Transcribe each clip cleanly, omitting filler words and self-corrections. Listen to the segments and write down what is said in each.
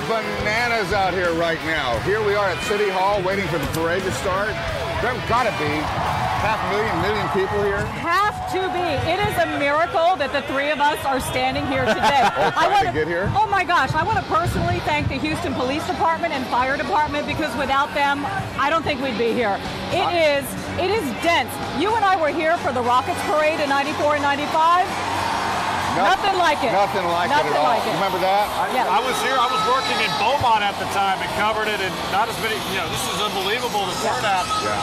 bananas out here right now. Here we are at City Hall waiting for the parade to start. There's got to be half a million people here. Have to be. It is a miracle that the three of us are standing here today. I want to get here. Oh my gosh, I want to personally thank the Houston Police Department and Fire Department, because without them, I don't think we'd be here. It is dense. You and I were here for the Rockets parade in '94 and '95. Nothing like it. Nothing like it at all. Remember that? I was here. I was working in Beaumont at the time and covered it, and not as many. You know, this is unbelievable. The turnout. Yeah.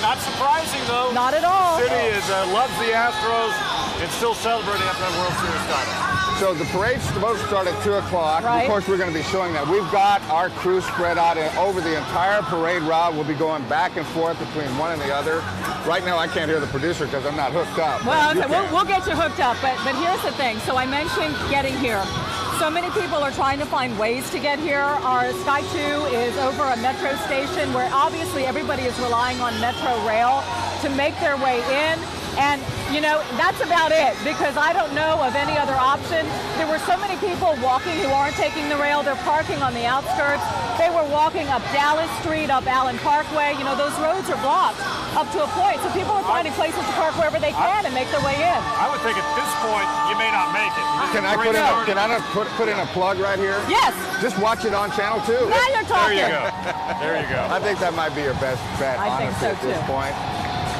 Not surprising though. Not at all. The city loves the Astros and still celebrating after that World Series title. So the parade's supposed to start at 2 o'clock. Right. Of course, we're going to be showing that. We've got our crew spread out over the entire parade route. We'll be going back and forth between one and the other. Right now, I can't hear the producer because I'm not hooked up. Well, okay, we'll get you hooked up, but here's the thing. So I mentioned getting here. So many people are trying to find ways to get here. Our Sky 2 is over a metro station where obviously everybody is relying on Metro Rail to make their way in. And, you know, that's about it, because I don't know of any other option. There were so many people walking who aren't taking the rail. They're parking on the outskirts. They were walking up Dallas Street, up Allen Parkway. You know, those roads are blocked up to a point. So people are finding places to park wherever they can and make their way in. I would think at this point, you may not make it. Can I put in a plug right here? Yes. Just watch it on Channel 2. Now you're talking. There you go. There you go. I think that might be your best bet, honestly, so at this too. point.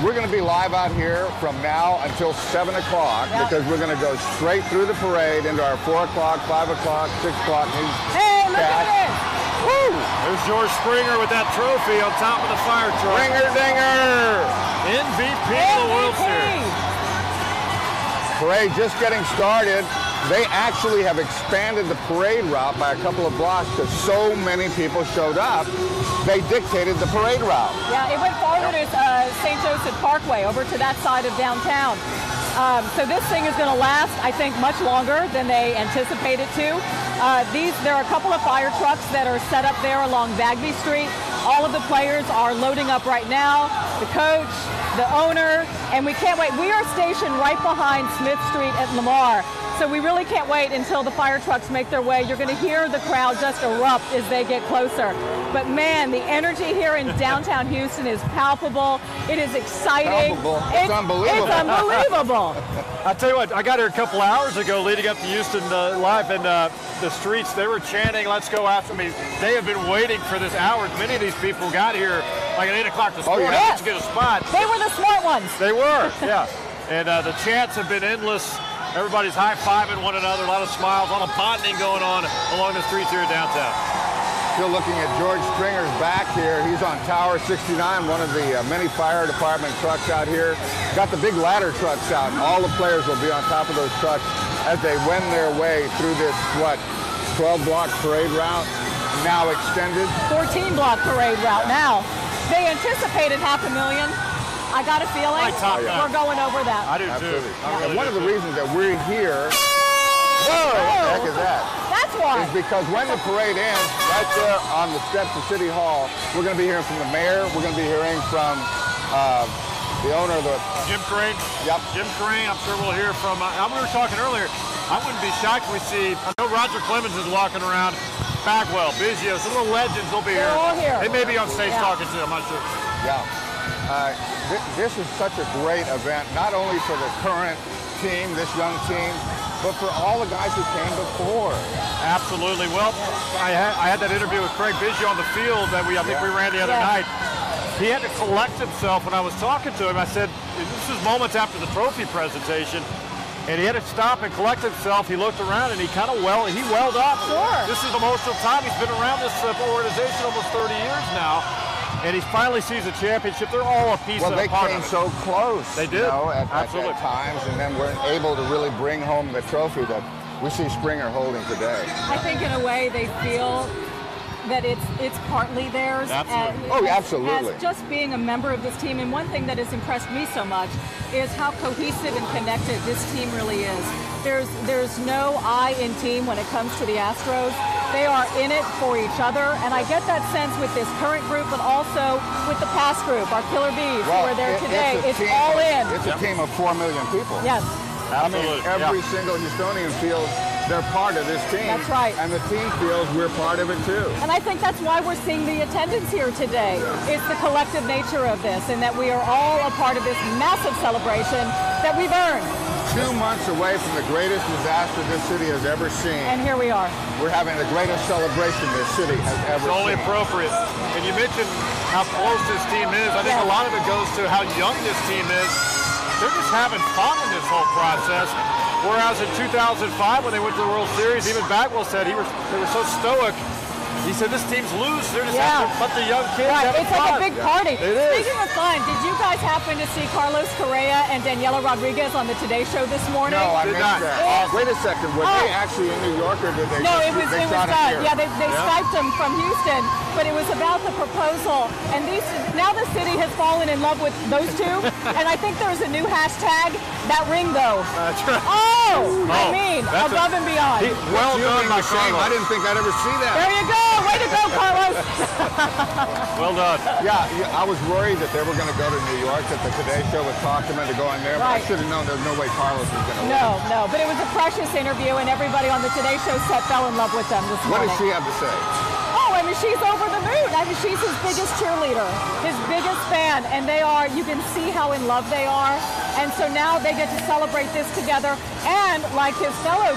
We're going to be live out here from now until 7 o'clock because we're going to go straight through the parade into our 4 o'clock, 5 o'clock, 6 o'clock news. Hey, look at this. Woo! There's George Springer with that trophy on top of the fire truck. Springer dinger! MVP of the World Series. Parade just getting started. They actually have expanded the parade route by a couple of blocks because so many people showed up. They dictated the parade route. Yeah, it went farther to St. Joseph Parkway, over to that side of downtown. So this thing is going to last, I think, much longer than they anticipated to. There are a couple of fire trucks that are set up there along Bagby Street. All of the players are loading up right now. The coach, the owner, and we can't wait. We are stationed right behind Smith Street at Lamar. So we really can't wait until the fire trucks make their way. You're going to hear the crowd just erupt as they get closer. But man, the energy here in downtown Houston is palpable. It is exciting. It's unbelievable. It's unbelievable. I'll tell you what, I got here a couple hours ago leading up to Houston Live, and the streets, they were chanting, "Let's go after me." They have been waiting for this hour. Many of these people got here like at 8 o'clock this morning to get a spot. They were the smart ones. They were, yeah. And the chants have been endless. Everybody's high-fiving one another, a lot of smiles, a lot of bonding going on along the streets here downtown. Still looking at George Springer's back here. He's on Tower 69, one of the many fire department trucks out here. Got the big ladder trucks out. All the players will be on top of those trucks as they wend their way through this, 12-block parade route, now extended. 14-block parade route now. They anticipated 500,000. I got a feeling we're going over that. I do too. And one of the reasons that we're here, what the heck is that? That's why. Is because when the parade ends, right there on the steps of City Hall, we're going to be hearing from the mayor. We're going to be hearing from the owner of the... Jim Crane. Yep. Jim Crane, I'm sure we'll hear from... we were talking earlier, I wouldn't be shocked if we see... I know Roger Clemens is walking around. Bagwell, Biggio, some of the legends will be here. They're all here. They may be on stage talking too, I'm not sure. Yeah. This is such a great event, not only for the current team, this young team, but for all the guys who came before. Absolutely. Well, I had that interview with Craig Biggio on the field that I think we ran the other night. He had to collect himself when I was talking to him. I said, this is moments after the trophy presentation, and he had to stop and collect himself. He looked around and he kind of welled up. Sure. This is the emotional time. He's been around this organization almost 30 years now. And he finally sees a championship. They're all a piece of Well, they came so close. They did. At Absolutely. times, and then weren't able to really bring home the trophy that we see Springer holding today. I think in a way they feel that it's partly theirs. Absolutely. Absolutely. As just being a member of this team. And one thing that has impressed me so much is how cohesive and connected this team really is. There's no I in team when it comes to the Astros. They are in it for each other, and I get that sense with this current group, but also with the past group, our Killer Bees, who are there today. It's all in. It's a team of 4 million people. Yes. I mean, every single Houstonian feels they're part of this team. That's right. And the team feels we're part of it too. And I think that's why we're seeing the attendance here today. It's the collective nature of this, and that we are all a part of this massive celebration that we've earned. 2 months away from the greatest disaster this city has ever seen. And here we are. We're having the greatest celebration this city has ever It's only seen. appropriate. And you mentioned how close this team is. I think a lot of it goes to how young this team is. They're just having fun in this whole process. Whereas in 2005, when they went to the World Series, even Bagwell said they were so stoic. He said this team's loose. They're just having but the young kids Right. having It's fun. like a big party. It is. Speaking of fun, did you guys happen to see Carlos Correa and Daniela Rodriguez on the Today Show this morning? No, I Did missed not. that. Wait a second. Were they actually in New York or did they? No, just, it was they shot done. here? Yeah, they Skyped them from Houston, but it was about the proposal. And now the city has fallen in love with those two. And I think there's a new hashtag, that ring though. That's right. I mean, above and beyond. Well done, my shame. I didn't think I'd ever see that. There you go. Way to go, Carlos. Well done. Yeah, I was worried that they were going to go to New York, that the Today Show would talk them into going there. But I Right. should have known there's no way Carlos was going to win. No, but it was a precious interview, and everybody on the Today Show set fell in love with them this What morning. does she have to say? Oh, I mean, she's over the moon. I mean, she's his biggest cheerleader, his biggest fan, and you can see how in love they are. And so now they get to celebrate this together, and like his fellow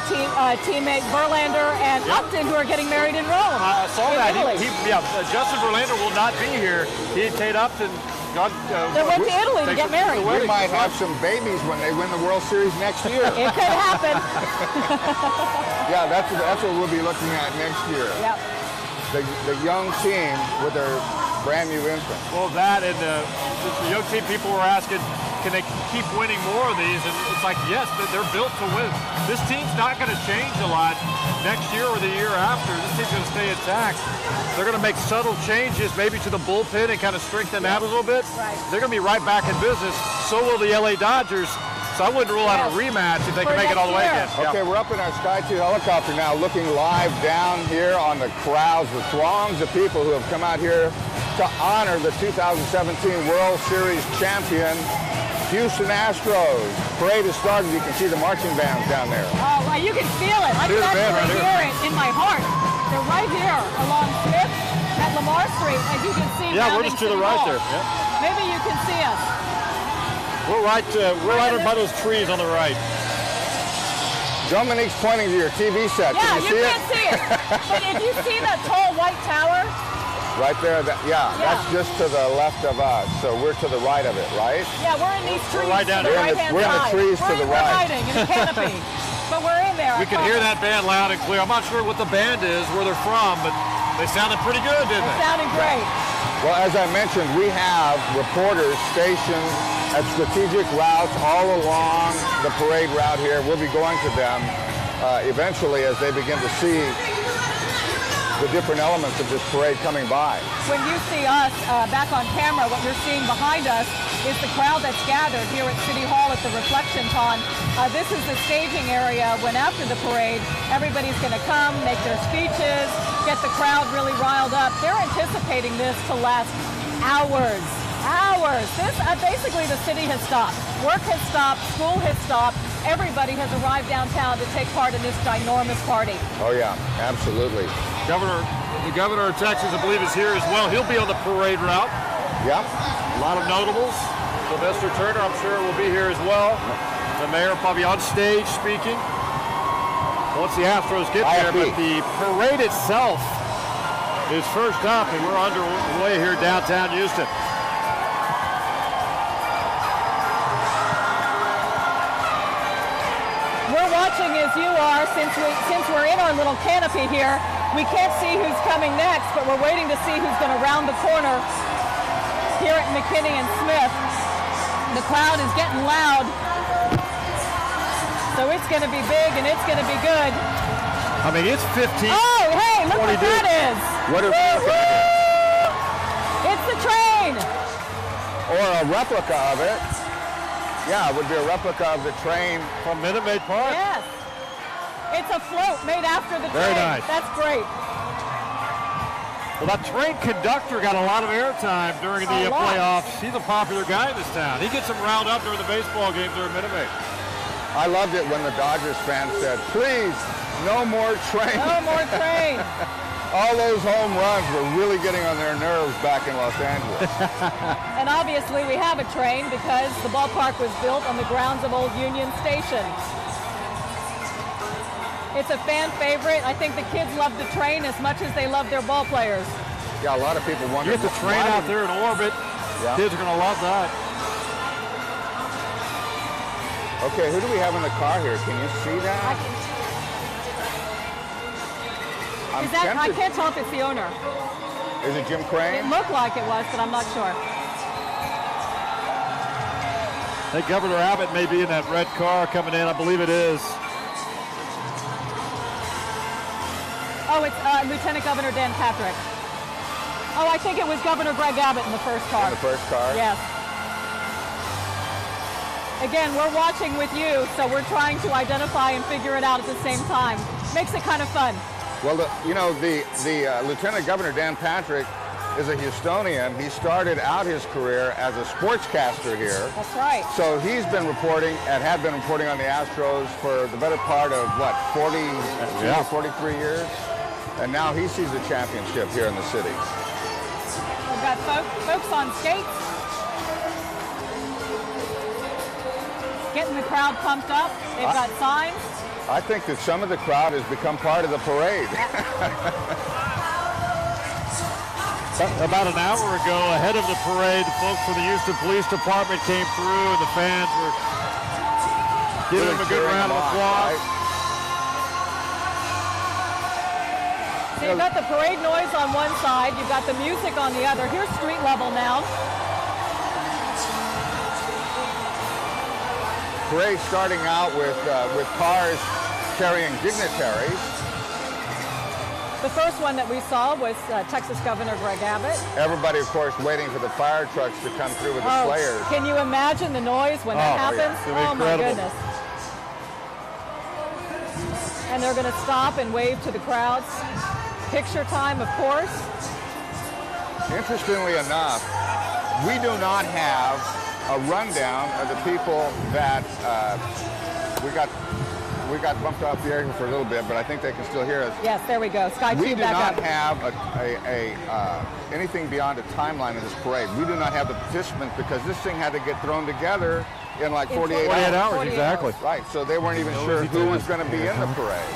teammate Verlander and Upton, who are getting married in Rome. I saw in that. Italy. Justin Verlander will not be here. He and Kate Upton They went to Italy to get married. We might have some babies when they win the World Series next year. It could happen. Yeah, that's what we'll be looking at next year. Yep. The young team with their brand new infant. Well, that and the young team people were asking, can they keep winning more of these? And it's like, yes, they're built to win. This team's not going to change a lot next year or the year after. This team's going to stay intact. They're going to make subtle changes maybe to the bullpen and kind of strengthen that a little bit. Right. They're going to be right back in business. So will the LA Dodgers. So I wouldn't rule out a rematch if they can make it all the way again. Okay, we're up in our Sky 2 helicopter now, looking live down here on the crowds, the throngs of people who have come out here to honor the 2017 World Series champion, Houston Astros. Parade has started. You can see the marching bands down there. Oh, well, you can feel it. I can actually hear it in my heart. They're right here along Fifth at Lamar Street, as you can see. Yeah, we're just to the right there. Yep. Maybe you can see us. We're right by those trees on the right. Dominique's pointing to your TV set. Yeah, Can you see can't see it. But if you see that tall white tower, right there, that's just to the left of us. So we're to the right of it, right? yeah, we're in these trees right down to the here. right-hand We're in the side. trees to the We're right. hiding in a canopy. But we're in there. We can hear that band loud and clear. I'm not sure what the band is, where they're from, but they sounded pretty good, didn't It they? sounded great. Well, as I mentioned, we have reporters stationed at strategic routes all along the parade route here. We'll be going to them eventually as they begin to see the different elements of this parade coming by. When you see us back on camera, what you're seeing behind us is the crowd that's gathered here at City Hall at the Reflection Pond. This is the staging area when after the parade, everybody's going to come, make their speeches, get the crowd really riled up. They're anticipating this to last hours. This, basically the city has stopped. Work has stopped, school has stopped. Everybody has arrived downtown to take part in this ginormous party. Oh yeah, absolutely. The governor of Texas, I believe, is here as well. He'll be on the parade route. Yeah. A lot of notables. Sylvester Turner, I'm sure, will be here as well. The mayor probably on stage speaking once the Astros get there. But the parade itself is first up, and we're underway here downtown Houston. We're watching as you are, since we're in our little canopy here. We can't see who's coming next, but we're waiting to see who's going to round the corner here at McKinney and Smith. The crowd is getting loud, so it's going to be big and it's going to be good. I mean, it's 15. Oh, hey, look what that is. What are we looking at? It's the train. Or a replica of it. Yeah, it would be a replica of the train From Minute Maid Park? Yes. It's a float made after the train. Very nice. That's great. Well, that train conductor got a lot of airtime during the playoffs. He's a popular guy in this town. He gets them round up during the baseball games during Minute Maid. I loved it when the Dodgers fans said, please, No more train. No more train. All those home runs were really getting on their nerves back in Los Angeles. And obviously we have a train because the ballpark was built on the grounds of Old Union Station. It's a fan favorite. I think the kids love the train as much as they love their ball players. Yeah, a lot of people wonder. You get the train out there in orbit. Yeah. Kids are going to love that. Okay, who do we have in the car here? Can you see that? I can't tell if it's the owner. Is it Jim Crane? It looked like it was, but I'm not sure. I think Governor Abbott may be in that red car coming in. I believe it is. Oh, it's Lieutenant Governor Dan Patrick. Oh, I think it was Governor Greg Abbott in the first car. In the first car? Yes. Again, we're watching with you, so we're trying to identify and figure it out at the same time. Makes it kind of fun. Well, the Lieutenant Governor Dan Patrick is a Houstonian. He started out his career as a sportscaster here. That's right. So he's been reporting and had been reporting on the Astros for the better part of, what, 43 years? And now he sees the championship here in the city. We've got folks on skates. Getting the crowd pumped up. They've got signs. I think that some of the crowd has become part of the parade. About an hour ago, ahead of the parade, the folks from the Houston Police Department came through, and the fans were giving them a good round of applause. Right? So you've got the parade noise on one side, you've got the music on the other. Here's street level now. Parade starting out with cars carrying dignitaries. The first one that we saw was Texas Governor Greg Abbott. Everybody, of course, waiting for the fire trucks to come through with the Slayers. Can you imagine the noise when that happens? Yeah. Oh, my goodness. And they're going to stop and wave to the crowds. Picture time, of course. Interestingly enough, we do not have a rundown of the people that we got bumped off the air for a little bit, but I think they can still hear us. Yes, there we go. Sky 2 we do back not up. have anything beyond a timeline of this parade. We do not have the participants because this thing had to get thrown together in like 48 hours. 48 exactly. Right, so they weren't even sure who was going to be in the parade.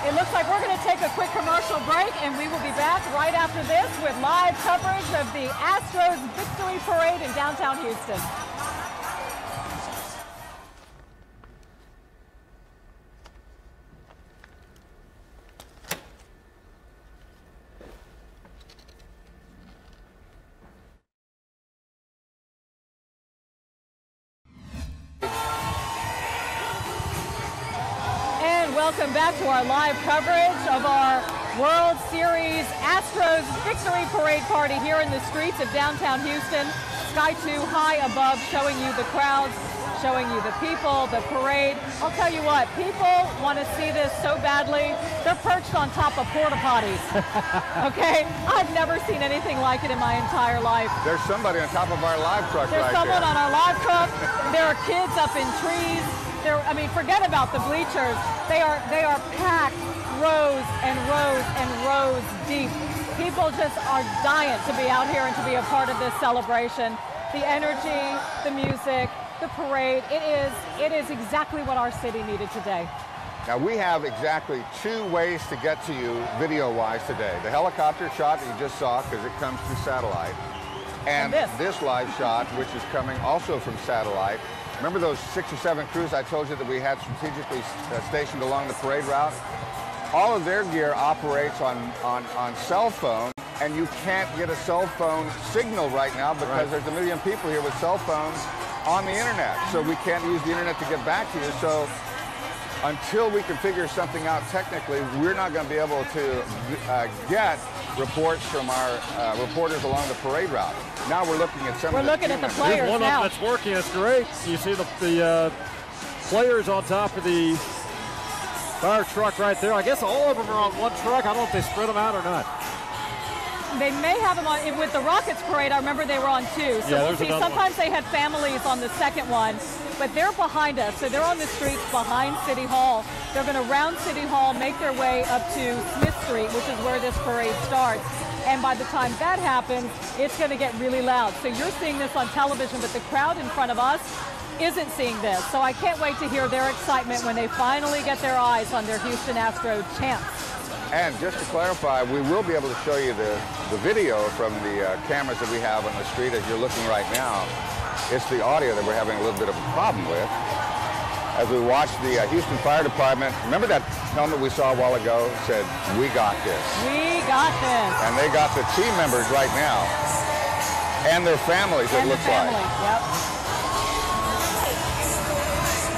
It looks like we're going to take a quick commercial break, and we will be back right after this with live coverage of the Astros Victory Parade in downtown Houston. Welcome back to our live coverage of our World Series Astros Victory Parade party here in the streets of downtown Houston. Sky 2 high above, showing you the crowds, showing you the people, the parade. I'll tell you what, people want to see this so badly. They're perched on top of porta potties. Okay? I've never seen anything like it in my entire life. There's somebody on top of our live truck right there. There's someone on our live truck. There are kids up in trees. I mean, forget about the bleachers. They are packed rows and rows and rows deep. People just are dying to be out here and to be a part of this celebration. The energy, the music, the parade, it is exactly what our city needed today. Now we have exactly 2 ways to get to you video-wise today. The helicopter shot that you just saw, because it comes through satellite, and this live shot, which is coming also from satellite. Remember those 6 or 7 crews I told you that we had strategically stationed along the parade route? All of their gear operates on cell phone, and you can't get a cell phone signal right now because there's 1 million people here with cell phones on the internet. So we can't use the internet to get back to you. So until we can figure something out technically, we're not going to be able to get reports from our reporters along the parade route. Now we're looking at some. We're looking at the players now. There's one of them that's working. It's great. You see the players on top of the fire truck right there. I guess all of them are on one truck. I don't know if they spread them out or not. They may have them on, with the Rockets parade, I remember they were on 2. So Yeah, we'll see. Sometimes they had families on the second one, but they're behind us. So they're on the streets behind City Hall. They're going to round City Hall, make their way up to Smith Street, which is where this parade starts. And by the time that happens, it's going to get really loud. So you're seeing this on television, but the crowd in front of us isn't seeing this. So I can't wait to hear their excitement when they finally get their eyes on their Houston Astros champs. And just to clarify, we will be able to show you the video from the cameras that we have on the street as you're looking right now. It's the audio that we're having a little bit of a problem with. As we watch the Houston Fire Department, remember that helmet we saw a while ago? Said, "We got this." We got this. And they got the team members right now. And their families, it looks like. Yep.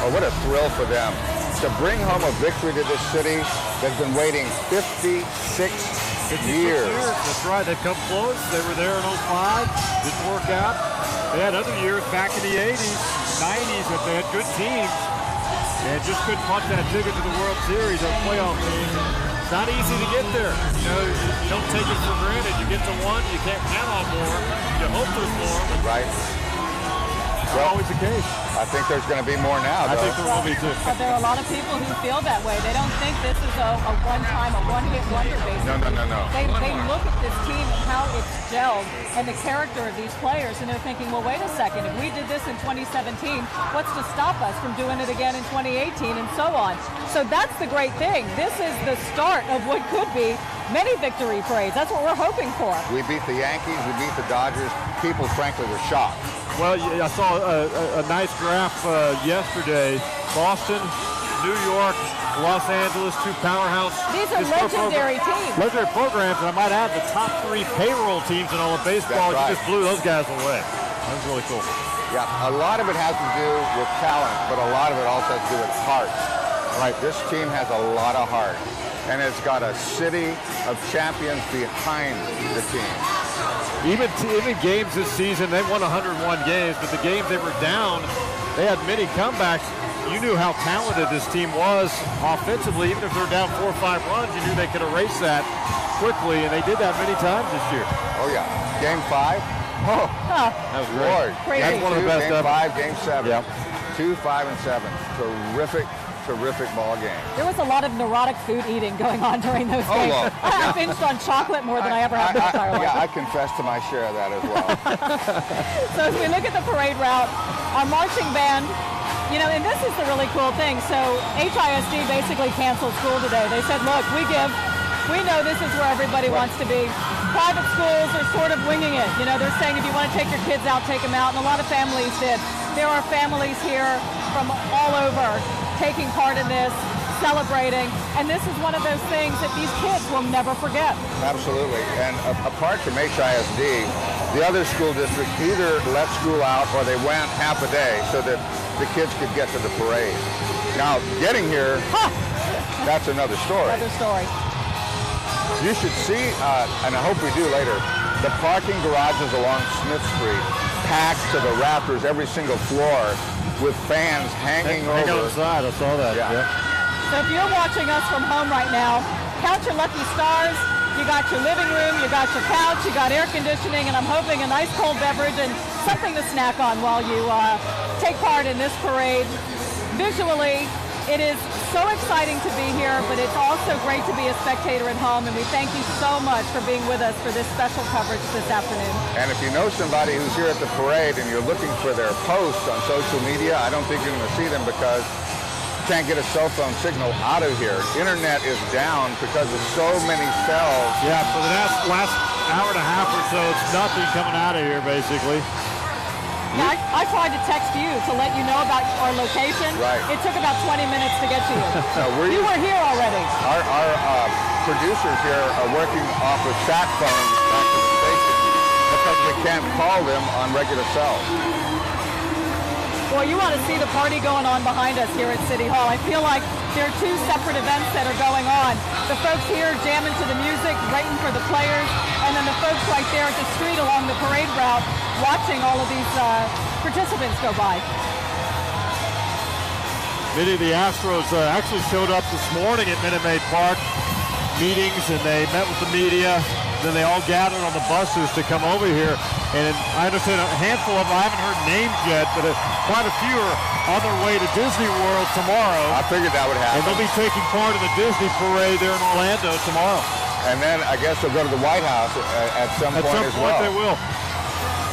Oh, what a thrill for them to bring home a victory to this city that's been waiting 56 years. That's right. They've come close. They were there in 05. Didn't work out. They had other years back in the 80s, 90s that they had good teams and just couldn't punch that ticket to the World Series or playoff teams. It's not easy to get there. You know, you don't take it for granted. You get to one, you can't count on more. You hope there's more. Right. Well, always the case. I think there's going to be more now, though. I think there will be, too. But there are a lot of people who feel that way. They don't think this is a one-time, a one-hit wonder, basically. No. They look at this team and how it's gelled and the character of these players, and they're thinking, well, wait a second. If we did this in 2017, what's to stop us from doing it again in 2018 and so on? So that's the great thing. This is the start of what could be many victory parades. That's what we're hoping for. We beat the Yankees. We beat the Dodgers. People, frankly, were shocked. Well, I saw a nice graph yesterday. Boston, New York, Los Angeles, two powerhouse. These are legendary teams. Legendary programs, and I might add the top 3 payroll teams in all of baseball. That's right. You just blew those guys away. That was really cool. Yeah, a lot of it has to do with talent, but a lot of it also has to do with heart. Right, this team has a lot of heart, and it's got a city of champions behind the team. Even games this season, they won 101 games, but the games they were down, they had many comebacks. You knew how talented this team was offensively. Even if they're down 4 or 5 runs, you knew they could erase that quickly, and they did that many times this year. Oh, yeah. Game 5? Oh, that was great. Lord. Crazy. That's one of the best Game ever. 5, Game 7. Yep. 2, 5, and 7. Terrific ball game. There was a lot of neurotic food eating going on during those games. Lord. I binged on chocolate more than I ever have in my entire life. Yeah, I confess to my share of that as well. So as we look at the parade route, our marching band, you know, and this is the really cool thing. So HISD basically canceled school today. They said, look, we know this is where everybody wants to be. Private schools are sort of winging it. You know, they're saying if you want to take your kids out, take them out, and a lot of families did. There are families here from all over taking part in this, celebrating, and this is one of those things that these kids will never forget. Absolutely, and apart from HISD, the other school districts either let school out or they went half a day so that the kids could get to the parade. Now, getting here, that's another story. Another story. You should see, and I hope we do later, the parking garages along Smith Street packed to the rafters, every single floor, with fans hanging over. Hang on the side, I saw that. Yeah. So if you're watching us from home right now, count your lucky stars. You got your living room, you got your couch, you got air conditioning, and I'm hoping a nice cold beverage and something to snack on while you take part in this parade. Visually, it is so exciting to be here, but it's also great to be a spectator at home, and we thank you so much for being with us for this special coverage this afternoon. And if you know somebody who's here at the parade and you're looking for their posts on social media, I don't think you're going to see them because you can't get a cell phone signal out of here. Internet is down because of so many cells. Yeah, for the last hour and a half or so, it's nothing coming out of here, basically. Yeah, I tried to text you to let you know about our location. Right. It took about 20 minutes to get to you. You were here already. Our producers here are working off of sat phones back to the station because we can't call them on regular cells. Well, you want to see the party going on behind us here at City Hall. I feel like there are 2 separate events that are going on. The folks here jamming to the music, waiting for the players, and then the folks right there at the street along the parade route watching all of these participants go by. Many of the Astros actually showed up this morning at Minute Maid Park meetings, and they met with the media. then they all gathered on the buses to come over here. And I understand a handful of them, I haven't heard names yet, but quite a few are on their way to Disney World tomorrow. I figured that would happen. And they'll be taking part in the Disney parade there in Orlando tomorrow. And then I guess they'll go to the White House at some point as well. They will.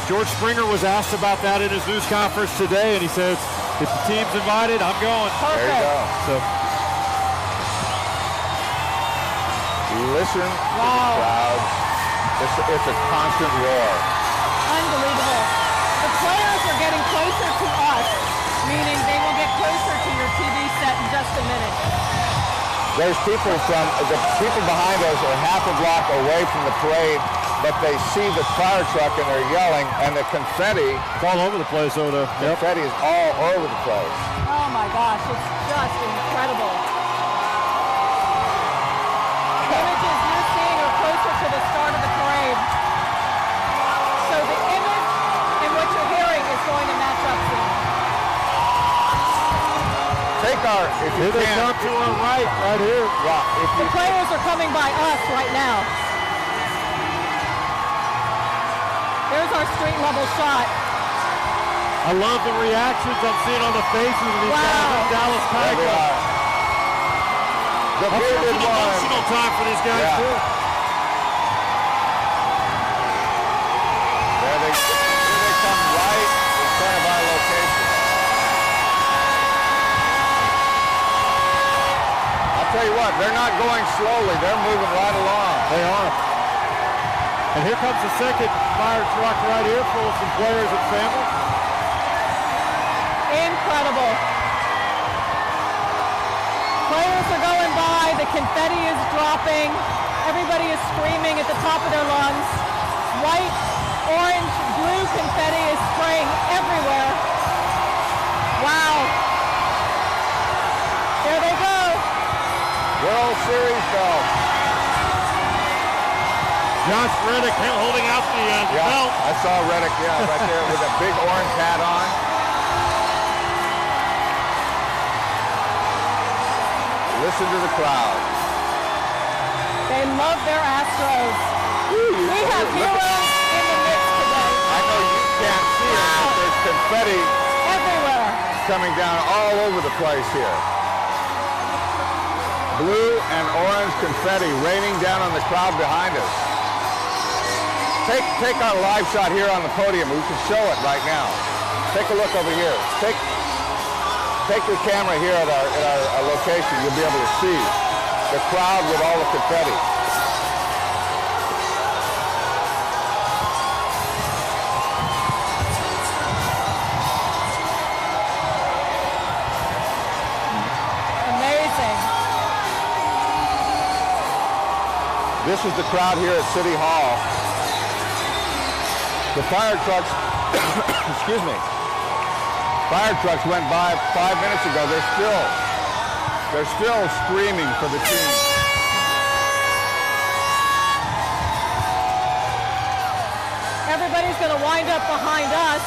George Springer was asked about that in his news conference today, and he says, if the team's invited, I'm going. Perfect. There you go. So, listen to the crowd. It's a constant roar. Unbelievable. The players are getting closer to us, meaning they will get closer to your TV set in just a minute. There's people the people behind us are half a block away from the parade, but they see the fire truck and they're yelling, and the confetti. It's all over the place over there. Confetti is all over the place. Oh my gosh, it's just incredible. The images you're seeing are closer to the start of the parade. So the image and what you're hearing is going to match up soon. Take our, if you Here they come to our right here. Yeah, The players are coming by us right now. There's our street level shot. I love the reactions I'm seeing on the faces of these guys in Dallas there they Tiger. are. The That's such bearded an one. emotional time for these guys, too. Here they come right in front of our location. I'll tell you what, they're not going slowly. They're moving right along. They are. And here comes the second fire truck right here full of some players and family. Incredible. Players are going by, the confetti is dropping, everybody is screaming at the top of their lungs. White, orange, blue confetti is spraying everywhere. Wow. There they go. World Series belt. Josh Reddick holding out the belt. I saw Reddick, right there with a big orange hat on. Listen to the crowd. They love their Astros. We have heroes in the mix today. I know you can't see it, but there's confetti everywhere coming down all over the place here. Blue and orange confetti raining down on the crowd behind us. Take our live shot here on the podium. We can show it right now. Take a look over here. Take your camera here at our location. You'll be able to see the crowd with all the confetti. Amazing. This is the crowd here at City Hall. The fire trucks, excuse me, fire trucks went by 5 minutes ago. They're still screaming for the team. Everybody's going to wind up behind us.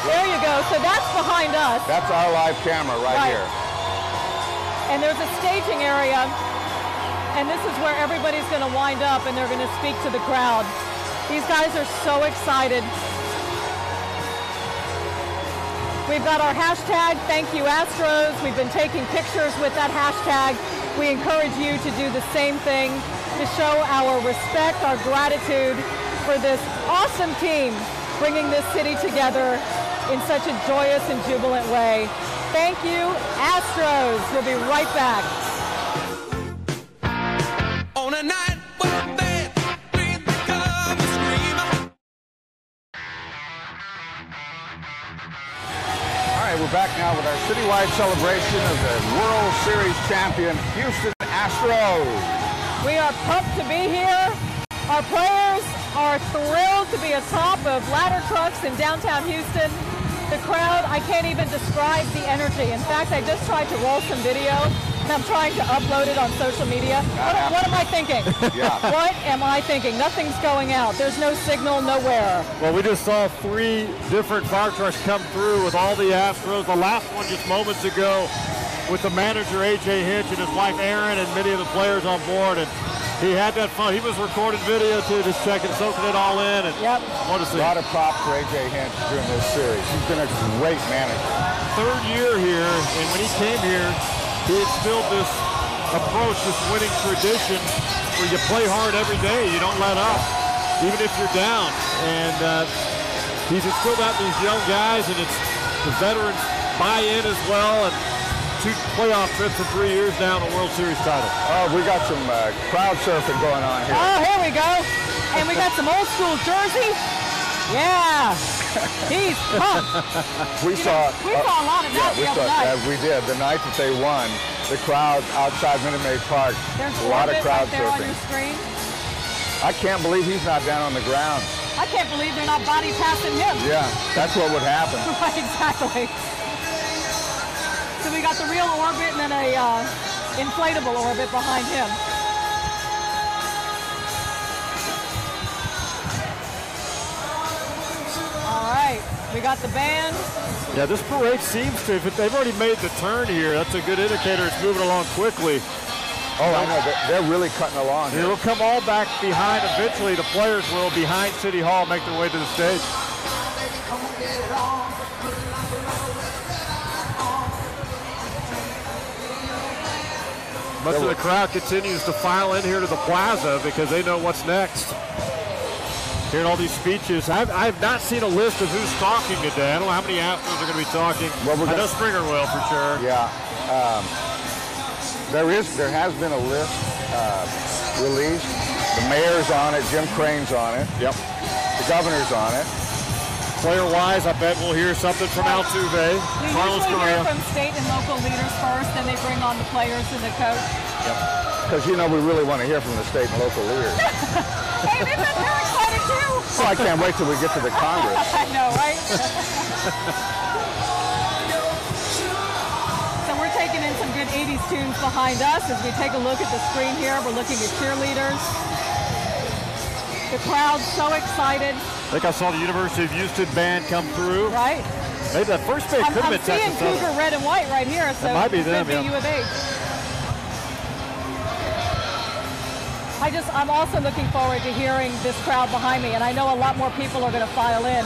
There you go. So that's behind us. That's our live camera right here. And there's a staging area, and this is where everybody's going to wind up, and they're going to speak to the crowd. These guys are so excited. We've got our hashtag, Thank You Astros. We've been taking pictures with that hashtag. We encourage you to do the same thing to show our respect, our gratitude for this awesome team bringing this city together in such a joyous and jubilant way. Thank you, Astros. We'll be right back. On a night when they breathe the club and scream. All right, we're back now with our citywide celebration of the World Series champion, Houston Astros. We are pumped to be here. Our players are thrilled to be atop of ladder trucks in downtown Houston. The crowd, I can't even describe the energy. In fact, I just tried to roll some video, and I'm trying to upload it on social media. What am I thinking? What am I thinking? Nothing's going out. There's no signal, nowhere. Well, we just saw 3 different fire trucks come through with all the Astros. The last one just moments ago with the manager, A.J. Hinch, and his wife, Erin, and many of the players on board. And He had that fun. He was recording video too, just soaking it all in. And what a lot of props for A.J. Hinch during this series. He's been a great manager. Third year here, and when he came here, he instilled this approach, this winning tradition, where you play hard every day. You don't let up, even if you're down. And he's instilled that in these young guys, and it's the veterans buy in as well. And 2 playoff trips in 3 years now and a World Series title. Oh, we got some crowd surfing going on here. Oh, here we go. And we got some old school jersey. Yeah. He's pumped. We saw a lot of that the other night. We did. The night that they won, the crowd outside Minute Maid Park, there's a lot of crowd right there surfing. On your screen. I can't believe he's not down on the ground. I can't believe they're not body passing him. Yeah, that's what would happen. Right, exactly. So we got the real orbit and then a inflatable orbit behind him. All right, we got the band. Yeah, this parade seems to, if they've already made the turn here, that's a good indicator it's moving along quickly. Oh, I know. They're really cutting along here. It'll come all back behind eventually. The players will, behind City Hall, make their way to the stage. Much of the crowd continues to file in here to the plaza because they know what's next. Hearing all these speeches. I've not seen a list of who's talking today. I don't know how many Astros are going to be talking. Well, I know Springer will for sure. Yeah. There has been a list released. The mayor's on it. Jim Crane's on it. Yep. The governor's on it. Player-wise, I bet we'll hear something from Altuve. We usually hear from state and local leaders first, and they bring on the players and the coach. Yep. Because, you know, we really want to hear from the state and local leaders. Hey, they're excited too. Well, I can't wait till we get to the Congress. I know, right? So we're taking in some good 80s tunes behind us as we take a look at the screen here. We're looking at cheerleaders. The crowd's so excited. I think I saw the University of Houston band come through. Right. Maybe that first band could have been Texas Southern. I'm seeing Cougar red and white right here, so it might be them, could be U of H. I'm also looking forward to hearing this crowd behind me, and I know a lot more people are going to file in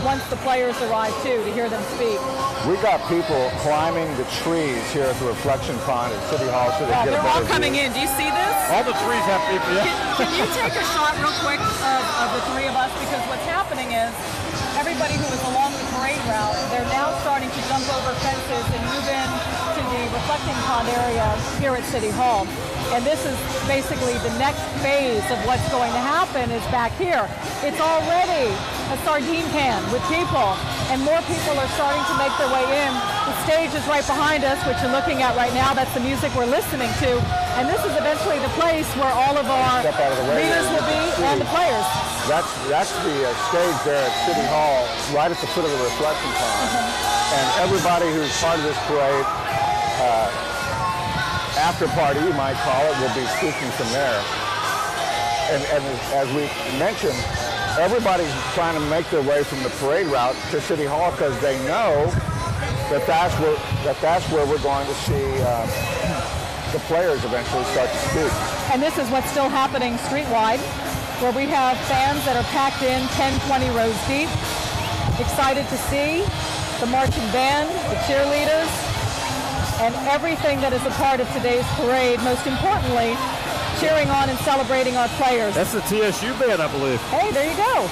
once the players arrive too to hear them speak. We got people climbing the trees here at the reflection pond at City Hall so they get a better They're all coming in. Do you see this? All the trees have people. Yeah. Can you take a shot real quick of the three of us? Because what's happening is everybody who was along the parade route, they're now starting to jump over fences and move in to the reflecting pond area here at City Hall. And this is basically the next phase of what's going to happen is back here. It's already a sardine can with people, and more people are starting to make their way in. The stage is right behind us, which you're looking at right now. That's the music we're listening to. And this is eventually the place where all of our leaders will be and the players. That's the stage there at City Hall, right at the foot of the reflection pond. And everybody who's part of this parade, after party, you might call it, will be speaking from there. And as we mentioned, everybody's trying to make their way from the parade route to City Hall because they know that that's where we're going to see the players eventually start to speak. And this is what's still happening streetwide, where we have fans that are packed in 10, 20 rows deep, excited to see the marching band, the cheerleaders, and everything that is a part of today's parade, most importantly, cheering on and celebrating our players. That's the TSU band, I believe. Hey, there you go.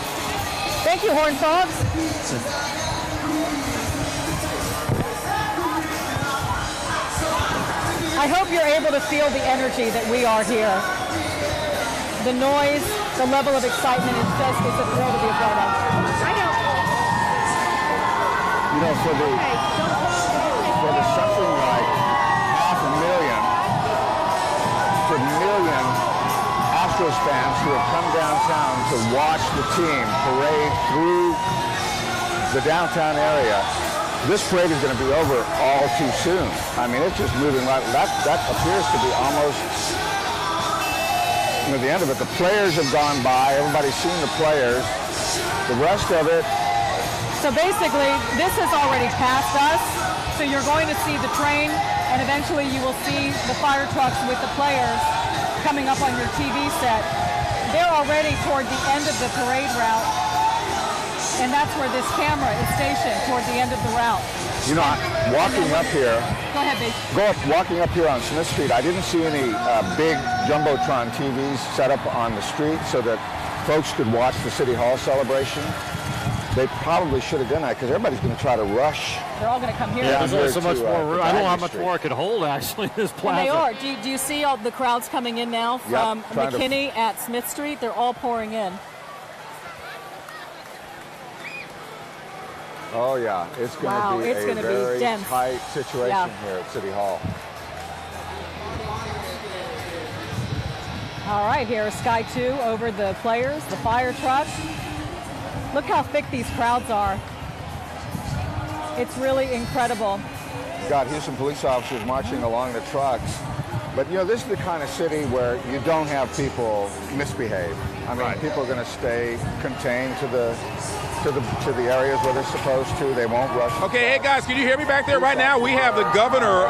Thank you, Horned Frogs. I hope you're able to feel the energy that we are here. The noise, the level of excitement is just as a thrill to be a part of. I know. You know, for the something like 500,000 Astros fans who have come downtown to watch the team parade through the downtown area, this parade is going to be over all too soon. I mean, it's just moving right. That appears to be almost the end of it. The players have gone by. Everybody's seen the players. The rest of it. So basically, this has already passed us. So you're going to see the train, and eventually you will see the fire trucks with the players coming up on your TV set, they're already toward the end of the parade route, and that's where this camera is stationed toward the end of the route. You know, walking up here, Go ahead, babe. walking up here on Smith Street, I didn't see any big Jumbotron TVs set up on the street so that folks could watch the City Hall celebration. They probably should have done that because everybody's going to try to rush. They're all going to come here. Yeah, there's only so much to, more room. I don't know how much Street. more I could hold, actually, in this plaza. And they are. Do you see all the crowds coming in now from McKinney at Smith Street? They're all pouring in. Oh, yeah. It's going to be a very tight situation here at City Hall. All right, here is Sky 2 over the players, the fire truck. Look how thick these crowds are. It's really incredible. You've got Houston police officers marching along the trucks. But, you know, this is the kind of city where you don't have people misbehave. I mean, people are going to stay contained to the areas where they're supposed to. They won't rush. Okay, hey guys, can you hear me back there? Right now we have the governor.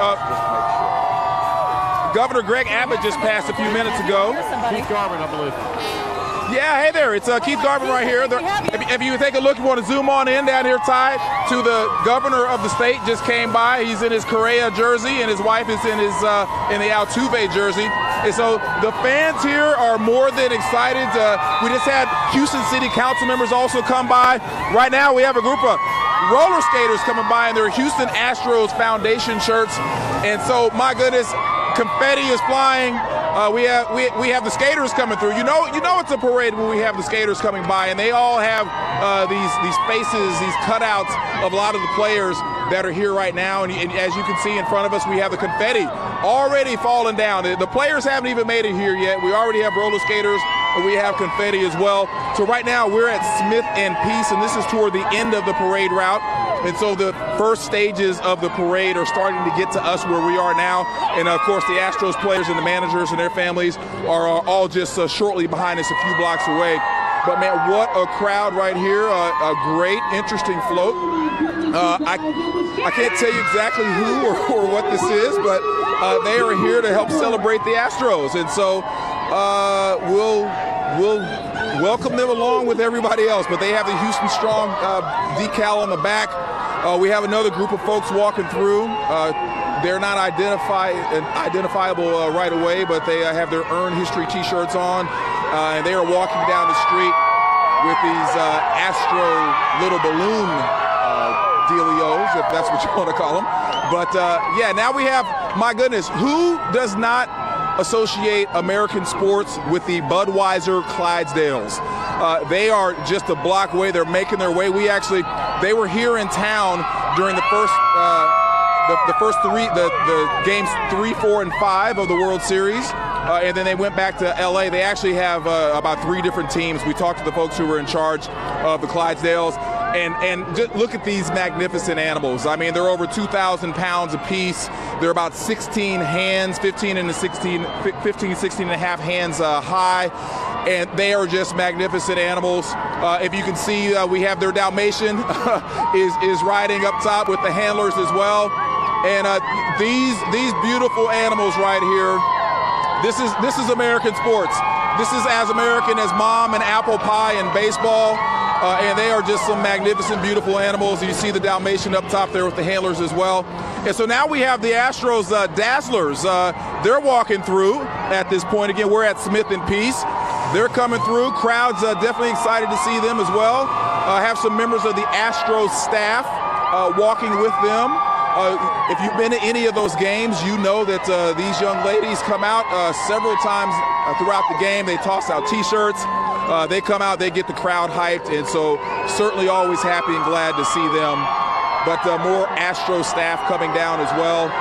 Governor Greg Abbott just passed a few minutes ago. Keith Garvin, I believe. Yeah, hey there, it's Keith Garvin right here. If you take a look, you want to zoom on in down here, Ty, to the governor of the state just came by. He's in his Correa jersey, and his wife is in his in the Altuve jersey. And so the fans here are more than excited. We just had Houston City Council members also come by. Right now we have a group of roller skaters coming by in their Houston Astros Foundation shirts. And so, my goodness, confetti is flying. We have the skaters coming through. You know it's a parade when we have the skaters coming by, and they all have these faces, these cutouts of a lot of the players that are here right now. And as you can see in front of us, we have the confetti already falling down. The players haven't even made it here yet. We already have roller skaters, and we have confetti as well. So right now we're at Smith and Peace, and this is toward the end of the parade route. And so the first stages of the parade are starting to get to us where we are now. And of course, the Astros players and the managers and their families are all just shortly behind us, a few blocks away. But man, what a crowd right here. A great, interesting float. I can't tell you exactly who or what this is, but they are here to help celebrate the Astros. And so we'll welcome them along with everybody else. But they have the Houston Strong decal on the back. We have another group of folks walking through. They're not identifiable right away, but they have their Earn History T-shirts on, and they are walking down the street with these Astro little balloon dealios, if that's what you want to call them. But yeah, now we have, my goodness, who does not associate American sports with the Budweiser Clydesdales? They are just a block away. They're making their way. They were here in town during the games 3, 4, and 5 of the World Series. And then they went back to L.A. They actually have about 3 different teams. We talked to the folks who were in charge of the Clydesdales. And just look at these magnificent animals. I mean, they're over 2,000 pounds apiece. They're about 16 hands, 15, 16 and a half hands high. And they are just magnificent animals. If you can see, we have their Dalmatian is riding up top with the handlers as well. And these beautiful animals right here, this is American sports. This is as American as mom and apple pie and baseball. And they are just some magnificent, beautiful animals. You see the Dalmatian up top there with the handlers as well. And so now we have the Astros Dazzlers. They're walking through at this point. Again, we're at Smith and Peace. They're coming through. Crowd's definitely excited to see them as well. Have some members of the Astros staff walking with them. If you've been to any of those games, you know that these young ladies come out several times throughout the game. They toss out T-shirts. They come out, they get the crowd hyped, and so certainly always happy and glad to see them. But more Astro staff coming down as well.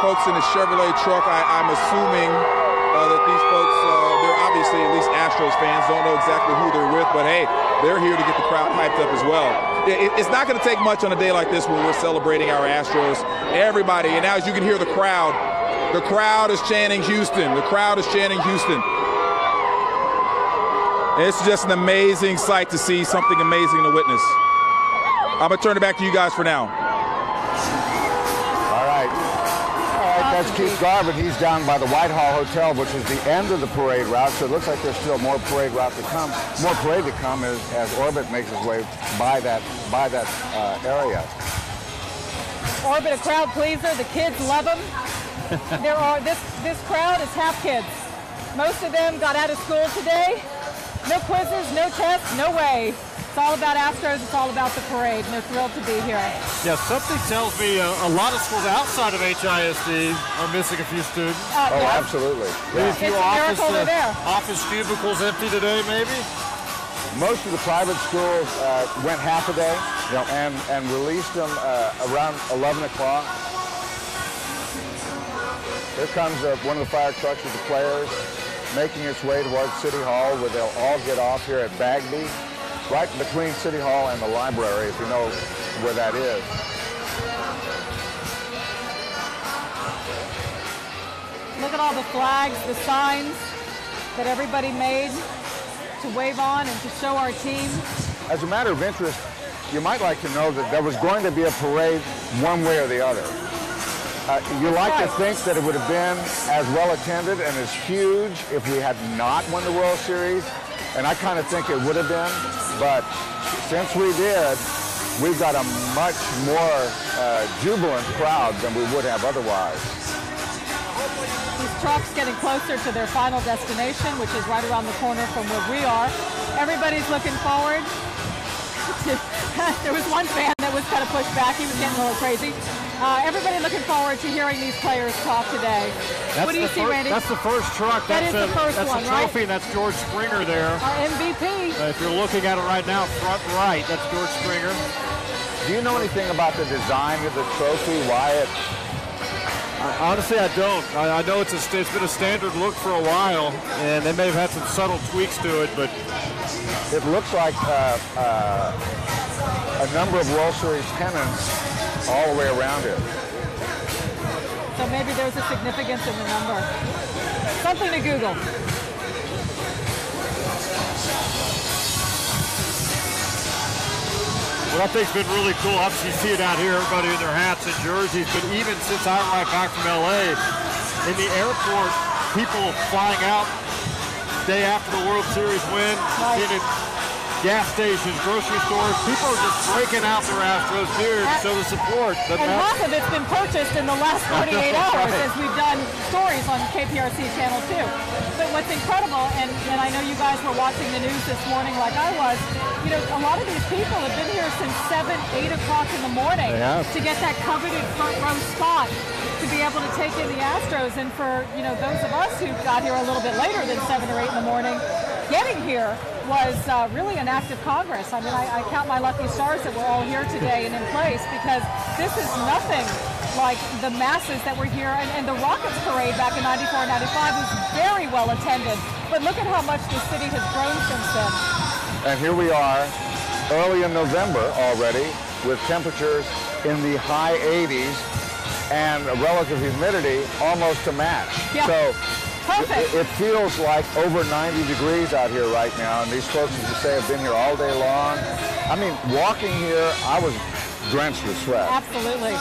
Folks in the Chevrolet truck, I'm assuming that these folks, they're obviously at least Astros fans, don't know exactly who they're with, but hey, they're here to get the crowd hyped up as well. It's not going to take much on a day like this when we're celebrating our Astros. Everybody, and now as you can hear the crowd is chanting Houston. The crowd is chanting Houston. It's just an amazing sight to see, something amazing to witness. I'm going to turn it back to you guys for now. All right. That's Keith Garvin. He's down by the Whitehall Hotel, which is the end of the parade route. So it looks like there's still more parade route to come. More parade to come as Orbit makes his way by that area. Orbit, a crowd pleaser. The kids love him. This crowd is half kids. Most of them got out of school today. No quizzes, no tests, no way. It's all about Astros. It's all about the parade, and they're thrilled to be here. Yeah, something tells me a lot of schools outside of HISD are missing a few students. Oh, Yeah. absolutely. Maybe Yeah. a few It's a miracle they're there. office cubicles empty today, maybe? Most of the private schools went half a day and released them around 11 o'clock. Here comes one of the fire trucks with the players making its way towards City Hall, where they'll all get off here at Bagby, right between City Hall and the library, if you know where that is. Look at all the flags, the signs that everybody made to wave on and to show our team. As a matter of interest, you might like to know that there was going to be a parade one way or the other. You like to think that it would have been as well attended and as huge if we had not won the World Series, and I kind of think it would have been, but since we did, we've got a much more jubilant crowd than we would have otherwise. These trucks getting closer to their final destination, which is right around the corner from where we are. Everybody's looking forward. There was one fan that was kind of pushed back. He was getting a little crazy. Everybody looking forward to hearing these players talk today. What do you see, Randy? That's the first truck. That is the first that's one, the trophy, right? and that's George Springer there. Our MVP. If you're looking at it right now, front right, that's George Springer. Do you know anything about the design of the trophy, why it... Honestly, I don't. I know it's been a standard look for a while, and they may have had some subtle tweaks to it, but It looks like a number of World Series pennants all the way around it. So maybe there's a significance in the number. Something to Google. what I think's been really cool, obviously you see it out here, everybody in their hats and jerseys, but even since I arrived back from LA, in the airport, people flying out day after the World Series win, seeing it, gas stations, grocery stores, people are just breaking out their Astros gear to show the support. And half of it's been purchased in the last 48 hours as we've done stories on KPRC Channel 2. But what's incredible, and I know you guys were watching the news this morning like I was, you know, a lot of these people have been here since 7, 8 o'clock in the morning to get that coveted front row spot to be able to take in the Astros. And for, you know, those of us who got here a little bit later than 7 or 8 in the morning, getting here was really an act of Congress. I mean, I count my lucky stars that we're all here today and in place, because this is nothing like the masses that were here. And the Rockets parade back in 94 and 95 was very well attended. But look at how much the city has grown since then. And here we are, early in November already, with temperatures in the high 80s and a relative humidity almost to match. Yeah. So perfect. it feels like over 90 degrees out here right now, and these folks, as you say, have been here all day long. I mean, walking here, I was drenched with sweat. Absolutely.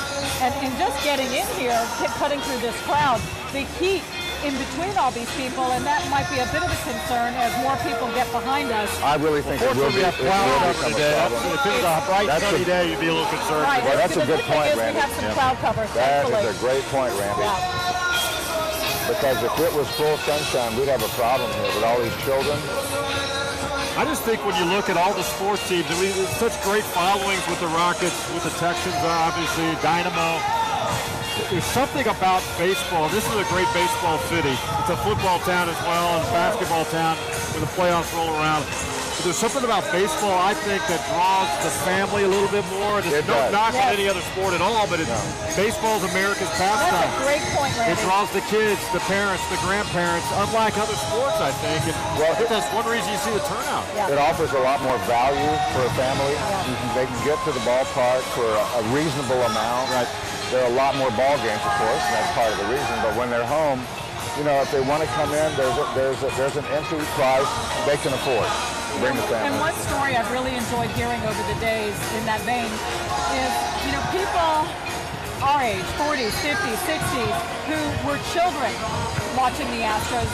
And just getting in here, cutting through this crowd, the heat in between all these people, and that might be a bit of a concern as more people get behind us. I really think it will be a problem. If it was a bright sunny day, you'd be a little concerned. Right. Well, that's a good point, We Randy. have some cloud cover, That thankfully. is a great point, Randy. Yeah. Because if it was full sunshine, we'd have a problem here with all these children. I just think when you look at all the sports teams, I mean, there's such great followings with the Rockets, with the Texans, obviously, Dynamo. There's something about baseball. This is a great baseball city. It's a football town as well, and a basketball town where the playoffs roll around. But there's something about baseball, I think, that draws the family a little bit more. And it's no knock on any other sport at all, but baseball's America's pastime. That's a great point, Randy. It draws the kids, the parents, the grandparents, unlike other sports, I think. And I think that's one reason you see the turnout. Yeah. It offers a lot more value for a family. They can get to the ballpark for a reasonable amount. Right. There are a lot more ball games, of course, and that's part of the reason. But when they're home, you know, if they want to come in, there's an entry price they can afford. Bring the family. And one story I've really enjoyed hearing over the days in that vein is, you know, people our age, 40s, 50s, 60s, who were children watching the Astros,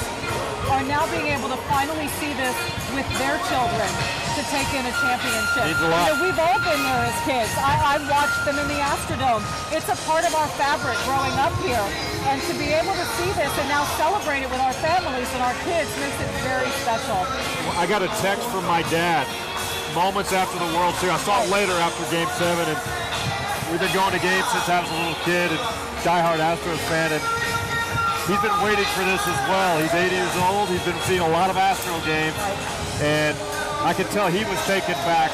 are now being able to finally see this with their children to take in a championship. Means a lot. We've all been there as kids. I watched them in the Astrodome. It's a part of our fabric growing up here. And to be able to see this and now celebrate it with our families and our kids makes it very special. I got a text from my dad moments after the World Series. I saw it later after Game 7, and we've been going to games since I was a little kid and diehard Astros fan, and he's been waiting for this as well. He's 80 years old. He's been seeing a lot of Astro games, and I can tell he was taken back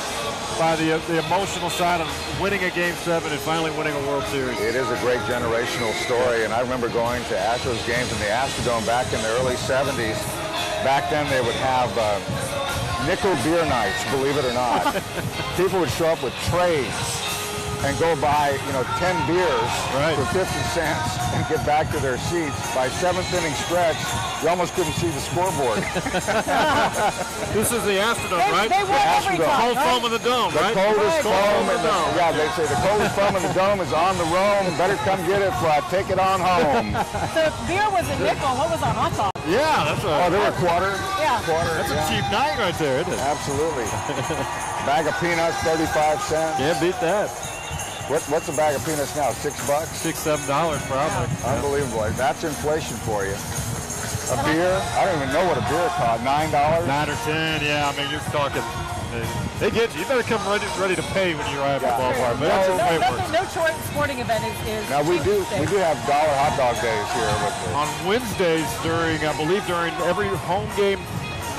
by the emotional side of winning a Game 7 and finally winning a World Series. It is a great generational story, and I remember going to Astros games in the Astrodome back in the early 70s. Back then they would have nickel beer nights, believe it or not. People would show up with trays and go buy, 10 beers for 50 cents and get back to their seats. By 7th inning stretch, you almost couldn't see the scoreboard. This is the Astrodome, right? They won every time, Cold foam in the dome, The right? coldest foam in the dome. Yeah, they say the coldest foam in the dome is on the roam. Better come get it before I take it on home. So if beer was a nickel, what was a hot dog? Yeah, that's a, Oh, they were quarter? Yeah. Quarter, that's a cheap night right there, isn't it? Absolutely. Bag of peanuts, 35 cents. Can't beat that. What's a bag of peanuts now? $6? $6, $7 probably. Unbelievable. That's inflation for you. A beer? I don't even know what a beer costs. $9? 9 or 10, yeah. I mean, you're talking. They get you. You better come ready to pay when you arrive at the ballpark. But that's the way it works. No sporting event is Now we do have dollar hot dog days here with the, On Wednesdays during every home game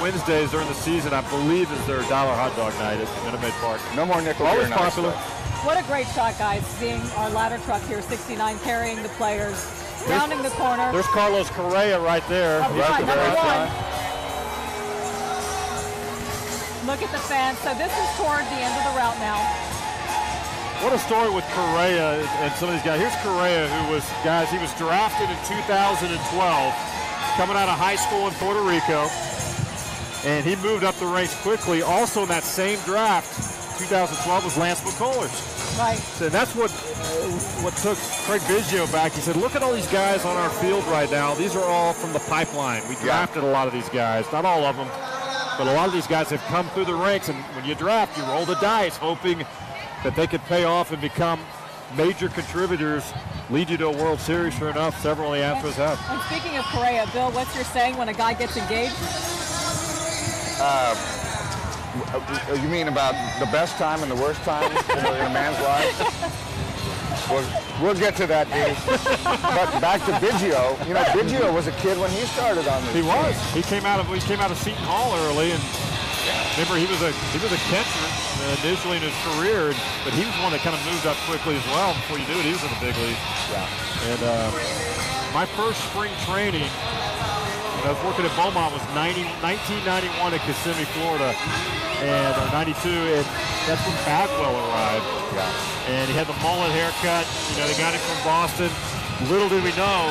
Wednesdays during the season, I believe is their dollar hot dog night at Minute Maid Park. no more nickel Always beer nights, popular. though. What a great shot, guys, seeing our ladder truck here, 69, carrying the players, rounding the corner. There's Carlos Correa right there. Up He's front, the number very one. top. Look at the fans. So this is toward the end of the route now. What a story with Correa and some of these guys. Here's Correa, who was, he was drafted in 2012, coming out of high school in Puerto Rico, and he moved up the ranks quickly. Also in that same draft, 2012, was Lance McCullers. Right. So that's what took Craig Biggio back. He said, look at all these guys on our field right now. These are all from the pipeline. We drafted a lot of these guys, not all of them, but a lot of these guys have come through the ranks. And when you draft, you roll the dice, hoping that they could pay off and become major contributors, lead you to a World Series. Sure enough, several of the Astros have. And speaking of Correa, Bill, what's your saying when a guy gets engaged? You mean about the best time and the worst time in a man's life? We'll get to that, Dee. But back to Biggio. Biggio was a kid when he started on this. He was. He came out of Seton Hall early, and remember he was a catcher initially in his career, but he was one that kind of moved up quickly as well. Before you knew it, he was in the big league. Yeah. And my first spring training, when I was working at Beaumont, was 1991 at Kissimmee, Florida, and 92, and that's when Bagwell arrived. Yeah. And he had the mullet haircut. They got him from Boston. Little did we know,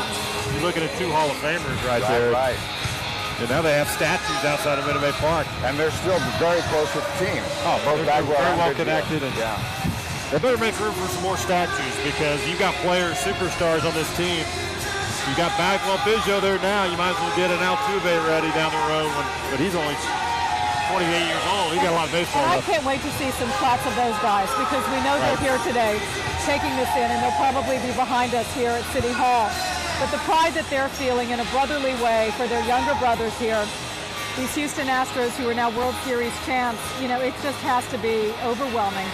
you're looking at two Hall of Famers right there. Right. And now they have statues outside of Minute Maid Park. And they're still very close with the team. Oh, both Bagwell very and well Biggio. connected. And Yeah. they better make room for some more statues because you've got players, superstars on this team. You got Bagwell, Biggio there now. You might as well get an Altuve ready down the road, but he's only 28 years old. He's got a lot of baseball And I left. can't wait to see some shots of those guys because we know they're here today taking this in, and they'll probably be behind us here at City Hall. But the pride that they're feeling in a brotherly way for their younger brothers here, these Houston Astros who are now World Series champs, it just has to be overwhelming.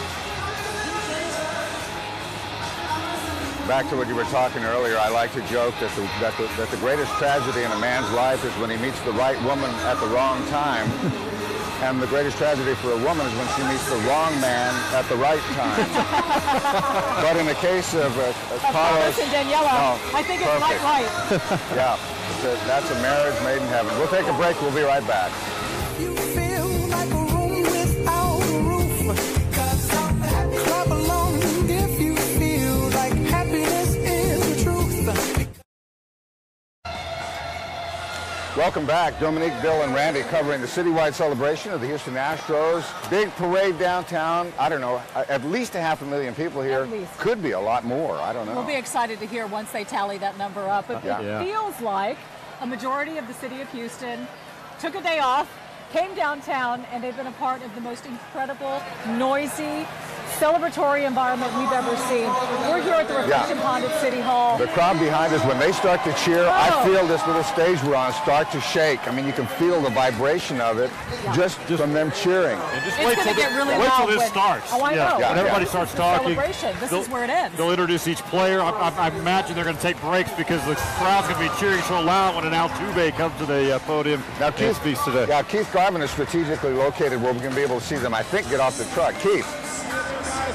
Back to what you were talking earlier, I like to joke that the greatest tragedy in a man's life is when he meets the right woman at the wrong time. And the greatest tragedy for a woman is when she meets the wrong man at the right time. But in the case of Carlos and Daniela, I think it's perfect. right. Yeah, that's a marriage made in heaven. We'll take a break. We'll be right back. You feel like a room without a roof. Clap along if you feel like happiness is the truth. Welcome back. Dominique, Bill, and Randy covering the citywide celebration of the Houston Astros. Big parade downtown. I don't know, at least 500,000 people here. Could be a lot more. I don't know. We'll be excited to hear once they tally that number up. But it feels like a majority of the city of Houston took a day off, came downtown, and they've been a part of the most incredible, noisy, celebratory environment we've ever seen. We're here at the Reflection Pond at City Hall. The crowd behind us, when they start to cheer, I feel this little stage we're on start to shake. I mean, you can feel the vibration of it just from them cheering. And just it's wait going to get really wait loud till this starts. Oh, I know. When everybody starts talking. This is where it ends. They'll introduce each player. I imagine they're going to take breaks because the crowd's going to be cheering so loud when an Altuve comes to the podium now, and speaks today. Yeah, Keith Garvin is strategically located where we're going to be able to see them, I think, get off the truck. Keith.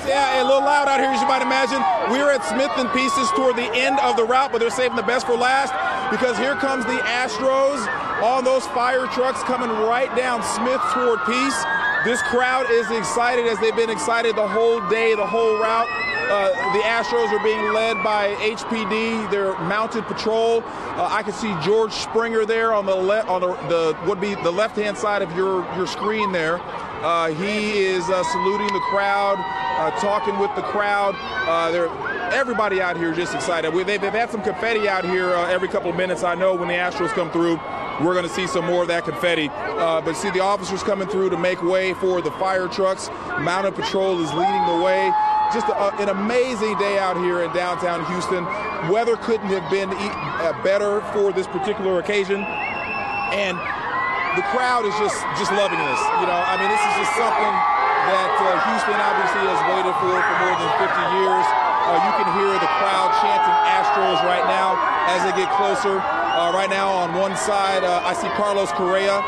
Yeah, a little loud out here, as you might imagine. We're at Smith and Pieces toward the end of the route, but they're saving the best for last because here comes the Astros on those fire trucks coming right down Smith toward Peace. This crowd is excited as they've been excited the whole day, the whole route. The Astros are being led by HPD, their mounted patrol. I can see George Springer there on the left-hand side of your screen there. He is saluting the crowd, talking with the crowd. Everybody out here is just excited. They've had some confetti out here every couple of minutes. I know when the Astros come through, we're going to see some more of that confetti. But see the officers coming through to make way for the fire trucks. Mounted Patrol is leading the way. Just an amazing day out here in downtown Houston. Weather couldn't have been better for this particular occasion. And the crowd is just loving this. You know, I mean, this is just something that Houston obviously has waited for more than 50 years. You can hear the crowd chanting Astros right now as they get closer. Right now on one side, I see Carlos Correa.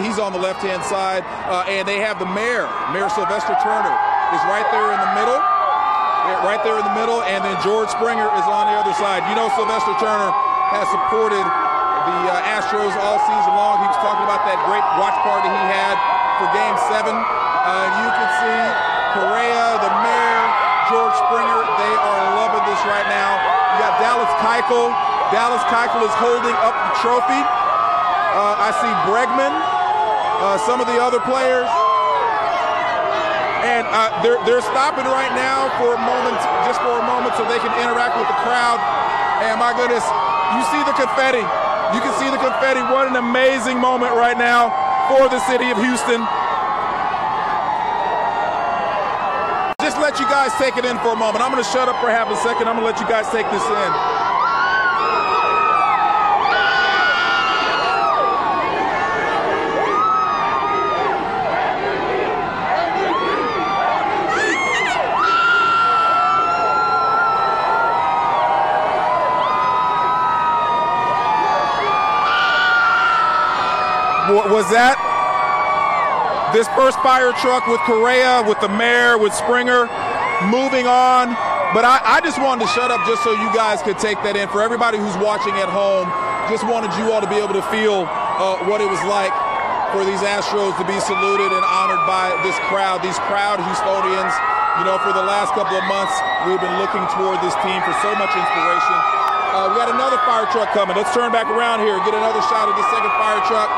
He's on the left-hand side. And they have the Mayor Sylvester Turner is right there in the middle. Right there in the middle. And then George Springer is on the other side. You know Sylvester Turner has supported the Astros all season long. He was talking about that great watch party he had for Game 7. You can see Correa, the Mayor, George Springer. They are loving this right now. You got Dallas Keuchel. Dallas Keuchel is holding up the trophy. I see Bregman, some of the other players. And they're stopping right now for a moment, just for a moment, so they can interact with the crowd. And my goodness, you see the confetti. You can see the confetti. What an amazing moment right now for the city of Houston. Just let you guys take it in for a moment. I'm going to shut up for half a second. I'm going to let you guys take this in. Was that this first fire truck with Correa, with the Mayor, with Springer, moving on? But I just wanted to shut up just so you guys could take that in. For everybody who's watching at home, just wanted you all to be able to feel what it was like for these Astros to be saluted and honored by this crowd, these proud Houstonians. You know, for the last couple of months, we've been looking toward this team for so much inspiration. We got another fire truck coming. Let's turn back around here and get another shot of the second fire truck.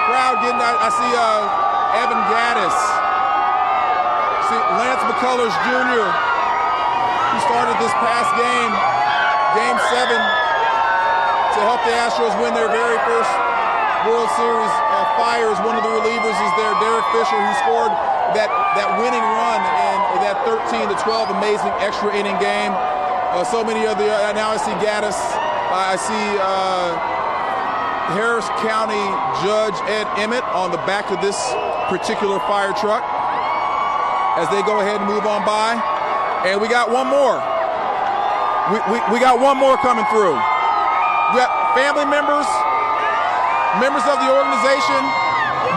Crowd getting, I see Evan Gaddis, see Lance McCullers Jr., who started this past game, Game 7, to help the Astros win their very first World Series. Fires, one of the relievers is there, Derek Fisher, who scored that winning run in that 13-12 amazing extra inning game. So many of the, now I see Gaddis, I see Harris County Judge Ed Emmett on the back of this particular fire truck as they go ahead and move on by. And we got one more. We got one more coming through. We got family members, members of the organization,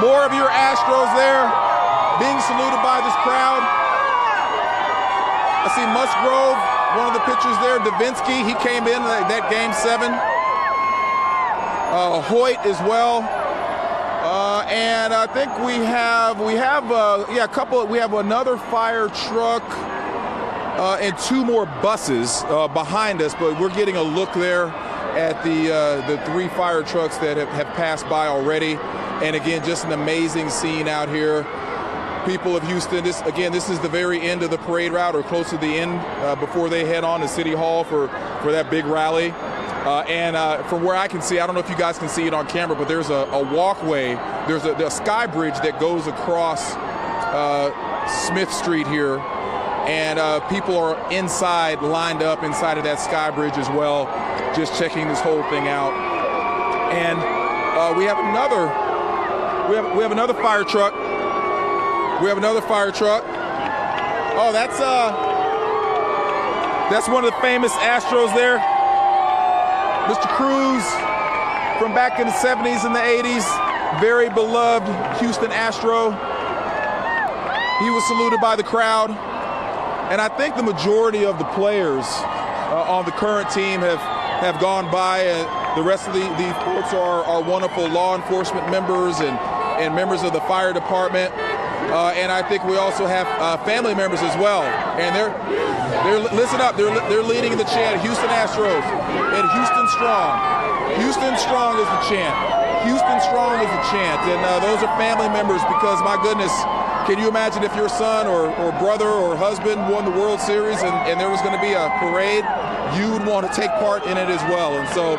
more of your Astros there being saluted by this crowd. I see Musgrove, one of the pitchers there, Davinsky, he came in that Game 7. Hoyt as well, and I think we have another fire truck and two more buses behind us, but we're getting a look there at the 3 fire trucks that have passed by already. And again, just an amazing scene out here. People of Houston, this is the very end of the parade route, or close to the end, before they head on to City Hall for that big rally. From where I can see, I don't know if you guys can see it on camera, but there's a walkway, there's a sky bridge that goes across Smith Street here, and people are inside, lined up inside of that sky bridge as well, just checking this whole thing out. And we have another fire truck. We have another fire truck. Oh, that's one of the famous Astros there. Mr. Cruz, from back in the 70s and the 80s, very beloved Houston Astro. He was saluted by the crowd. And I think the majority of the players on the current team have gone by. The rest of these folks are wonderful law enforcement members and members of the fire department. And I think we also have family members as well. And they're listen up. They're leading the chant, Houston Astros and Houston Strong. Houston Strong is the chant. Houston Strong is the chant. And those are family members because, my goodness, can you imagine if your son or brother or husband won the World Series and there was going to be a parade, you would want to take part in it as well. And so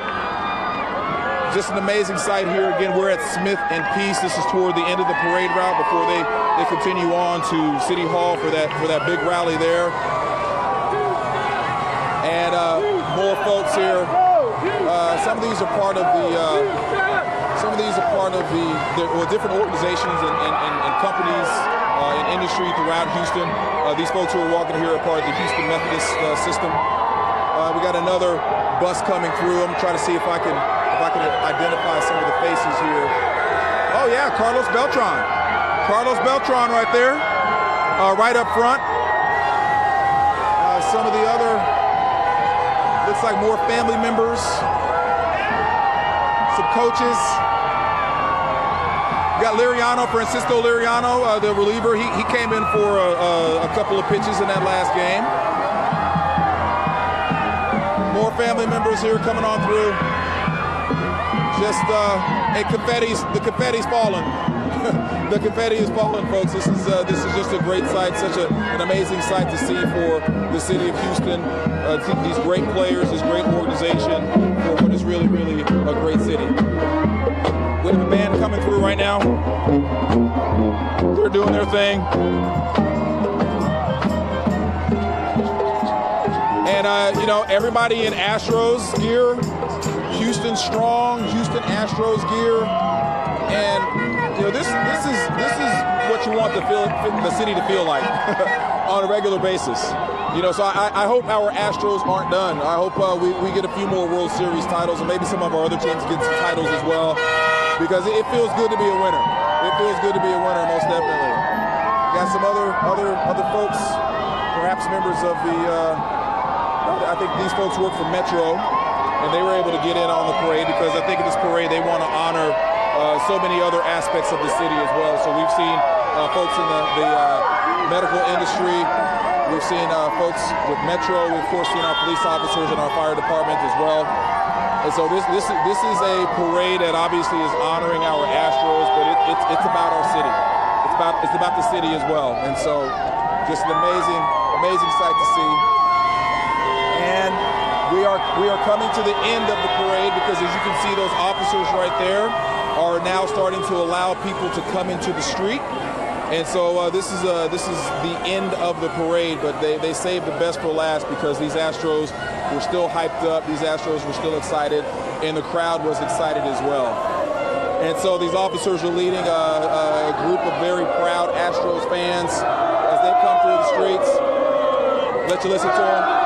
just an amazing sight here. Again, we're at Smith and Peace. This is toward the end of the parade route before they continue on to City Hall for that big rally there. And more folks here. Some of these are part of the different organizations and companies and industry throughout Houston. These folks who are walking here are part of the Houston Methodist system. We got another bus coming through. I'm trying to see if I can identify some of the faces here. Oh yeah, Carlos Beltran. Carlos Beltran right there, right up front. Some of the other, looks like more family members, some coaches. We got Liriano, Francisco Liriano, the reliever. He came in for a couple of pitches in that last game. More family members here coming on through. Just and the confetti's falling. The confetti is falling, folks. This is just a great sight, such an amazing sight to see for the city of Houston. These great players, this great organization for what is really, really a great city. We have a band coming through right now. They're doing their thing. And everybody in Astros gear. Houston Strong, Houston Astros gear, and this is what you want the city to feel like on a regular basis. So I hope our Astros aren't done. I hope we get a few more World Series titles, and maybe some of our other teams get some titles as well, because it feels good to be a winner. It feels good to be a winner, most definitely. Got some other folks, perhaps members of the. I think these folks work for Metro. And they were able to get in on the parade because I think in this parade they want to honor so many other aspects of the city as well. So we've seen folks in the medical industry. We've seen folks with Metro. We've, of course, seen our police officers and our fire department as well. And so this is a parade that obviously is honoring our Astros, but it's about our city. It's about the city as well. And so just an amazing sight to see. And we are coming to the end of the parade because, as you can see, those officers right there are now starting to allow people to come into the street. And so this is the end of the parade, but they saved the best for last because these Astros were still hyped up. These Astros were still excited, and the crowd was excited as well. And so these officers are leading a group of very proud Astros fans as they come through the streets. Let you listen to them.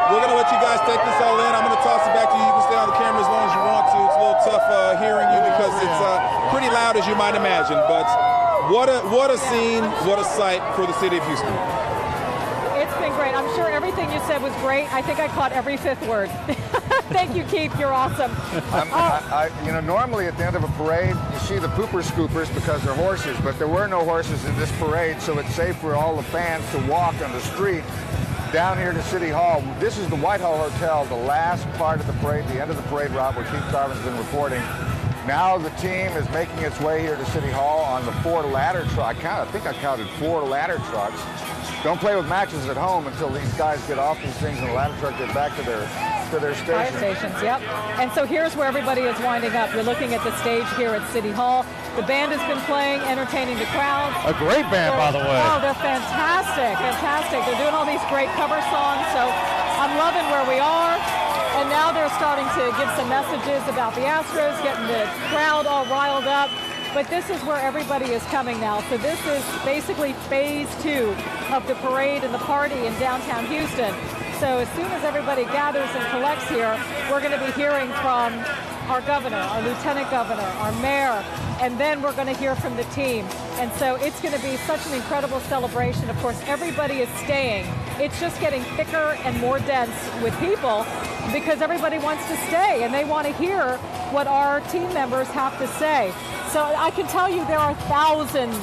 We're gonna let you guys take this all in. I'm gonna toss it back to you. You can stay on the camera as long as you want to. It's a little tough hearing you because it's pretty loud, as you might imagine. But what a scene, what a sight for the city of Houston. It's been great. I'm sure everything you said was great. I think I caught every fifth word. Thank you, Keith. You're awesome. You know, normally at the end of a parade, you see the pooper scoopers because they're horses, but there were no horses in this parade, so it's safe for all the fans to walk on the street down here to City Hall. This is the Whitehall Hotel, the last part of the parade, the end of the parade route where Keith Garvin's been reporting. Now the team is making its way here to City Hall on the 4 ladder truck. I think I counted 4 ladder trucks. Don't play with matches at home until these guys get off these things in the ladder truck, get back to their station. Fire stations, yep. And so here's where everybody is winding up. You're looking at the stage here at City Hall. The band has been playing, entertaining the crowd. A great band, by the way. Oh, they're fantastic, fantastic. They're doing all these great cover songs, so I'm loving where we are. And now they're starting to give some messages about the Astros, getting the crowd all riled up. But this is where everybody is coming now. So this is basically phase 2 of the parade and the party in downtown Houston. So as soon as everybody gathers and collects here, we're going to be hearing from our governor, our lieutenant governor, our mayor, and then we're going to hear from the team. And so it's going to be such an incredible celebration. Of course, everybody is staying. It's just getting thicker and more dense with people because everybody wants to stay and they want to hear what our team members have to say. So I can tell you there are thousands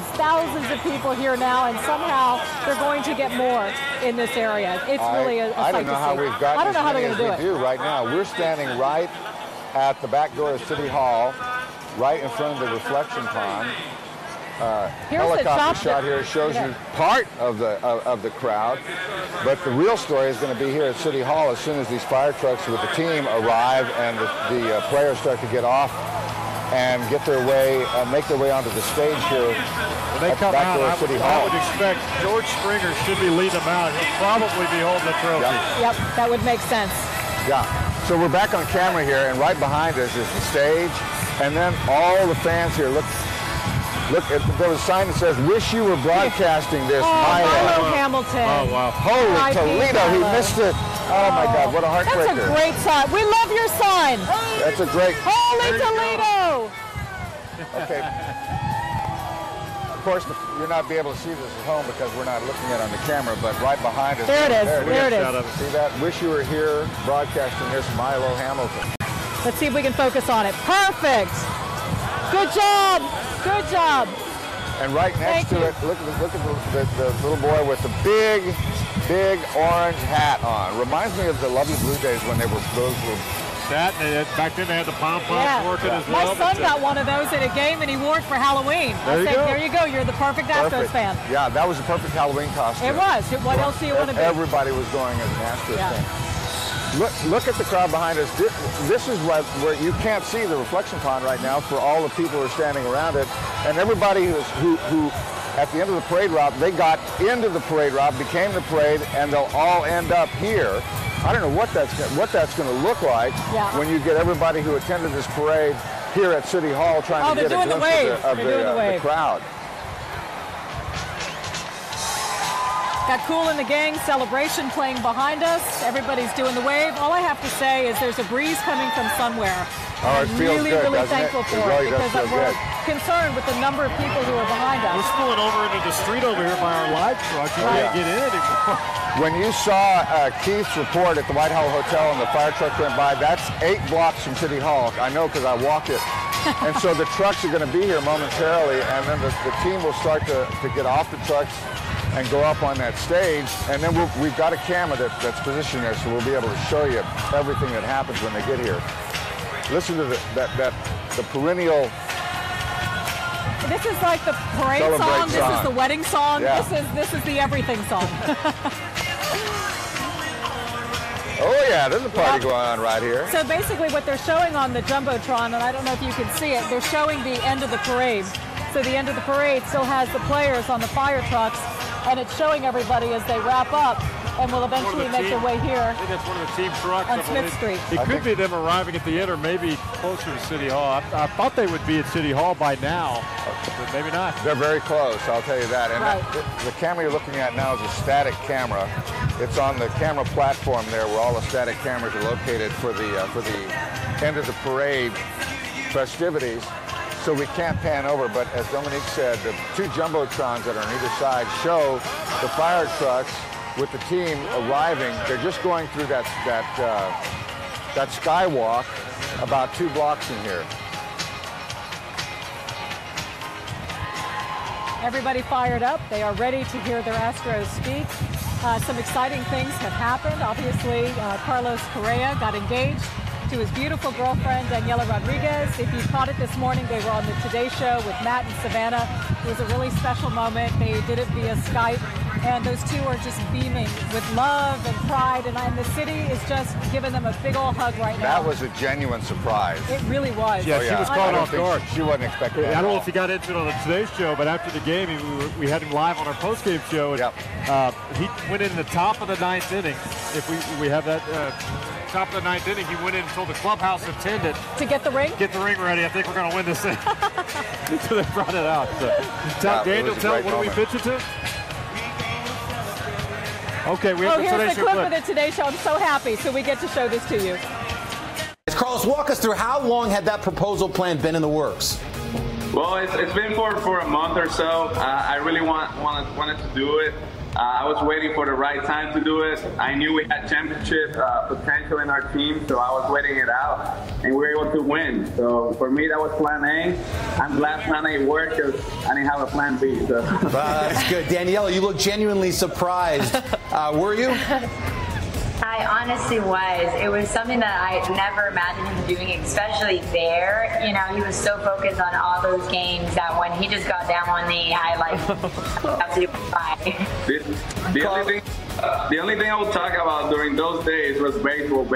of people here now, and somehow they're going to get more in this area. It's really a sight to see. I don't know how we've gotten as many as we do right now. We're standing right at the back door of City Hall, right in front of the reflection pond. Helicopter shot here shows you part of the crowd, but the real story is going to be here at City Hall as soon as these fire trucks with the team arrive and the players start to get off and get their way, make their way onto the stage here. When they come out, I would expect George Springer should be leading them out. He'll probably be holding the trophy. Yep, that would make sense. Yeah. So we're back on camera here, and right behind us is the stage, and then all the fans here. Look, there was a sign that says, "Wish you were broadcasting this." Milo Hamilton. Oh, wow. Holy Toledo, he missed it. Oh, my God, what a heartbreaker. That's a great sign. We love your sign. That's a great. Holy Toledo. Okay. Of course, you're not be able to see this at home because we're not looking at it on the camera, but right behind us. There it is. There it is. See that? Wish you were here broadcasting this, Milo Hamilton. Let's see if we can focus on it. Perfect. Good job. Good job. And right next to it, look at the little boy with the big orange hat on. Reminds me of the lovely Blue Jays when those were. That, back then they had the pom-poms working as well. My son got one of those at a game and he wore it for Halloween. There you go. You're the perfect Astros fan. Yeah, that was a perfect Halloween costume. It was. What else do you want to be? Everybody was going as an Astros fan. Look at the crowd behind us. This is where you can't see the reflection pond right now for all the people who are standing around it. And everybody who at the end of the parade route, they got into the parade route, became the parade, and they'll all end up here. I don't know what that's going to look like when you get everybody who attended this parade here at City Hall trying to get a glimpse of the crowd. Got Cool and the Gang celebration playing behind us. Everybody's doing the wave. All I have to say is there's a breeze coming from somewhere. Oh, it feels good, really thankful for it because we're concerned with the number of people who are behind us. We're spilling over into the street over here by our live truck. You can't get in anymore. When you saw Keith's report at the Whitehall Hotel and the fire truck went by, that's 8 blocks from City Hall. I know because I walked it. And so the trucks are going to be here momentarily, and then the team will start to get off the trucks and go up on that stage. And then we've got a camera that's positioned there, so we'll be able to show you everything that happens when they get here. Listen to the perennial. This is like the parade song. This is the wedding song. Yeah. This is the everything song. Oh yeah, there's a party going on right here. So basically what they're showing on the Jumbotron, and I don't know if you can see it, they're showing the end of the parade. So the end of the parade still has the players on the fire trucks, and it's showing everybody as they wrap up and will eventually make their way here. I think that's one of the team trucks on Smith Street. It could be them arriving at the end or maybe closer to City Hall. I thought they would be at City Hall by now, but maybe not. They're very close, I'll tell you that. And the camera you're looking at now is a static camera. It's on the camera platform there where all the static cameras are located for the end of the parade festivities. So we can't pan over, but as Dominique said, the 2 Jumbotrons that are on either side show the fire trucks with the team arriving. They're just going through that skywalk about 2 blocks from here. Everybody fired up. They are ready to hear their Astros speak. Some exciting things have happened. Obviously, Carlos Correa got engaged to his beautiful girlfriend, Daniela Rodriguez. If you caught it this morning, they were on the Today Show with Matt and Savannah. It was a really special moment. They did it via Skype, and those two are just beaming with love and pride, and the city is just giving them a big old hug right now. That was a genuine surprise. It really was. Yeah, she was caught off guard. She wasn't expecting that. I don't know if he got into it on the Today Show, but after the game, we had him live on our post-game show, and he went in the top of the 9th inning. If we have that top of the 9th inning, he went in and told the clubhouse attendant to get the ring? Get the ring ready. I think we're going to win this thing. So they brought it out. So, Daniel, tell what do we pitch it to? Okay, we have the Today Show. Here's the clip of the Today Show. I'm so happy, so we get to show this to you. Carlos, walk us through how long had that proposal plan been in the works? Well, it's been for a month or so. I really wanted to do it. I was waiting for the right time to do it. I knew we had championship potential in our team, so I was waiting it out, and we were able to win. So for me, that was plan A. I'm glad plan A worked because I didn't have a plan B. So. That's good. Daniela, you look genuinely surprised. Were you? I honestly was. It was something that I never imagined him doing, especially there. You know, he was so focused on all those games that when he just got down on knee, I absolutely fine. The only thing I would talk about during those days was baseball.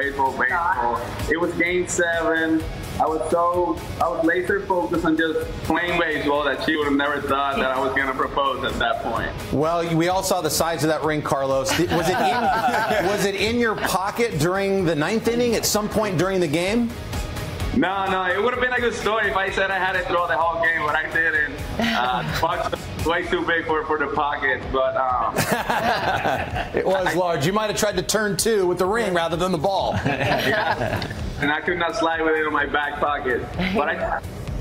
It was Game 7. I was laser focused on just playing baseball that she would have never thought that I was going to propose at that point. Well, we all saw the size of that ring, Carlos. Was it in your pocket during the 9th inning at some point during the game? No, it would have been a good story if I said I had it throughout the whole game, but I didn't. The box was way too big for the pocket, but it was large. You might have tried to turn 2 with the ring rather than the ball. Yeah. And I could not slide with it in my back pocket. But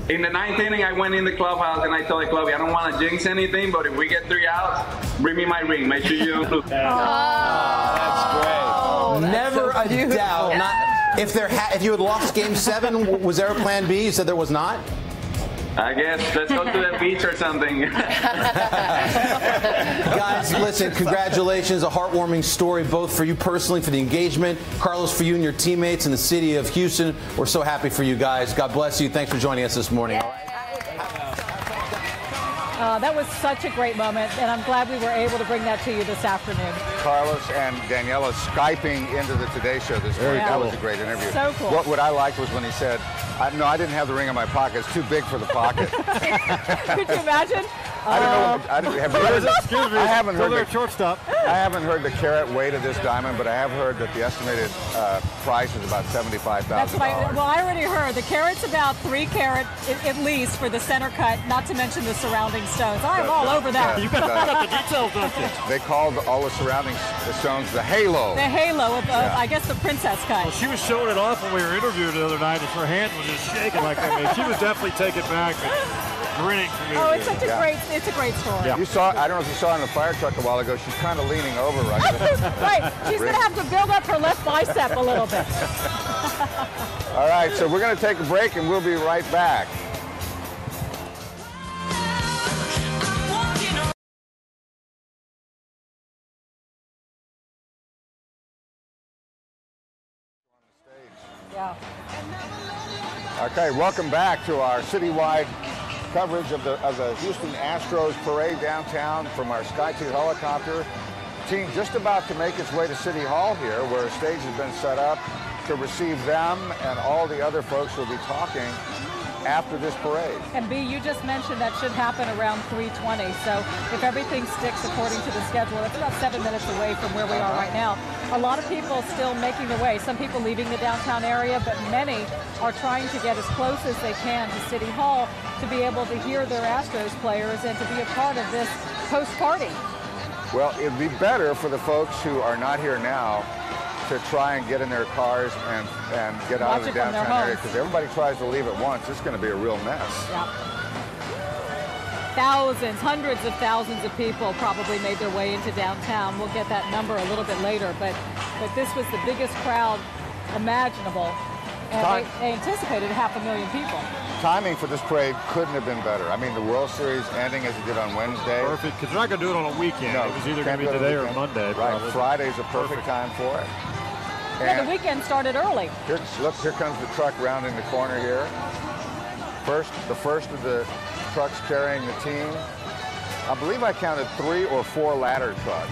in the 9th inning, I went in the clubhouse and I told the club, I don't want to jinx anything, but if we get 3 outs, bring me my ring. Make sure you don't lose. That's great. Never a doubt. If you had lost Game 7, was there a plan B? You said there was not? I guess let's go to the beach or something. Guys, listen, congratulations. A heartwarming story, both for you personally, for the engagement. Carlos, for you and your teammates in the city of Houston. We're so happy for you guys. God bless you. Thanks for joining us this morning. That was such a great moment, and I'm glad we were able to bring that to you this afternoon. Carlos and Daniela Skyping into the Today Show this morning. That was a great interview. So cool. What I liked was when he said, no, I didn't have the ring in my pocket. It's too big for the pocket. Could you imagine? I don't know. I haven't heard the carat weight of this diamond, but I have heard that the estimated price is about $75,000. Well, I already heard the carat's about 3 carat at least for the center cut, not to mention the surrounding stones. I'm all over that. You got the details, don't you? They called all the surrounding stones the halo. The halo of, I guess, the princess cut. Well, she was showing it off when we were interviewed the other night, and her hand was just shaking like that. I mean, she was definitely taken back. Grinning from ear to ear. It's such a great story. Yeah. You saw, I don't know if you saw in the fire truck a while ago, she's kind of leaning over right now. Right. She's going to have to build up her left bicep a little bit. All right, so we're going to take a break and we'll be right back. Yeah. Okay, welcome back to our citywide coverage of the Houston Astros parade downtown from our SkyTeam helicopter. Team just about to make its way to City Hall here, where a stage has been set up to receive them, and all the other folks will be talking after this parade. And B, you just mentioned that should happen around 3:20. So if everything sticks according to the schedule, it's about 7 minutes away from where we are right now. A lot of people still making their way. Some people leaving the downtown area, but many are trying to get as close as they can to City Hall to be able to hear their Astros players and to be a part of this post-party. Well, it'd be better for the folks who are not here now to try and get in their cars and get out of the downtown area, because everybody tries to leave at once. It's going to be a real mess. Yeah. thousands, hundreds of thousands of people probably made their way into downtown. We'll get that number a little bit later, but this was the biggest crowd imaginable, and they anticipated 500,000 people. Timing for this parade couldn't have been better. I mean, the World Series ending as it did on Wednesday. Perfect, because they're not going to do it on a weekend. No, it was either going to be today or Monday. Right, probably. Friday's a perfect time for it. Yeah, the weekend started early. Look, here comes the truck rounding the corner here. The first of the trucks carrying the team. I believe I counted 3 or 4 ladder trucks.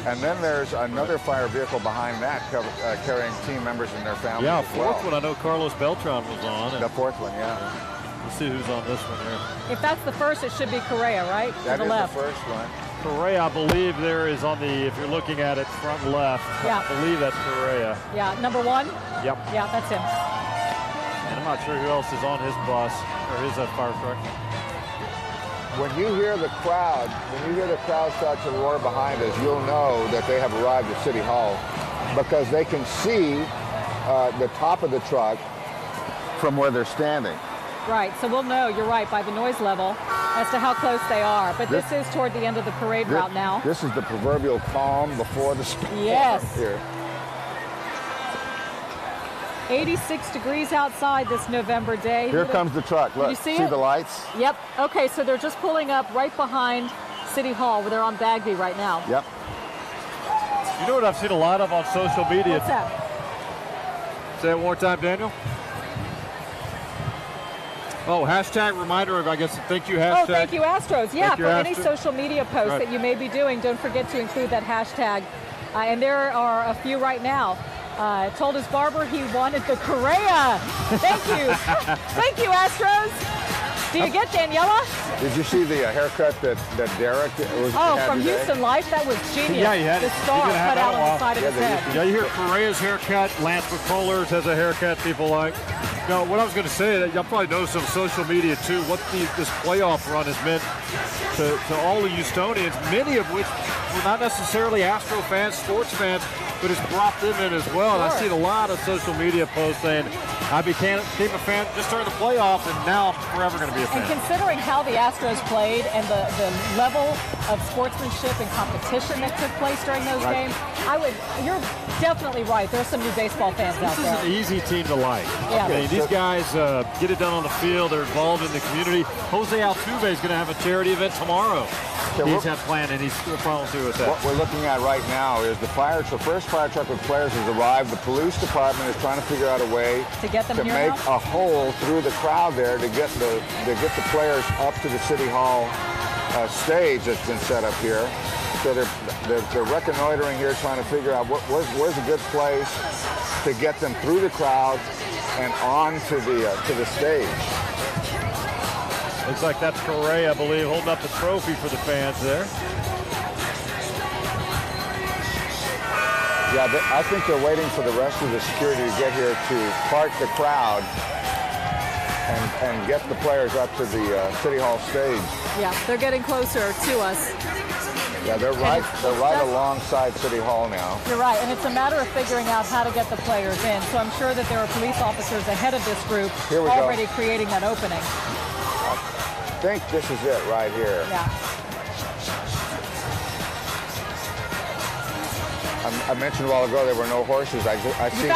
And then there's another fire vehicle behind that carrying team members and their families. Yeah, as well. fourth one, I know Carlos Beltran was on. The fourth one, yeah. Let's see who's on this one here. If that's the first, it should be Correa, right? That to the is left. the first one. Correa, I believe there is on the, if you're looking at it, front left. Yeah. I believe that's Correa. Yeah, number 1? Yep. Yeah, that's him. And I'm not sure who else is on his bus, or his fire truck. When you hear the crowd, start to roar behind us, you'll know that they have arrived at City Hall because they can see the top of the truck from where they're standing. Right, so we'll know, you're right, by the noise level as to how close they are. But this is toward the end of the parade route now. This is the proverbial calm before the storm. Yes. Here. 86 degrees outside this November day. Here comes the truck. Look, you see the lights? Yep. Okay, so they're just pulling up right behind City Hall where they're on Bagby right now. Yep. You know what I've seen a lot of on social media? What's that? Say it one more time, Daniel. Oh, hashtag reminder of, I guess, thank you hashtag. Oh, thank you, Astros. Yeah, for any Astros. social media post that you may be doing, don't forget to include that hashtag. And there are a few right now. Told his barber he wanted the Correa. Thank you. Thank you, Astros. Do you get Daniela? Did you see the haircut that Derek was from today? Houston Life? That was genius. Yeah, he had the it. star He's gonna have cut out that on the off. side of his head. Yeah, you hear Correa's haircut. Lance McCullers has a haircut people like. No, what I was going to say, that y'all probably noticed on social media too, what this playoff run has meant to all the Houstonians, many of which were not necessarily Astro fans, sports fans, but it's brought them in as well. And I've seen a lot of social media posts saying, I became a fan just during the playoff, and now I'm forever going to be a fan. And considering how the Astros played and the level of sportsmanship and competition that took place during those games, you're definitely right. There's some new baseball fans out there. This is an easy team to like. Yeah. Okay, these guys get it done on the field. They're involved in the community. Jose Altuve is going to have a charity event tomorrow. He's had planned, and he's following through with that. What we're looking at right now is the first fire truck with players has arrived. The police department is trying to figure out a way to make a hole through the crowd there to get the players up to the City Hall stage that's been set up here. So they're reconnoitering here, trying to figure out where's a good place to get them through the crowd and on to the stage. Looks like that's Correa, I believe, holding up the trophy for the fans there. Yeah, I think they're waiting for the rest of the security to get here to part the crowd and get the players up to the City Hall stage. Yeah, they're getting closer to us. Yeah, they're right alongside City Hall now. You're right, and it's a matter of figuring out how to get the players in. So I'm sure that there are police officers ahead of this group already creating that opening. I think this is it right here. Yeah. I mentioned a while ago there were no horses. I see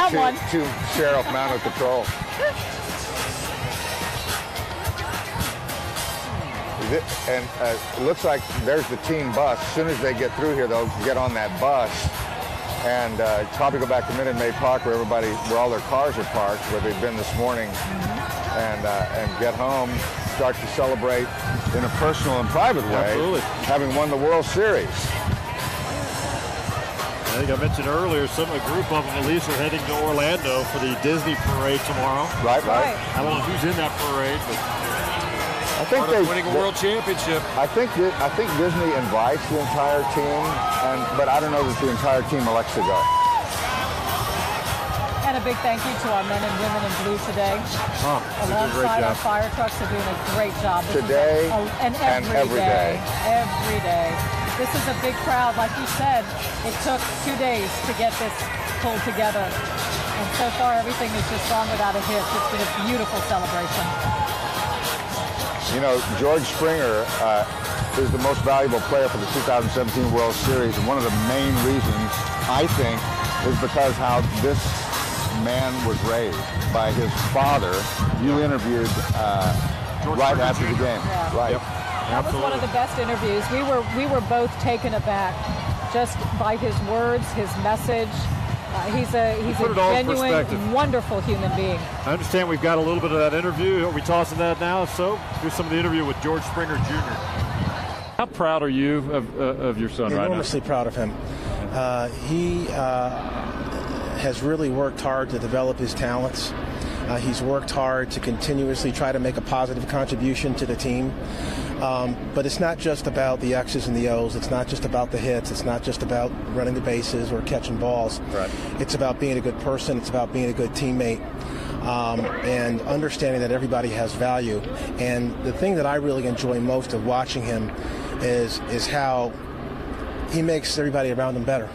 two sheriff mounted patrol. And it looks like there's the team bus. As soon as they get through here, they'll get on that bus and probably go back to Minute Maid Park where all their cars are parked, where they've been this morning, and get home, start to celebrate in a personal and private way, having won the World Series. I think I mentioned earlier, a group of them at least are heading to Orlando for the Disney parade tomorrow. Right. I don't know who's in that parade, but I think they're winning a world championship. I think Disney invites the entire team, but I don't know that the entire team elects to go. And a big thank you to our men and women in blue today. Alongside our fire trucks, are doing a great job. Today and every day. Every day. This is a big crowd. Like you said, it took 2 days to get this pulled together. And so far, everything has just gone without a hitch. It's been a beautiful celebration. You know, George Springer is the most valuable player for the 2017 World Series, and one of the main reasons, I think, is because how this man was raised by his father. You interviewed right after the game. Yeah. Right. Yep. That was one of the best interviews. We were both taken aback just by his words, his message. He's a genuine, wonderful human being. I understand we've got a little bit of that interview. Are we tossing that now? If so, here's some of the interview with George Springer Jr. How proud are you of your son right now? Enormously proud of him. He has really worked hard to develop his talents. He's worked hard to continuously try to make a positive contribution to the team. But it's not just about the X's and the O's. It's not just about the hits. It's not just about running the bases or catching balls. Right. It's about being a good person. It's about being a good teammate. And understanding that everybody has value. And the thing that I really enjoy most of watching him is how he makes everybody around him better.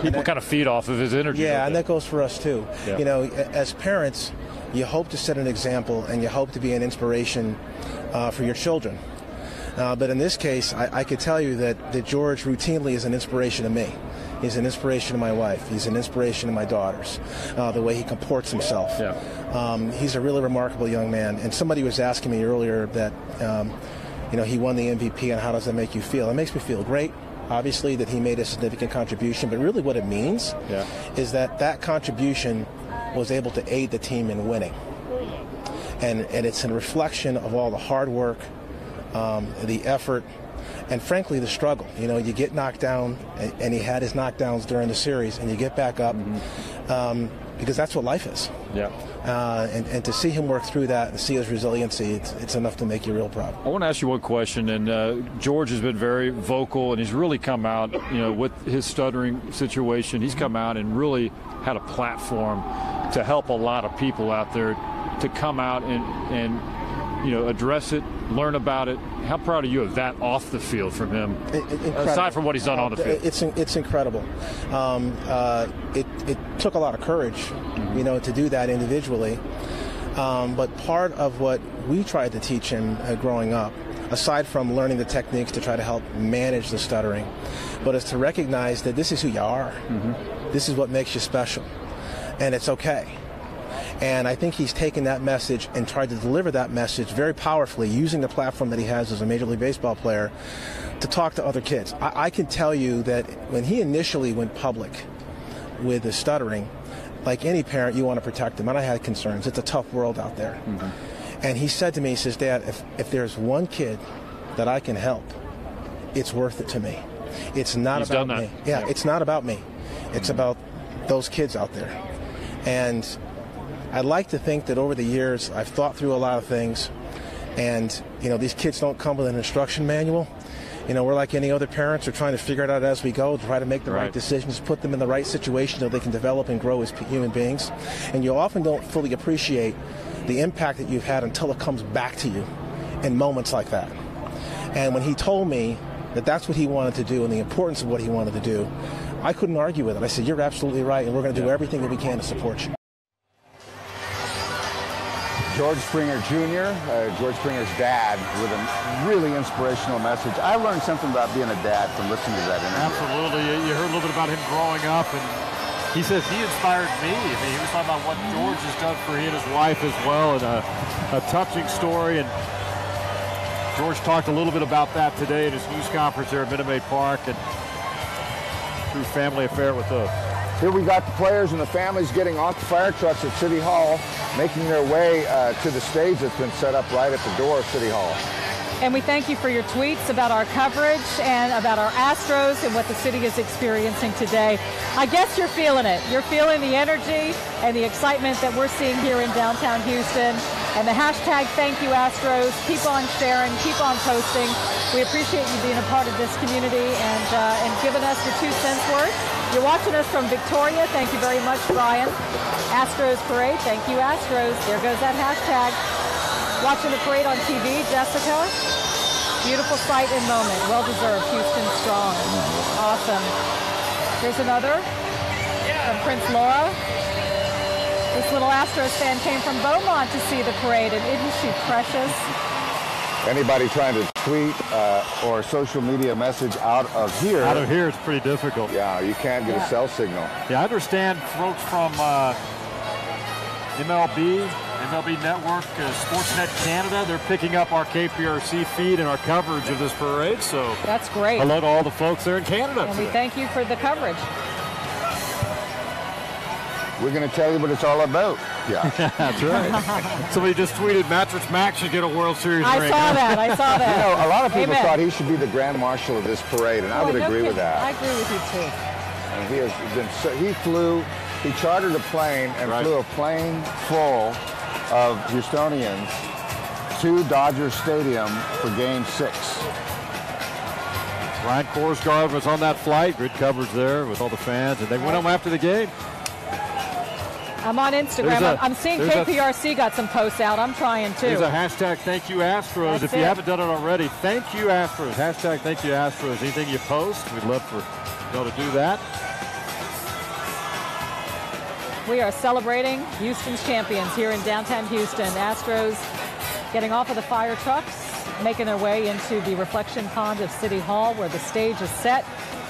People kind of feed off of his energy. Yeah, and that goes for us too. Yeah. You know, as parents, you hope to set an example and you hope to be an inspiration for your children. But in this case, I could tell you that George routinely is an inspiration to me. He's an inspiration to my wife. He's an inspiration to my daughters, the way he comports himself. Yeah. He's a really remarkable young man. And somebody was asking me earlier that, you know, he won the MVP, and how does that make you feel? It makes me feel great. Obviously, that he made a significant contribution, but really what it means is that contribution was able to aid the team in winning. And it's a reflection of all the hard work, the effort, and frankly, the struggle. You know, you get knocked down, and he had his knockdowns during the series, and you get back up, because that's what life is. Yeah. And to see him work through that and see his resiliency, it's enough to make you real proud. I want to ask you one question, and George has been very vocal, and he's really come out, you know, with his stuttering situation. He's come out and really had a platform to help a lot of people out there to come out and you know, address it, learn about it. How proud are you of that off the field from him, aside from what he's done on the field? It's incredible. It took a lot of courage, you know, to do that individually. But part of what we tried to teach him growing up, aside from learning the techniques to try to help manage the stuttering, but is to recognize that this is who you are. This is what makes you special, and it's okay. And I think he's taken that message and tried to deliver that message very powerfully, using the platform that he has as a Major League Baseball player to talk to other kids. I can tell you that when he initially went public with the stuttering, like any parent, you want to protect him, and I had concerns. It's a tough world out there. And he said to me, he says, Dad, if there's one kid that I can help, it's worth it to me. It's not about me. Yeah, it's not about me. It's about those kids out there. And I'd like to think that over the years I've thought through a lot of things, and you know, these kids don't come with an instruction manual. You know, we're like any other parents. We're trying to figure it out as we go, try to make the right decisions, put them in the right situation so they can develop and grow as human beings. And you often don't fully appreciate the impact that you've had until it comes back to you in moments like that. And when he told me that that's what he wanted to do and the importance of what he wanted to do, I couldn't argue with it. I said, you're absolutely right, and we're going to do everything that we can to support you. George Springer Jr., George Springer's dad, with a really inspirational message. I learned something about being a dad from listening to that interview. Absolutely. You heard a little bit about him growing up, and he says he inspired me. I mean, he was talking about what George has done for he and his wife as well, and a touching story. And George talked a little bit about that today at his news conference there at Minute Maid Park, and through family affair with us. Here we got the players and the families getting off the fire trucks at City Hall, making their way to the stage that's been set up right at the door of City Hall. And we thank you for your tweets about our coverage and about our Astros and what the city is experiencing today. I guess you're feeling it. You're feeling the energy and the excitement that we're seeing here in downtown Houston. And the hashtag Thank You Astros. Keep on sharing, keep on posting. We appreciate you being a part of this community and giving us your 2 cents worth. You're watching us from Victoria. Thank you very much, Brian. Astros Parade. Thank you, Astros. There goes that hashtag. Watching the parade on TV, Jessica. Beautiful sight and moment. Well-deserved. Houston strong. Awesome. Here's another from Prince Laura. This little Astros fan came from Beaumont to see the parade, and isn't she precious? anybody trying to tweet or social media message out of here. Out of here, it's pretty difficult. Yeah, you can't get a cell signal. Yeah, I understand folks from MLB Network, Sportsnet Canada, they're picking up our KPRC feed and our coverage of this parade. So that's great. Hello to all the folks there in Canada. And we thank you for the coverage. We're going to tell you what it's all about. Yeah, that's right. Somebody just tweeted Mattress Mac should get a World Series ring. I saw that. You know, a lot of people thought he should be the Grand Marshal of this parade, and I would agree with that. I agree with you too. And he has been. He chartered a plane and flew a plane full of Houstonians to Dodger Stadium for Game 6. Ryan Korsgaard was on that flight. Good coverage there with all the fans, and they went home after the game. I'm on Instagram. I'm seeing KPRC got some posts out. I'm trying too. There's a hashtag Thank You Astros. If you haven't done it already, Thank You Astros. Hashtag Thank You Astros. Anything you post, we'd love for y'all to do that. We are celebrating Houston's champions here in downtown Houston. Astros getting off of the fire trucks, making their way into the reflection pond of City Hall where the stage is set.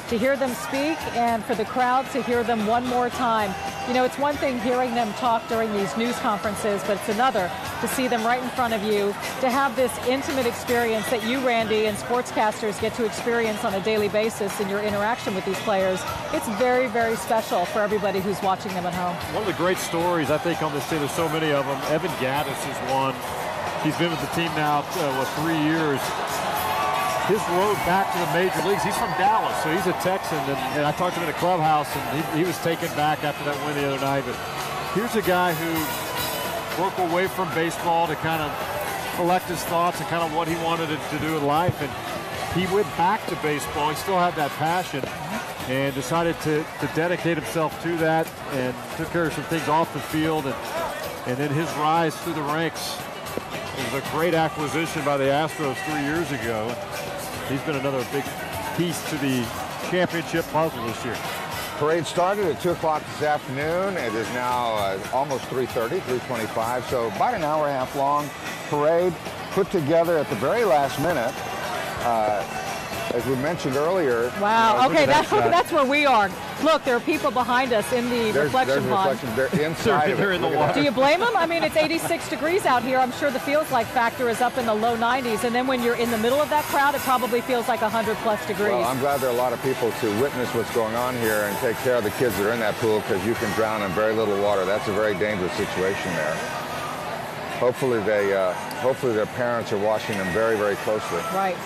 To hear them speak and for the crowd to hear them one more time. You know, it's one thing hearing them talk during these news conferences, but it's another to see them right in front of you, to have this intimate experience that you, Randy, and sportscasters get to experience on a daily basis in your interaction with these players. It's very, very special for everybody who's watching them at home. One of the great stories, I think, on this team, there's so many of them. Evan Gattis is one. He's been with the team now, 3 years. His road back to the major leagues, he's from Dallas, so he's a Texan, and I talked to him in the clubhouse, and he was taken back after that win the other night. But here's a guy who broke away from baseball to kind of collect his thoughts and kind of what he wanted to do in life, and he went back to baseball. He still had that passion and decided to dedicate himself to that and took care of some things off the field, and then his rise through the ranks. It was a great acquisition by the Astros 3 years ago. He's been another big piece to the championship puzzle this year. Parade started at 2 o'clock this afternoon. It is now almost 3:30, 3:25, so about an hour and a half long parade put together at the very last minute. As we mentioned earlier. Wow, okay, that's where we are. Look, there are people behind us in the reflection pond. They're inside of it. They're in the water. Do you blame them? I mean, it's 86 degrees out here. I'm sure the feels like factor is up in the low 90s. And then when you're in the middle of that crowd, it probably feels like 100+ degrees. Well, I'm glad there are a lot of people to witness what's going on here and take care of the kids that are in that pool, because you can drown in very little water. That's a very dangerous situation there. Hopefully their parents are watching them very, very closely. Right.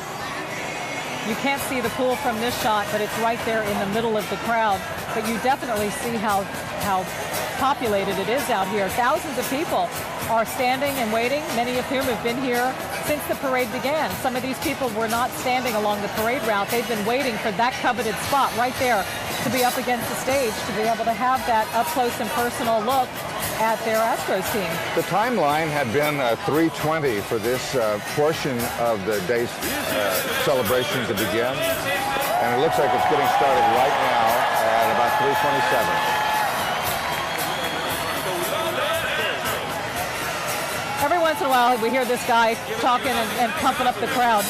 You can't see the pool from this shot, but it's right there in the middle of the crowd. But you definitely see how populated it is out here. Thousands of people are standing and waiting, many of whom have been here since the parade began. Some of these people were not standing along the parade route. They've been waiting for that coveted spot right there to be up against the stage, to be able to have that up-close and personal look at their Astros team. The timeline had been 3:20 for this portion of the day's celebration to begin, and it looks like it's getting started right now at about 3:27. Every once in a while, we hear this guy talking and pumping up the crowd.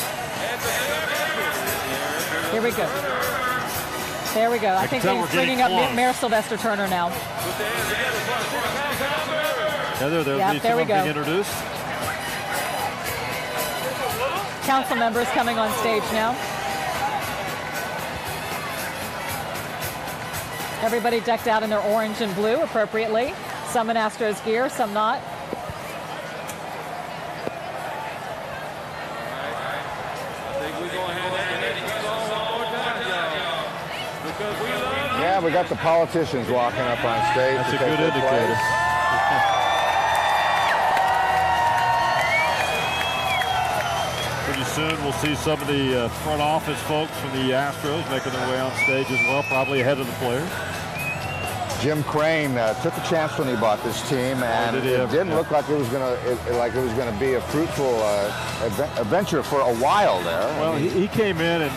Here we go. There we go. I think he's bringing up Mayor Sylvester Turner now. There we go. Introduced. Council members coming on stage now. Everybody decked out in their orange and blue appropriately. Some in Astros gear, some not. Yeah, we got the politicians walking up on stage. That's a good indicator. Pretty soon we'll see some of the front office folks from the Astros making their way on stage as well, probably ahead of the players. Jim Crane took a chance when he bought this team, and it didn't look like it was going to be a fruitful adventure for a while there. Well, he came in and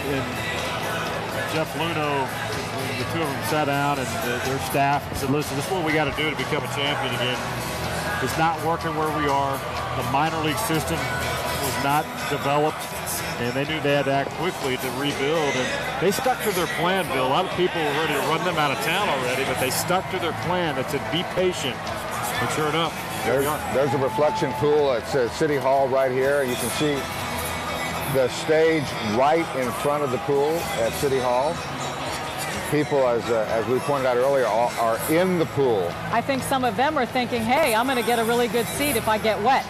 Jeff Luno, the two of them sat down, and their staff said, listen, this is what we got to do to become a champion again. It's not working where we are. The minor league system was not developed, and they knew they had to act quickly to rebuild, and they stuck to their plan, Bill. A lot of people were ready to run them out of town already, but they stuck to their plan that said be patient, and sure enough, there's a reflection pool at City Hall right here. You can see the stage right in front of the pool at City Hall. People, as we pointed out earlier, are in the pool. I think some of them are thinking, hey, I'm going to get a really good seat if I get wet.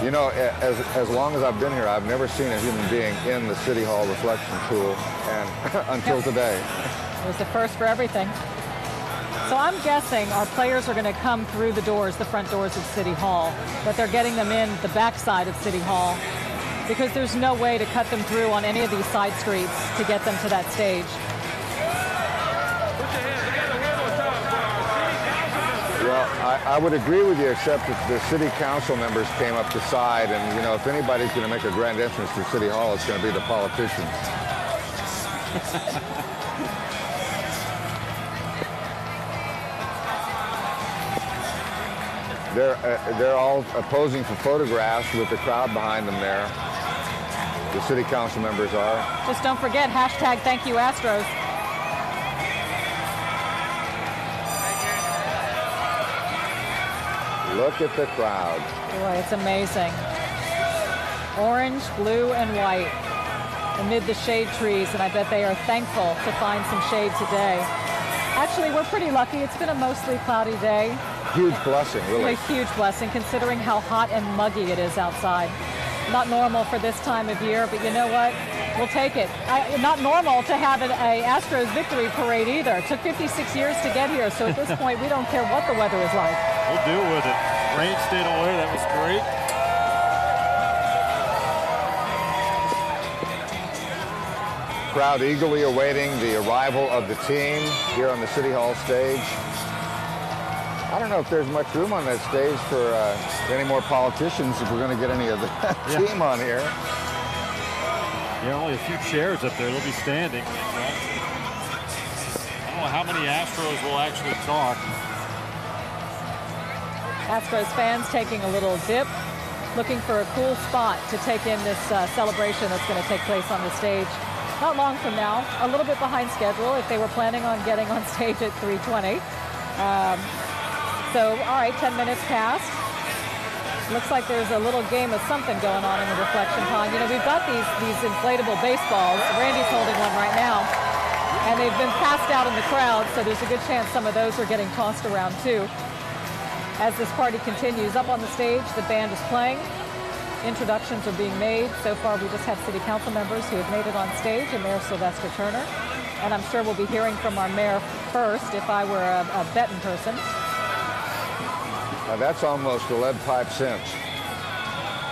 You know, as long as I've been here, I've never seen a human being in the City Hall reflection pool, and until today. It was the first for everything. So I'm guessing our players are going to come through the doors, the front doors of City Hall, but they're getting them in the backside of City Hall because there's no way to cut them through on any of these side streets to get them to that stage. Well, I would agree with you, except that the city council members came up the side, and, you know, if anybody's going to make a grand entrance to City Hall, it's going to be the politicians. They're all posing for photographs with the crowd behind them there. The city council members are. Just don't forget, hashtag thank you Astros. Look at the crowd. Boy, it's amazing. Orange, blue, and white amid the shade trees, and I bet they are thankful to find some shade today. Actually, we're pretty lucky. It's been a mostly cloudy day. Huge blessing, really. A huge blessing, considering how hot and muggy it is outside. Not normal for this time of year, but you know what? We'll take it. Not normal to have an Astros victory parade either. It took 56 years to get here, so at this point, we don't care what the weather is like. We'll deal with it. Rain stayed away. That was great. Crowd eagerly awaiting the arrival of the team here on the City Hall stage. I don't know if there's much room on that stage for any more politicians if we're going to get any of the team on here. Yeah, only a few chairs up there. They'll be standing. I don't know how many Astros will actually talk. Astros fans taking a little dip, looking for a cool spot to take in this celebration that's going to take place on the stage not long from now. A little bit behind schedule if they were planning on getting on stage at 3:20. So, all right, 10 minutes passed. Looks like there's a little game of something going on in the reflection pond. You know, we've got these inflatable baseballs. Randy's holding one right now. And they've been passed out in the crowd, so there's a good chance some of those are getting tossed around, too. As this party continues, up on the stage, the band is playing. Introductions are being made. So far, we just have city council members who have made it on stage, and Mayor Sylvester Turner. And I'm sure we'll be hearing from our mayor first if I were a betting person. Now that's almost a lead pipe cinch.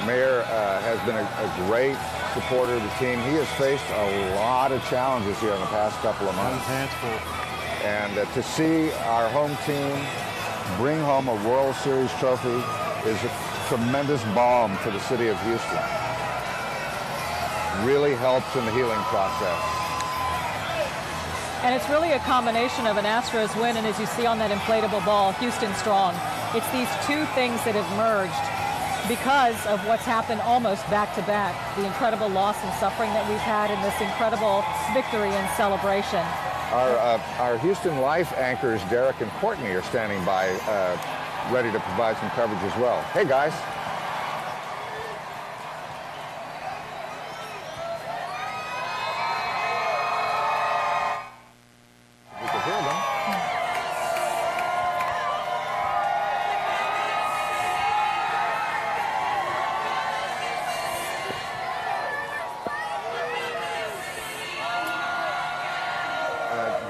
Mayor has been a great supporter of the team. He has faced a lot of challenges here in the past couple of months. And to see our home team bring home a World Series trophy is a tremendous balm for the city of Houston. Really helps in the healing process. And it's really a combination of an Astros win and, as you see on that inflatable ball, Houston strong. It's these two things that have merged because of what's happened almost back-to-back. The incredible loss and suffering that we've had and this incredible victory and celebration. Our Houston Life anchors, Derek and Courtney, are standing by ready to provide some coverage as well. Hey, guys. We can hear them.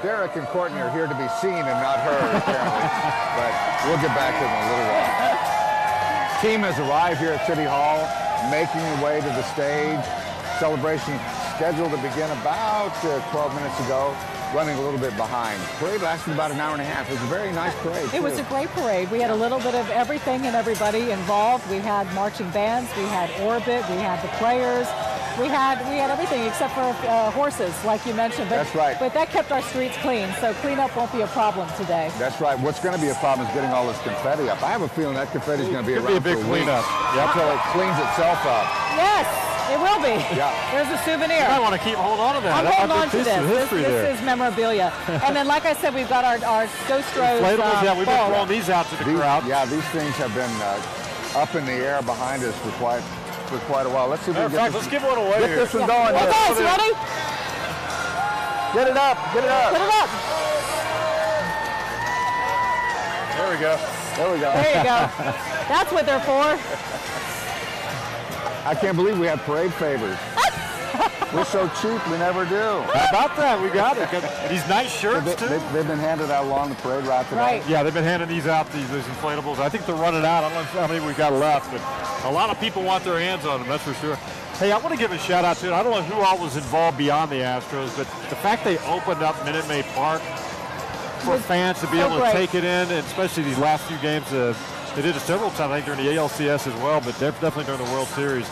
Derek and Courtney are here to be seen and not heard, apparently. But we'll get back to them in a little while. Team has arrived here at City Hall, making their way to the stage. Celebration scheduled to begin about 12 minutes ago, running a little bit behind. Parade lasted about an hour and a half. It was a very nice parade, It was a great parade. We had a little bit of everything and everybody involved. We had marching bands, we had Orbit, we had the players, We had everything except for horses, like you mentioned. But, That's right. But that kept our streets clean, so cleanup won't be a problem today. That's right. What's going to be a problem is getting all this confetti up. I have a feeling that confetti is going to be around a big for a week. cleanup. Until it cleans itself up. Yes, it will be. Yeah. There's a souvenir. I want to keep holding on to that. I'm holding on to piece of this. history there. This is memorabilia. And then, like I said, we've got our Ghost Rose Inflatables, yeah, we've been ball. throwing these out to the crowd. Yeah, these things have been up in the air behind us for quite a while. Let's see if we can let's give one away here. this one going. Hey guys, ready? Get it up. Get it up. Put it up. There we go. There we go. There you go. That's what they're for. I can't believe we have parade favors. We're so cheap, we never do. How about that? We got it. These nice shirts, too. They've been handed out along the parade route today. Right. Yeah, they've been handing these out, these inflatables. I think they're running out. I don't know how many we've got left, but a lot of people want their hands on them, that's for sure. Hey, I want to give a shout out to, I don't know who all was involved beyond the Astros, but the fact they opened up Minute Maid Park for fans to be able to take it in, and especially these last few games, they did it several times, I think during the ALCS as well, but definitely during the World Series.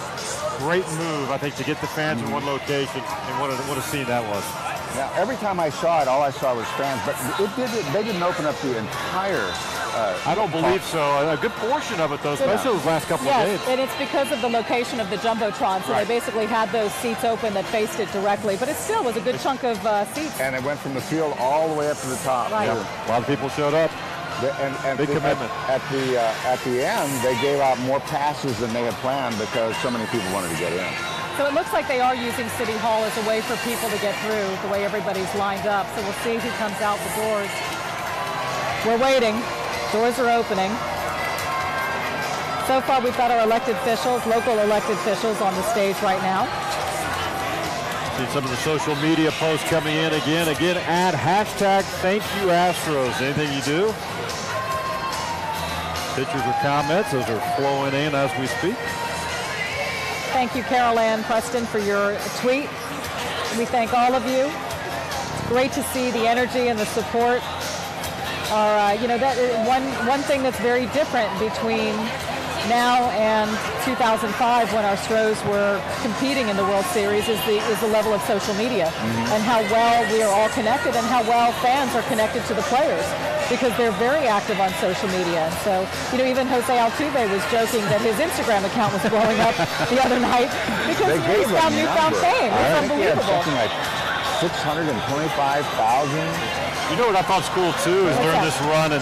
Great move, I think, to get the fans in one location, and what a scene that was. Now, every time I saw it, all I saw was fans, but they didn't open up the entire I don't believe so. A good portion of it, though, especially those last couple of Yes, games. and it's because of the location of the Jumbotron, so they basically had those seats open that faced it directly, but it still was a good chunk of seats. And it went from the field all the way up to the top. Right. Yeah. A lot of people showed up. And big commitment. At the end, they gave out more passes than they had planned because so many people wanted to get in. So it looks like they are using City Hall as a way for people to get through, the way everybody's lined up. So we'll see who comes out the doors. We're waiting. Doors are opening. So far, we've got our elected officials, local elected officials on the stage right now. See some of the social media posts coming in again. Add hashtag #ThankYouAstros. Anything you do? Pictures or comments, those are flowing in as we speak. Thank you, Carol Ann Preston, for your tweet. We thank all of you. It's great to see the energy and the support. That one thing that's very different between now and 2005, when our Astros were competing in the World Series, is the level of social media and how well we are all connected and how well fans are connected to the players, because they're very active on social media. And so, even Jose Altuve was joking that his Instagram account was blowing up the other night because he's found newfound fame. It's unbelievable. Something like 625,000. You know what I thought's cool, too, is during this run, and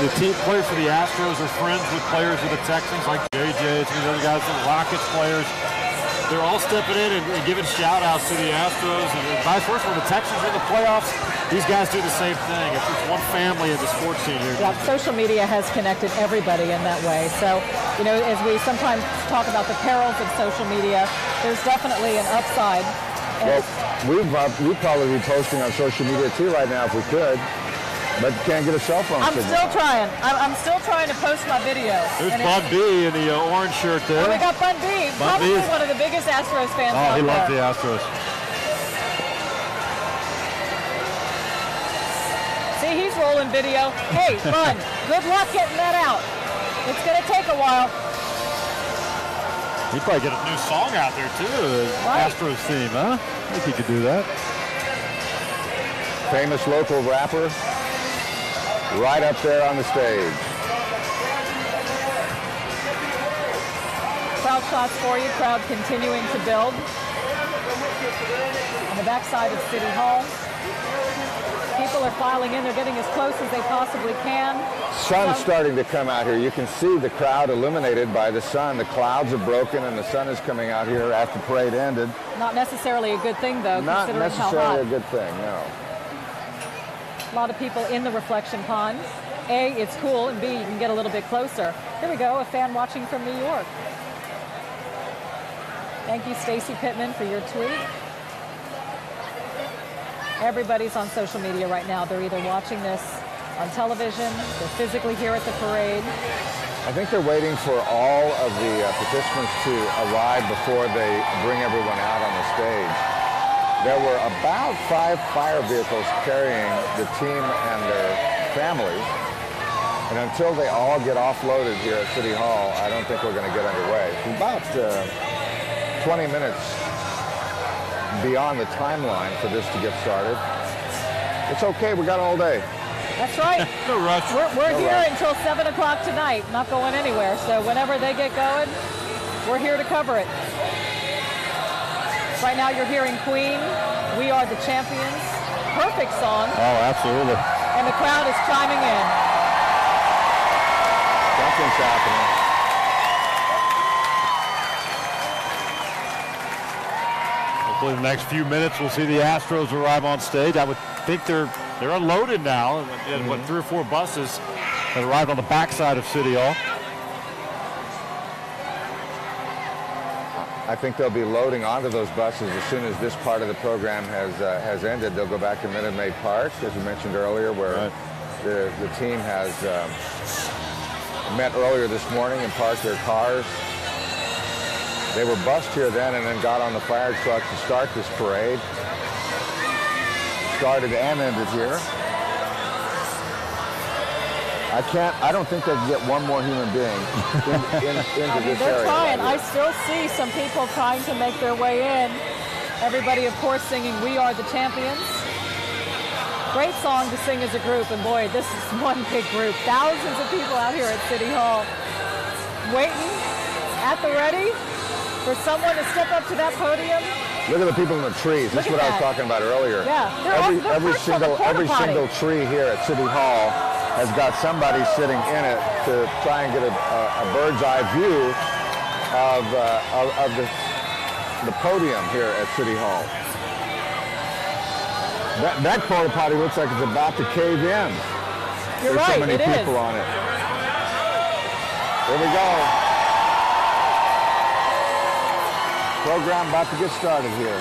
the team players for the Astros are friends with players for the Texans, like JJ, some of the other guys, the Rockets players. They're all stepping in and giving shout-outs to the Astros, and vice versa. When the Texans are in the playoffs, these guys do the same thing. It's just one family in the sports scene here. Yeah, social media has connected everybody in that way. So, as we sometimes talk about the perils of social media, there's definitely an upside. Well, we'd probably be posting on social media too right now if we could, but can't get a cell phone signal. Still trying. I'm still trying to post my video. There's Bun B in the orange shirt there. Oh, we got Bun B. Probably one of the biggest Astros fans out there. Oh, he loves the Astros. See, he's rolling video. Hey, Bun, good luck getting that out. It's going to take a while. He'd probably get a new song out there, too, the Astros theme, huh? I think he could do that. Famous local rapper right up there on the stage. Crowd shots for you. Crowd continuing to build. On the backside of City Hall. People are filing in. They're getting as close as they possibly can. Sun's starting to come out here. You can see the crowd illuminated by the sun. The clouds have broken and the sun is coming out here after the parade ended. Not necessarily a good thing, though, Not considering how hot. necessarily a good thing, no. A lot of people in the reflection pond. A, it's cool, and B, you can get a little bit closer. Here we go, a fan watching from New York. Thank you, Stacy Pittman, for your tweet. Everybody's on social media right now. They're either watching this on television, they're physically here at the parade. I think they're waiting for all of the participants to arrive before they bring everyone out on the stage. There were about 5 fire vehicles carrying the team and their families. And until they all get offloaded here at City Hall, I don't think we're going to get underway. For about 20 minutes beyond the timeline for this to get started. It's okay, we got all day. That's right. No rush. We're No here rush. until 7 o'clock tonight, not going anywhere. So whenever they get going, we're here to cover it. Right now you're hearing Queen, We Are the Champions. Perfect song. Oh, absolutely. And the crowd is chiming in. Something's happening. Hopefully in the next few minutes we'll see the Astros arrive on stage. I would think they're unloaded now. And what, 3 or 4 buses that arrived on the backside of City Hall. I think they'll be loading onto those buses as soon as this part of the program has ended. They'll go back to Minute Maid Park, as we mentioned earlier, where the team has met earlier this morning and parked their cars. They were bused here then and then got on the fire truck to start this parade. Started and ended here. I don't think they can get one more human being into this They're area. trying. Right I still see some people trying to make their way in. Everybody, of course, singing We Are the Champions. Great song to sing as a group, and boy, this is one big group. Thousands of people out here at City Hall waiting at the ready for someone to step up to that podium. Look at the people in the trees. This is what I was talking about earlier. Yeah, Every single tree here at City Hall has got somebody sitting in it to try and get a bird's eye view of the podium here at City Hall. That porta potty looks like it's about to cave in. You're There's right, so many it people is. on it. Here we go. Program about to get started here.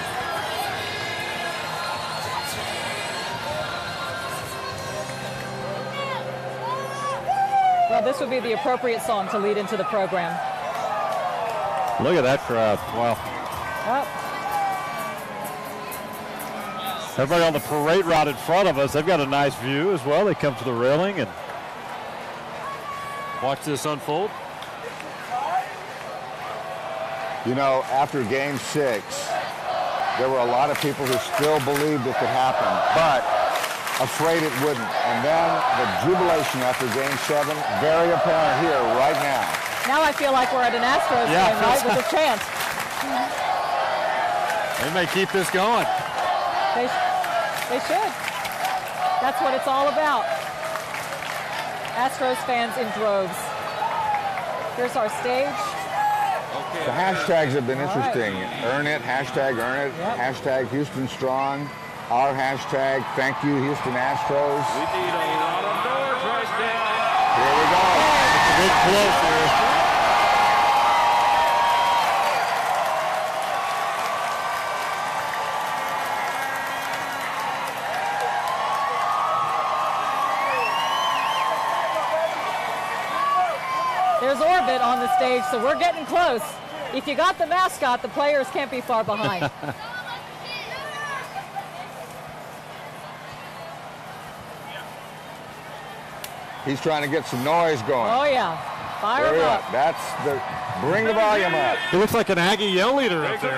Well, this would be the appropriate song to lead into the program. Look at that crowd. Wow. Well, Everybody on the parade route in front of us, they've got a nice view as well. They come to the railing and watch this unfold. You know, after Game 6, there were a lot of people who still believed it could happen, but afraid it wouldn't. And then the jubilation after Game 7, very apparent here right now. now I feel like we're at an Astros game, right, with a chance. They may keep this going. They should. That's what it's all about. Astros fans in droves. Here's our stage. The hashtags have been interesting. Right. Earn it, hashtag earn it, Yep. hashtag Houston Strong, our hashtag thank you Houston Astros. We need a lot of doors right there. Here we go. It's a big close here. There's Orbit on the stage, so we're getting close. If you got the mascot, the players can't be far behind. He's trying to get some noise going. Oh, yeah. Fire There him we up. are. That's the, bring the volume up. He looks like an Aggie yell leader up there.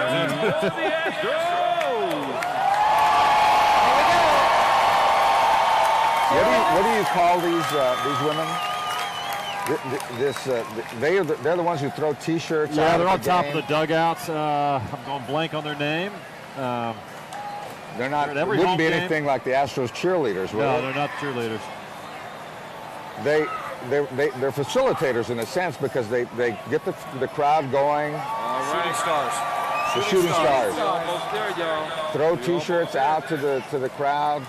Here we go. What do you call these women? They're the ones who throw T-shirts. Yeah, out they're at on the top game. of the dugouts. I'm going blank on their name. They're not. at every Wouldn't home be game. anything like the Astros cheerleaders, would No, it? they're not cheerleaders. They're facilitators in a sense because they get the crowd going. All right. Shooting stars. The shooting stars. Almost there, y'all. Throw T-shirts out to the crowd,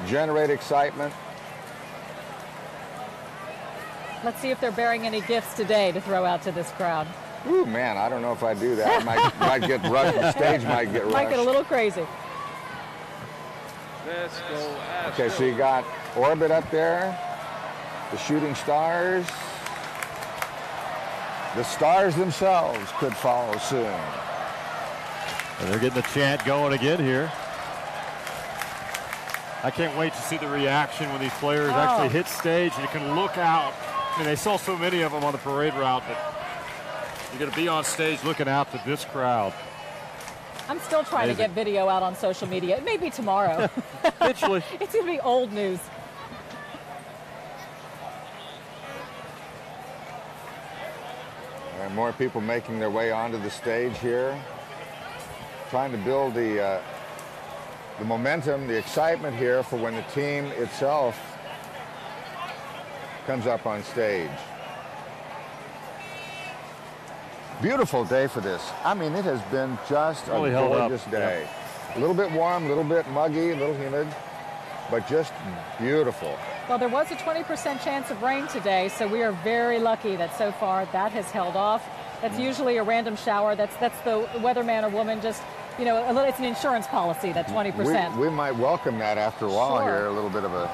generate excitement. Let's see if they're bearing any gifts today to throw out to this crowd. Ooh, man, I don't know if I do that. might get rushed. The stage might get rushed. Might get a little crazy. Let's go. Astros. Okay, so you got Orbit up there, the shooting stars. The stars themselves could follow soon. And they're getting the chant going again here. I can't wait to see the reaction when these players actually hit stage and you can look out. I mean, they saw so many of them on the parade route, but you're going to be on stage looking out to this crowd. I'm still trying to get video out on social media. It may be tomorrow. Eventually. It's going to be old news. And more people making their way onto the stage here, trying to build the momentum, the excitement here for when the team itself comes up on stage. Beautiful day for this. I mean, it has been just a gorgeous day. A little bit warm, a little bit muggy, a little humid, but just beautiful. Well, there was a 20% chance of rain today, so we are very lucky that so far that has held off. That's usually a random shower. That's the weatherman or woman just, you know, it's an insurance policy, that 20%. We might welcome that after a while here. A little bit of a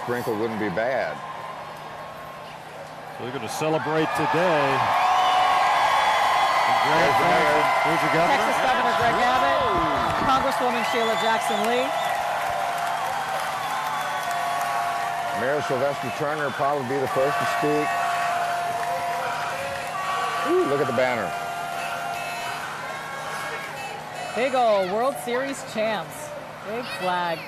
sprinkle wouldn't be bad. So they're going to celebrate today. Who's the governor? Texas Governor Greg Abbott, Congresswoman Sheila Jackson Lee. Mayor Sylvester Turner will probably be the first to speak. Ooh, look at the banner. Big old World Series champs. Big flag.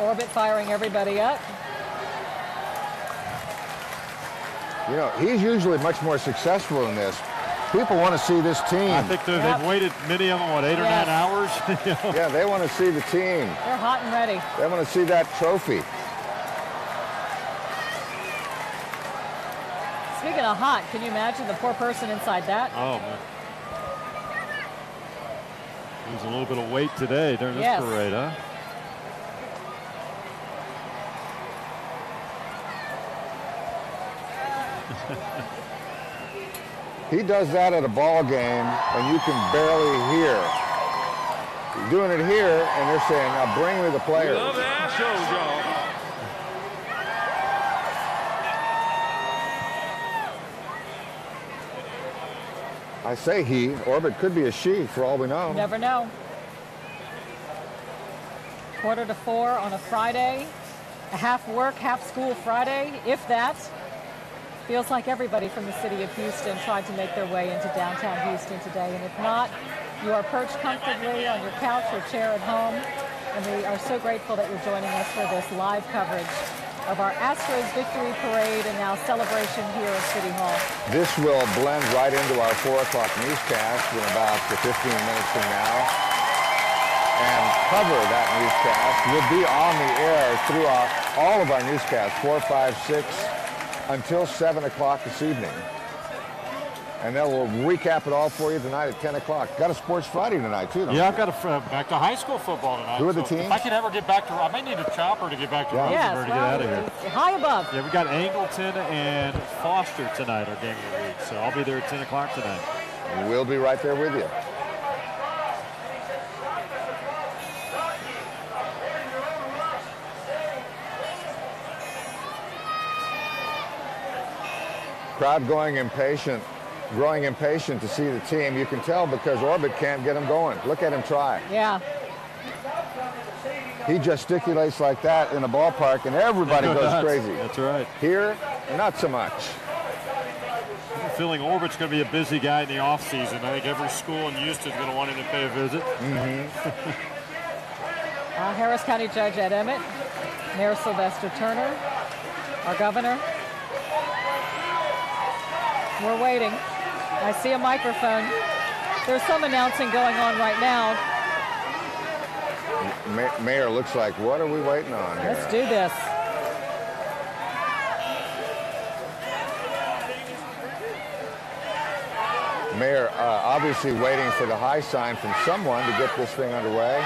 Orbit firing everybody up. You know, he's usually much more successful in this. People want to see this team. I think they've waited, many of them, what, 8 or 9 hours? Yeah, they want to see the team. They're hot and ready. They want to see that trophy. Speaking of hot, can you imagine the poor person inside that? Oh, man. There's a little bit of weight today during this parade, huh? He does that at a ball game, and you can barely hear. He's doing it here, and they're saying, now bring me the players. Love the Astros, y'all. I say he. Orbit could be a she, for all we know. You never know. 3:45 on a Friday. A half work, half school Friday, if that. Feels like everybody from the city of Houston tried to make their way into downtown Houston today. And if not, you are perched comfortably on your couch or chair at home. And we are so grateful that you're joining us for this live coverage of our Astros victory parade and now celebration here at City Hall. This will blend right into our 4 o'clock newscast in about 15 minutes from now. And cover that newscast. We'll be on the air throughout all of our newscasts, 4, 5, 6, until 7 o'clock this evening. And then we'll recap it all for you tonight at 10 o'clock. Got a Sports Friday tonight, too, don't Yeah, I've got back to high school football tonight. Who are the so teams? If I can ever get back to, I may need a chopper to get back to Rosenberg to get out of here. High above. Yeah, we got Angleton and Foster tonight, our game of the week. So I'll be there at 10 o'clock tonight. We'll be right there with you. Crowd growing impatient to see the team. You can tell because Orbit can't get him going. Look at him try. Yeah. He gesticulates like that in a ballpark and everybody goes crazy. That's right. Here, not so much. I'm feeling Orbit's going to be a busy guy in the offseason. I think every school in Houston is going to want him to pay a visit. Harris County Judge Ed Emmett, Mayor Sylvester Turner, our governor. We're waiting. I see a microphone. There's some announcing going on right now. Mayor looks like, what are we waiting on here? Let's do this. Mayor obviously waiting for the high sign from someone to get this thing underway.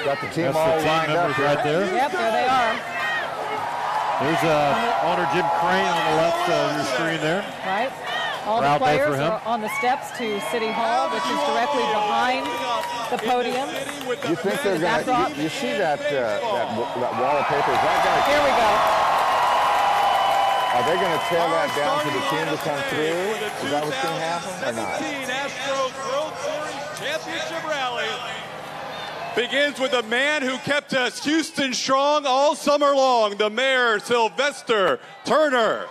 Got the team That's all the team lined members up right there. Yep, there they are. There's owner Jim Crane on the left of your screen there. Right. All the players are on the steps to City Hall, which is directly behind the podium. You think they're going to, you see that wall of paper, is that going to... Here we go. Are they going to tell that down to the team to come through? Is that what's going to happen or not? 17 Astros World Series Championship Rally begins with a man who kept us Houston strong all summer long, the mayor, Sylvester Turner.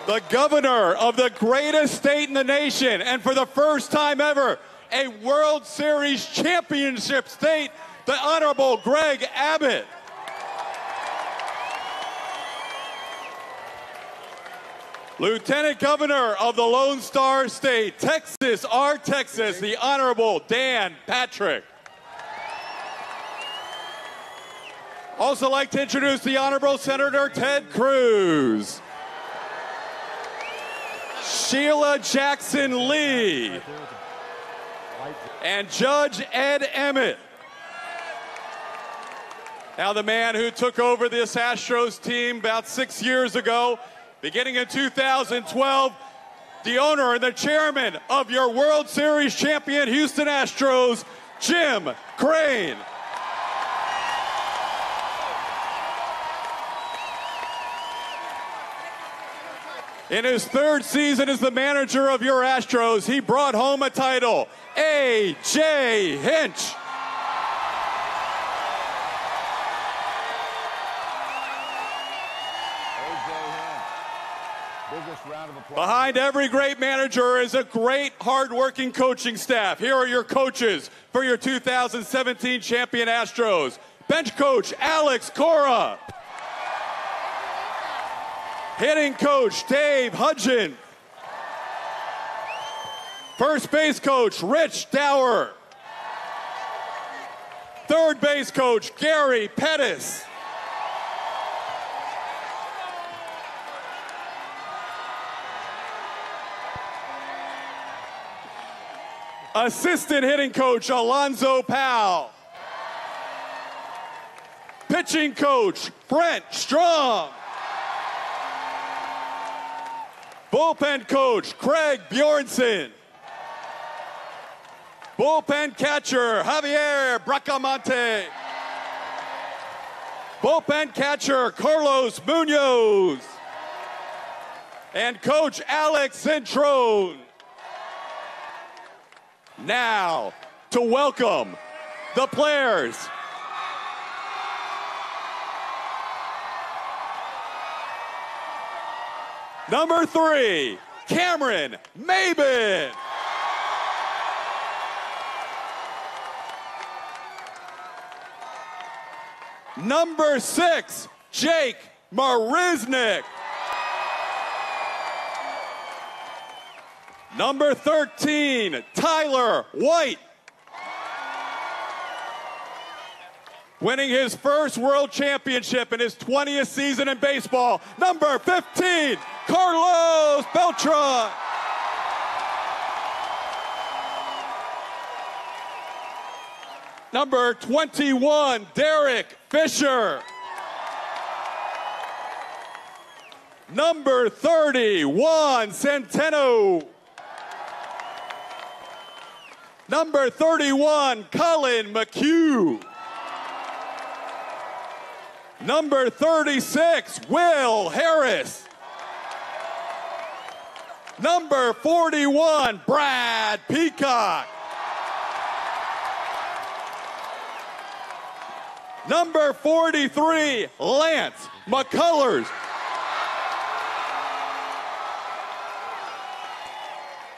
The governor of the greatest state in the nation, and for the first time ever, a World Series championship state, the Honorable Greg Abbott. Lieutenant Governor of the Lone Star State, Texas, our Texas, the Honorable Dan Patrick. Also like to introduce the Honorable Senator Ted Cruz. Sheila Jackson Lee. And Judge Ed Emmett. Now the man who took over this Astros team about 6 years ago, beginning in 2012, the owner and the chairman of your World Series champion Houston Astros, Jim Crane. In his third season as the manager of your Astros, he brought home a title, A.J. Hinch. Behind every great manager is a great, hard-working coaching staff. Here are your coaches for your 2017 champion Astros. Bench coach, Alex Cora. Hitting coach, Dave Hudgen. First base coach, Rich Dower. Third base coach, Gary Pettis. Assistant hitting coach, Alonzo Powell. Pitching coach, Brent Strong. Bullpen coach, Craig Bjornson. Bullpen catcher, Javier Bracamonte. Bullpen catcher, Carlos Munoz. And coach, Alex Centrone. Now, to welcome the players. Number 3, Cameron Maben. Number 6, Jake Marisnik. Number 13, Tyler White. Winning his first world championship in his 20th season in baseball. Number 15, Carlos Beltran. Number 21, Derek Fisher. Number 30, Juan Centeno. Number 31, Colin McHugh. Number 36, Will Harris. Number 41, Brad Peacock. Number 43, Lance McCullers.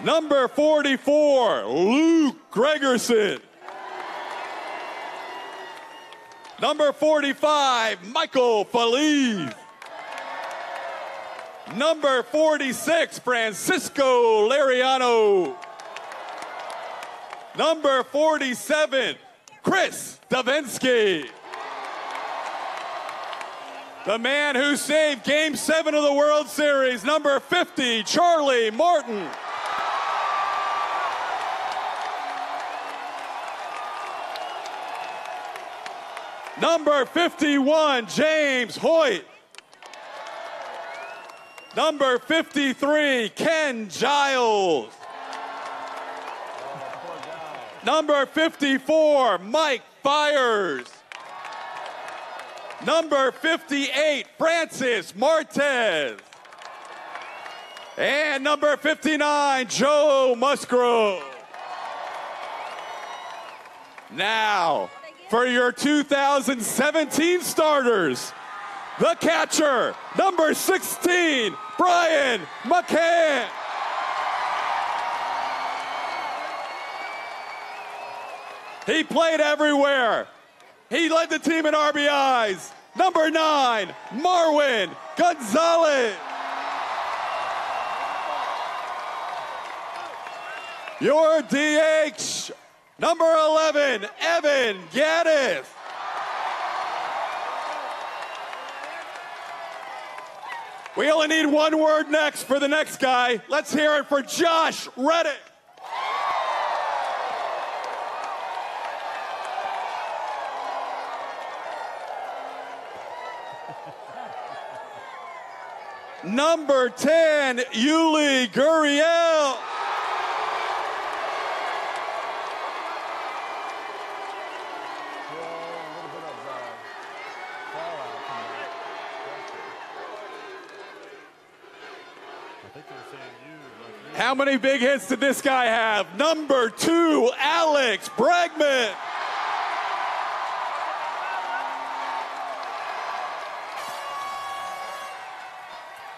Number 44, Luke Gregerson. Number 45, Michael Feliz. Number 46, Francisco Lariano. Number 47, Chris Davinsky. The man who saved Game 7 of the World Series, number 50, Charlie Morton. Number 51, James Hoyt. Number 53, Ken Giles. Number 54, Mike Byers. Number 58, Francis Martez. And number 59, Joe Musgrove. Now, for your 2017 starters, the catcher, number 16, Brian McCann. He played everywhere. He led the team in RBIs. Number 9, Marwin Gonzalez. Your DH, number 11, Evan Gaddis. We only need one word next for the next guy. Let's hear it for Josh Reddick. Number 10, Yuli Gurriel. How many big hits did this guy have? Number 2, Alex Bregman.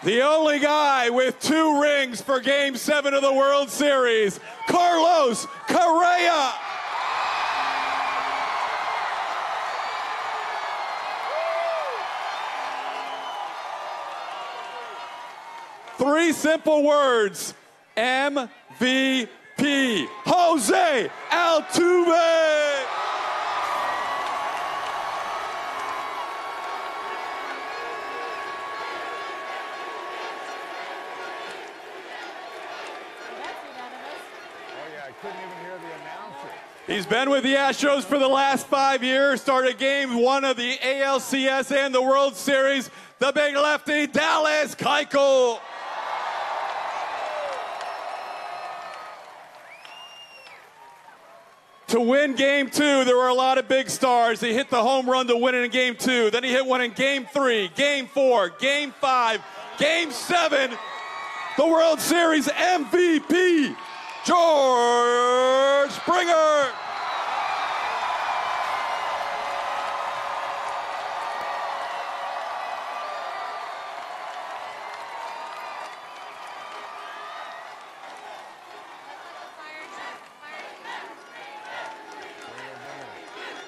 The only guy with 2 rings for Game 7 of the World Series, Carlos Correa. Three simple words, MVP, Jose Altuve. He's been with the Astros for the last 5 years, started Game 1 of the ALCS and the World Series. The big lefty, Dallas Keuchel. To win Game 2, there were a lot of big stars. He hit the home run to win it in Game 2. Then he hit one in Game 3, Game 4, Game 5, Game 7. The World Series MVP, George Springer.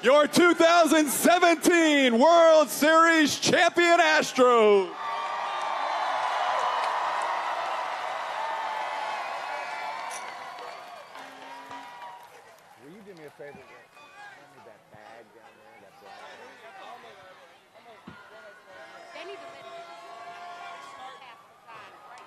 Your 2017 World Series champion Astros. Will you do me a favor? Hand me that bag down there, that black bag. They need to let start half the time, right?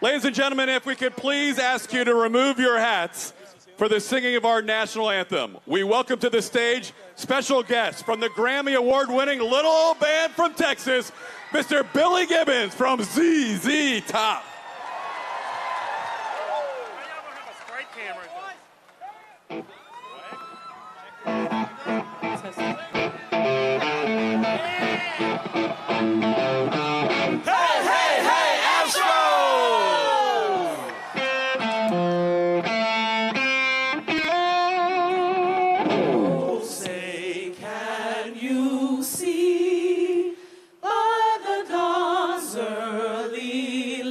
Ladies and gentlemen, if we could please ask you to remove your hats for the singing of our national anthem. We welcome to the stage special guest from the Grammy Award-winning Little Old Band from Texas, Mr. Billy Gibbons from ZZ Top. You see by the dawn's early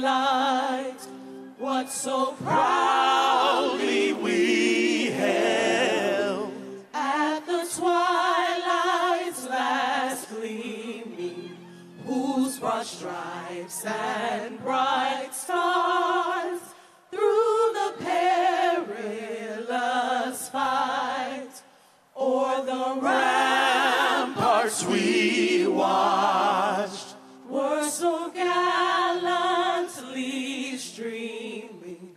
cross stripes and bright stars, through the perilous fight, o'er the ramparts we watched, were so gallantly streaming,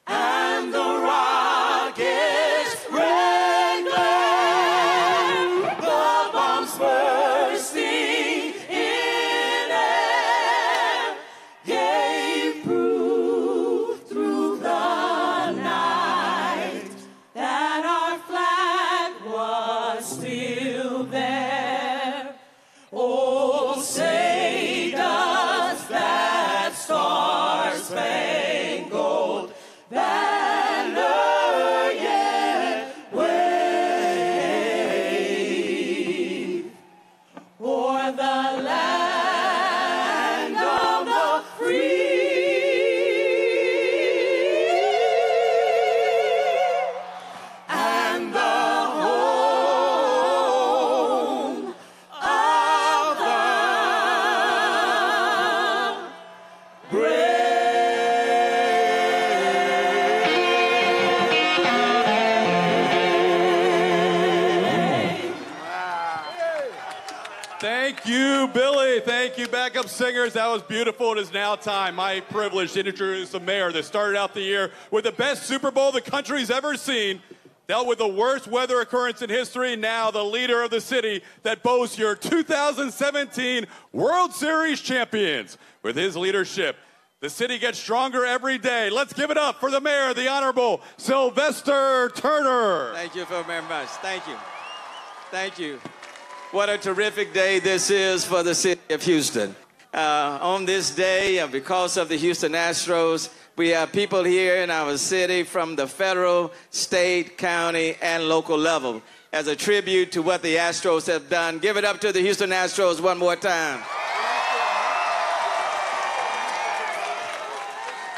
and the rockets red glare, the bombs bursting in air, gave proof through the night that our flag was still there. Oh, say does that star-spangled banner yet wave o'er the land of the free and the home of the Thank you, Billy. Thank you, backup singers. That was beautiful. It is now time. My privilege to introduce the mayor that started out the year with the best Super Bowl the country's ever seen, dealt with the worst weather occurrence in history, now the leader of the city that boasts your 2017 World Series champions. With his leadership, the city gets stronger every day. Let's give it up for the mayor, the Honorable Sylvester Turner. Thank you very much. Thank you. Thank you. What a terrific day this is for the city of Houston. On this day, because of the Houston Astros, we have people here in our city from the federal, state, county, and local level. As a tribute to what the Astros have done, give it up to the Houston Astros one more time.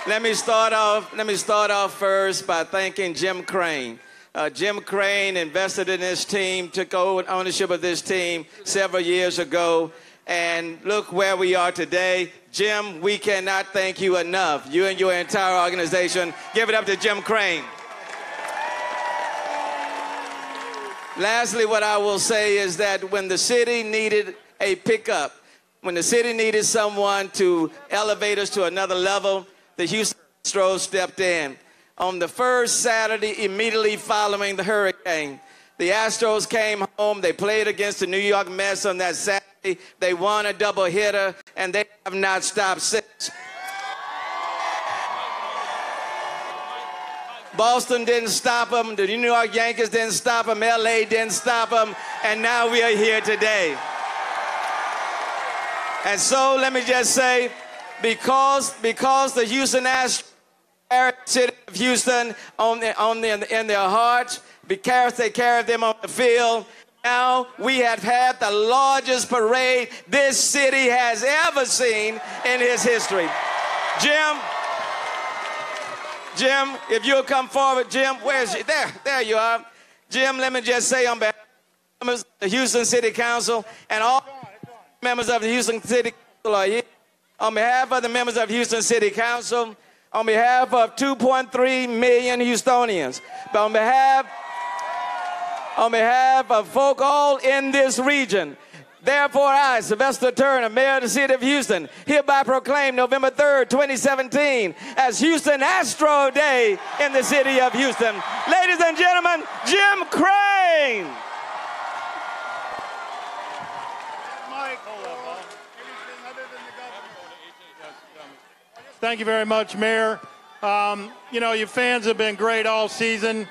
Let me start off first by thanking Jim Crane. Jim Crane invested in this team, took ownership of this team several years ago, and look where we are today. Jim, we cannot thank you enough. You and your entire organization. Give it up to Jim Crane. Lastly, what I will say is that when the city needed a pickup, when the city needed someone to elevate us to another level, the Houston Astros stepped in. On the first Saturday immediately following the hurricane, the Astros came home. They played against the New York Mets on that Saturday. They won a doubleheader, and they have not stopped since. Boston didn't stop them. The New York Yankees didn't stop them. LA didn't stop them. And now we are here today. And so let me just say, because the Houston Astros, city of Houston in their hearts, because they carried them on the field. Now we have had the largest parade this city has ever seen in its history. Jim, if you'll come forward. Jim, where's you? There you are. Jim, let me just say on behalf of members of the Houston City Council and all members of the Houston City Council are here. On behalf of the members of Houston City Council, on behalf of 2.3 million Houstonians, but on behalf of folk all in this region, therefore I, Sylvester Turner, Mayor of the City of Houston, hereby proclaim November 3rd, 2017 as Houston Astro Day in the city of Houston. Ladies and gentlemen, Jim Crane. Thank you very much, Mayor. You know, you fans have been great all season.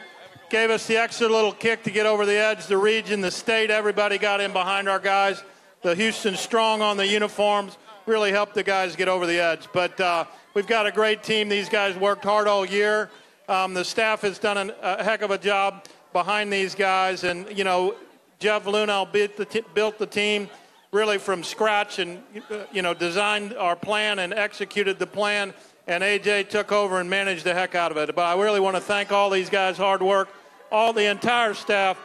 Gave us the extra little kick to get over the edge. The region, the state, everybody got in behind our guys. The Houston Strong on the uniforms really helped the guys get over the edge. But we've got a great team. These guys worked hard all year. The staff has done a heck of a job behind these guys. And, you know, Jeff Lunell built the team really from scratch and, you know, designed our plan and executed the plan. And AJ took over and managed the heck out of it. But I really want to thank all these guys' hard work, all the entire staff.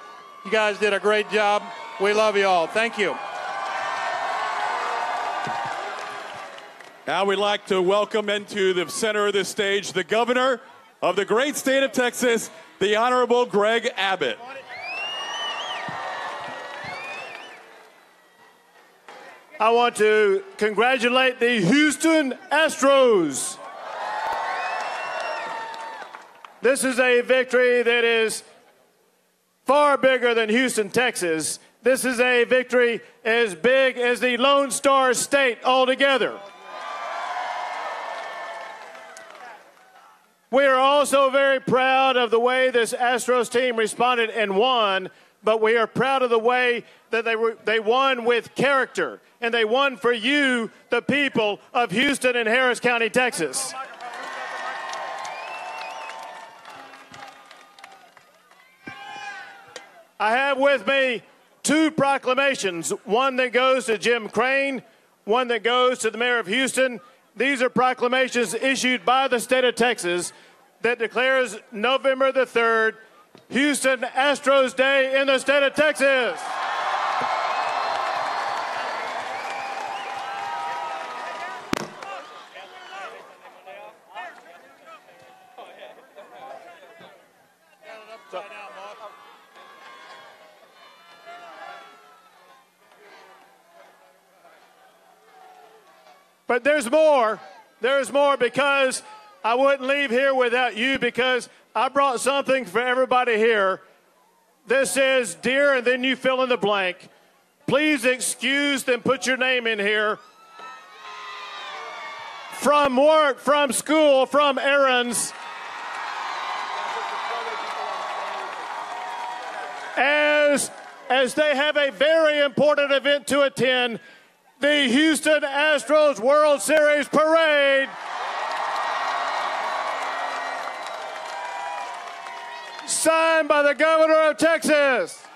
You guys did a great job. We love you all. Thank you. Now we'd like to welcome into the center of the stage the governor of the great state of Texas, the Honorable Greg Abbott. I want to congratulate the Houston Astros. This is a victory that is far bigger than Houston, Texas. This is a victory as big as the Lone Star State altogether. We are also very proud of the way this Astros team responded and won, but we are proud of the way that they won with character, and they won for you, the people of Houston and Harris County, Texas. I have with me 2 proclamations, one that goes to Jim Crane, one that goes to the mayor of Houston. These are proclamations issued by the state of Texas that declares November the 3rd, Houston Astros Day in the state of Texas. But there's more. There's more, because I wouldn't leave here without you, because I brought something for everybody here. This says, dear, and then you fill in the blank. Please excuse and put your name in here. From work, from school, from errands. As they have a very important event to attend, the Houston Astros World Series Parade. Signed by the governor of Texas.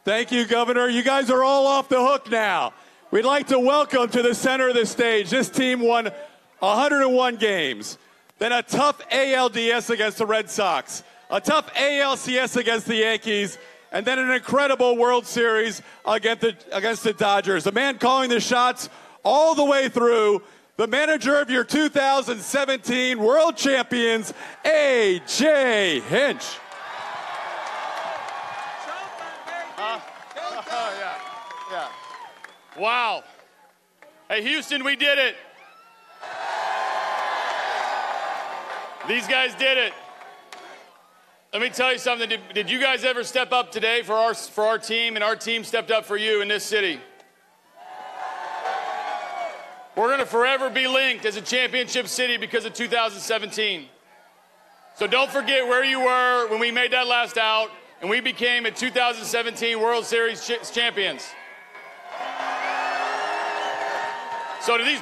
Thank you, Governor. You guys are all off the hook now. We'd like to welcome to the center of the stage. This team won 101 games, then a tough ALDS against the Red Sox, a tough ALCS against the Yankees, and then an incredible World Series against the Dodgers. The man calling the shots all the way through, the manager of your 2017 World Champions, A.J. Hinch. Wow. Hey, Houston, we did it. These guys did it. Let me tell you something. Did you guys ever step up today for our team, and our team stepped up for you in this city? We're going to forever be linked as a championship city because of 2017. So don't forget where you were when we made that last out and we became a 2017 World Series champions. So to these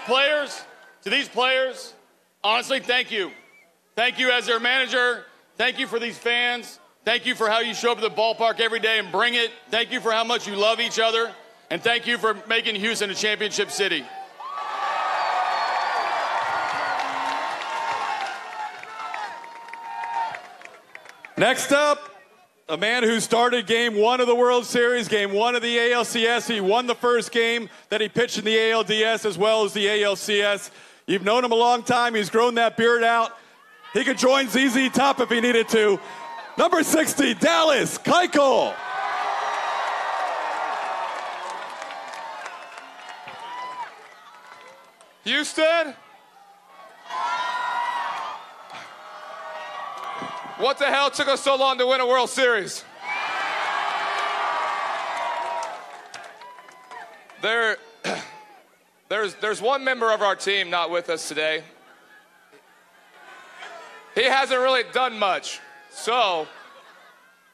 players, honestly, thank you. Thank you as their manager. Thank you for these fans. Thank you for how you show up at the ballpark every day and bring it. Thank you for how much you love each other. And thank you for making Houston a championship city. Next up, a man who started game 1 of the World Series, game 1 of the ALCS. He won the first game that he pitched in the ALDS as well as the ALCS. You've known him a long time. He's grown that beard out. He could join ZZ Top if he needed to. Number 60, Dallas Keuchel. Houston, what the hell took us so long to win a World Series? There's one member of our team not with us today. He hasn't really done much. So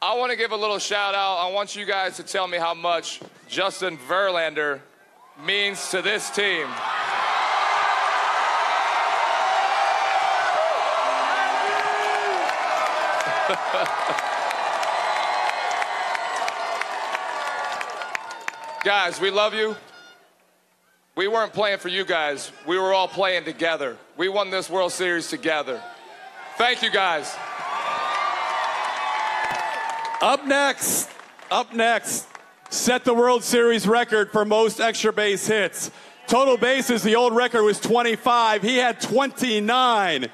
I want to give a little shout out. I want you guys to tell me how much Justin Verlander means to this team. Guys, we love you. We weren't playing for you guys. We were all playing together. We won this World Series together. Thank you, guys. Up next, Up next, set the World Series record for most extra base hits. Total bases, the old record was 25. He had 29.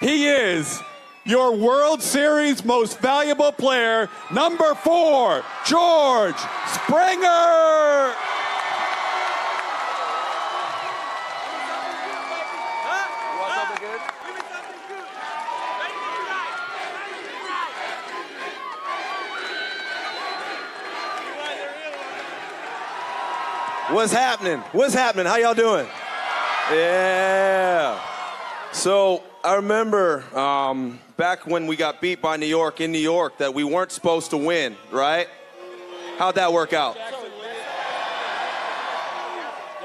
He is your World Series most valuable player, number 4, George Springer. What's happening? What's happening? How y'all doing? Yeah. So I remember back when we got beat by New York in New York that we weren't supposed to win, right? How'd that work out?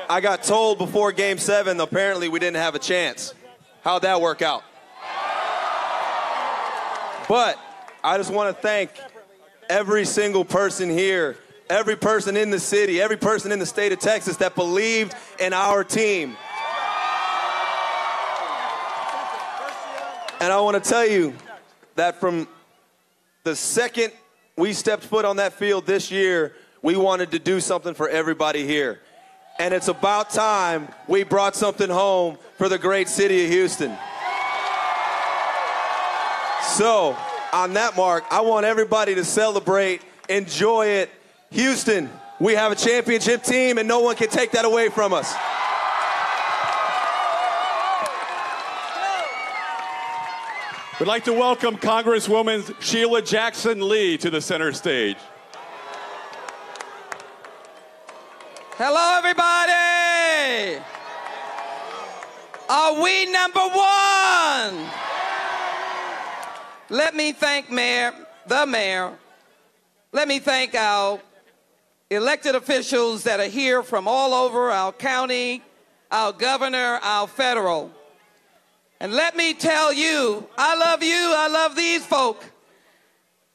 I got told before Game 7 apparently we didn't have a chance. How'd that work out? But I just want to thank every single person here, every person in the city, every person in the state of Texas that believed in our team. And I want to tell you that from the second we stepped foot on that field this year, we wanted to do something for everybody here. And it's about time we brought something home for the great city of Houston. So, on that mark, I want everybody to celebrate, enjoy it. Houston, we have a championship team, and no one can take that away from us. We'd like to welcome Congresswoman Sheila Jackson Lee to the center stage. Hello, everybody. Are we number 1? Let me thank the mayor. Let me thank our elected officials that are here from all over our county, our governor, our federal. And let me tell you, I love these folk.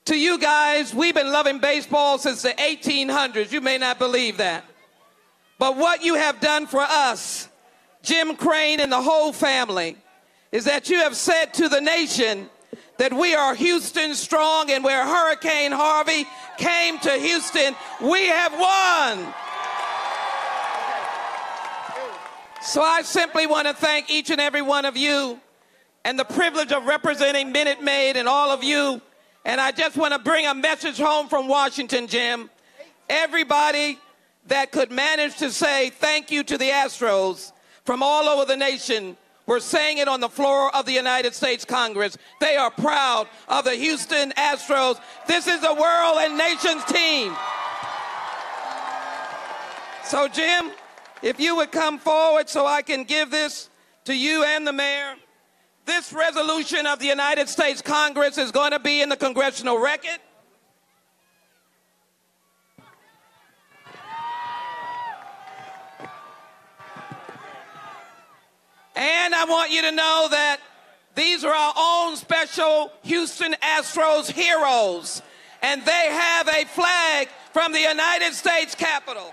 To you guys, we've been loving baseball since the 1800s. You may not believe that. But what you have done for us, Jim Crane and the whole family, is that you have said to the nation that we are Houston strong, and where Hurricane Harvey came to Houston, we have won. So I simply want to thank each and every one of you and the privilege of representing Minute Maid and all of you. And I just want to bring a message home from Washington, Jim. Everybody that could manage to say thank you to the Astros from all over the nation, we're saying it on the floor of the United States Congress. They are proud of the Houston Astros. This is a world and nation's team. So, Jim, if you would come forward so I can give this to you and the mayor. This resolution of the United States Congress is going to be in the congressional record. And I want you to know that these are our own special Houston Astros heroes, and they have a flag from the United States Capitol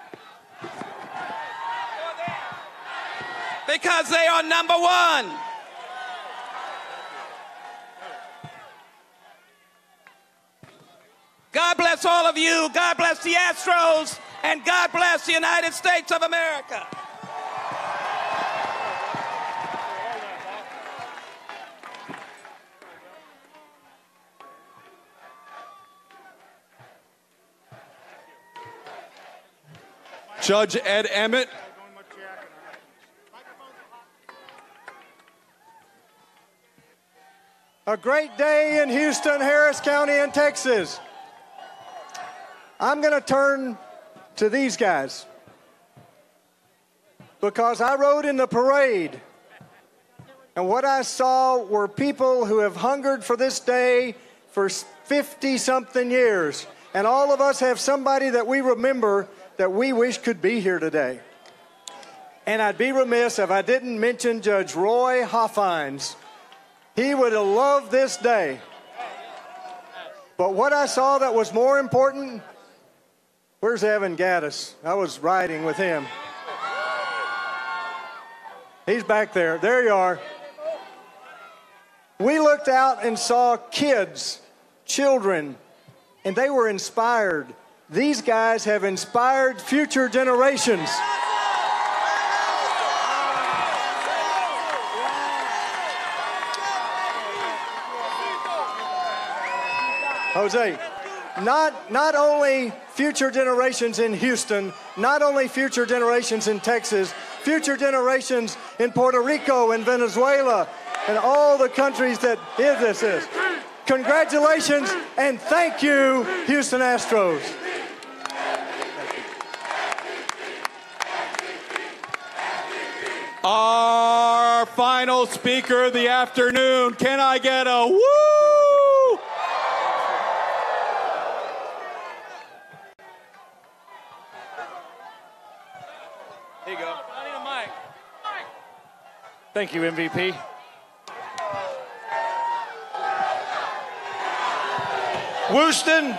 because they are number 1. God bless all of you. God bless the Astros, and God bless the United States of America. Judge Ed Emmett. A great day in Houston, Harris County, and Texas. I'm going to turn to these guys because I rode in the parade, and what I saw were people who have hungered for this day for 50-something years, and all of us have somebody that we remember that we wish could be here today. And I'd be remiss if I didn't mention Judge Roy Hoffines. He would have loved this day. But what I saw that was more important, where's Evan Gaddis? I was riding with him. He's back there. There you are. We looked out and saw kids, children, and they were inspired. These guys have inspired future generations. Jose, not only future generations in Houston, not only future generations in Texas, future generations in Puerto Rico and Venezuela and all the countries that this is. Congratulations and thank you, Houston Astros. Our final speaker of the afternoon. Can I get a woo? Here you go. I need a mic. Thank you, MVP. Houston,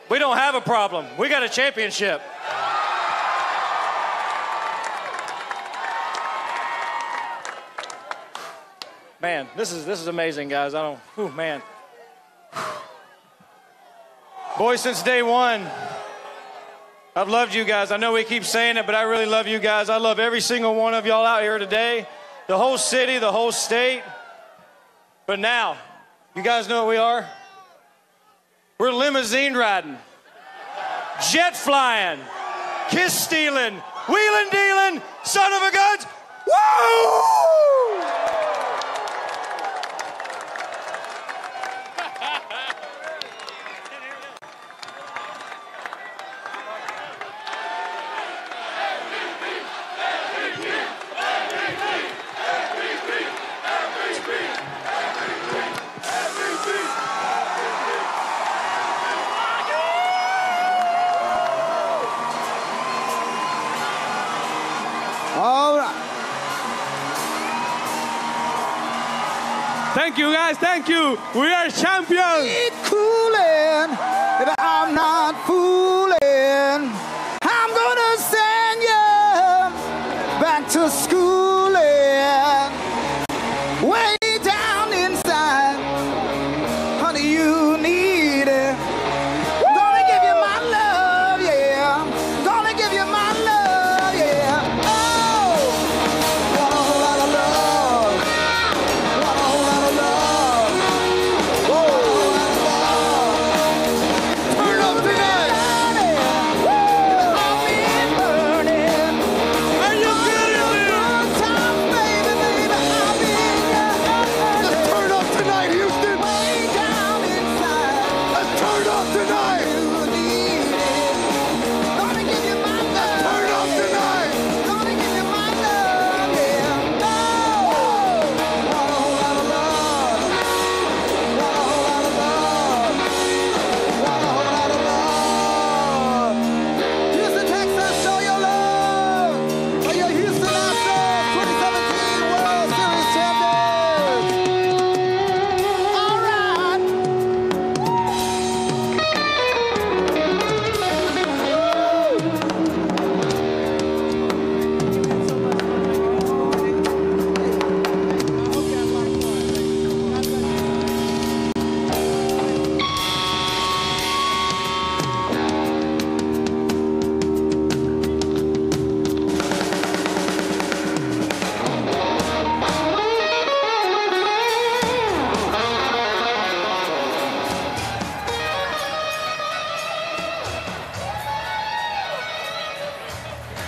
we don't have a problem. We got a championship. Man, this is amazing, guys. Man. Boys, since day one, I've loved you guys. I know we keep saying it, but I really love you guys. I love every single one of y'all out here today, the whole city, the whole state. But now, you guys know what we are? We're limousine riding, jet flying, kiss stealing, wheeling dealing, son of a guns. Woo! All right. Thank you, guys. Thank you. We are champions. Keep cooling. If I'm not fooling, I'm gonna send you back to schooling. Way down inside, honey, you need it. Gonna give you my love, yeah. Gonna give you my love, yeah. Oh, what a whole lot of love. What a whole lot of love. Whoa. Turn up tonight. I've been burning. Are you kidding me? Good times, baby, baby. I've been Let's turn up tonight, Houston. way down inside. Let's turn up tonight. You need it. Gonna give you my love. Turn up tonight. Gonna give you my love, yeah. Oh, what a whole lot of love. What a whole lot of love. What a whole lot of love. Houston, Texas, show your love for your Houston Astros 2017 World Series champions. All right.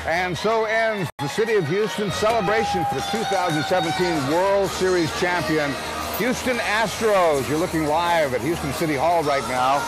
And so ends the City of Houston celebration for the 2017 World Series champion, Houston Astros. You're looking live at Houston City Hall right now,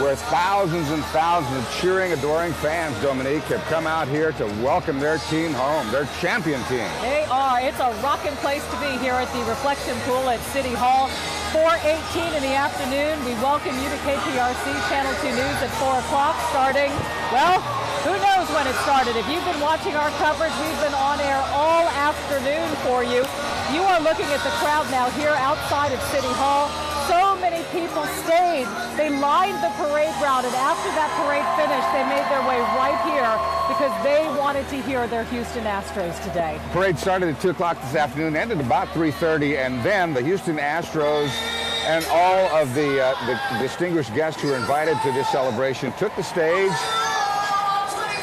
where thousands and thousands of cheering, adoring fans, Dominique, have come out here to welcome their team home, their champion team. They are. It's a rocking place to be here at the Reflection Pool at City Hall. 4:18 in the afternoon. We welcome you to KPRC Channel 2 News at 4 o'clock starting, well, who knows when it started. If you've been watching our coverage, we've been on air all afternoon for you. You are looking at the crowd now here outside of City Hall. So many people stayed. They lined the parade route, and after that parade finished, they made their way right here because they wanted to hear their Houston Astros today. Parade started at 2 o'clock this afternoon, ended about 3:30, and then the Houston Astros And all of the distinguished guests who were invited to this celebration took the stage.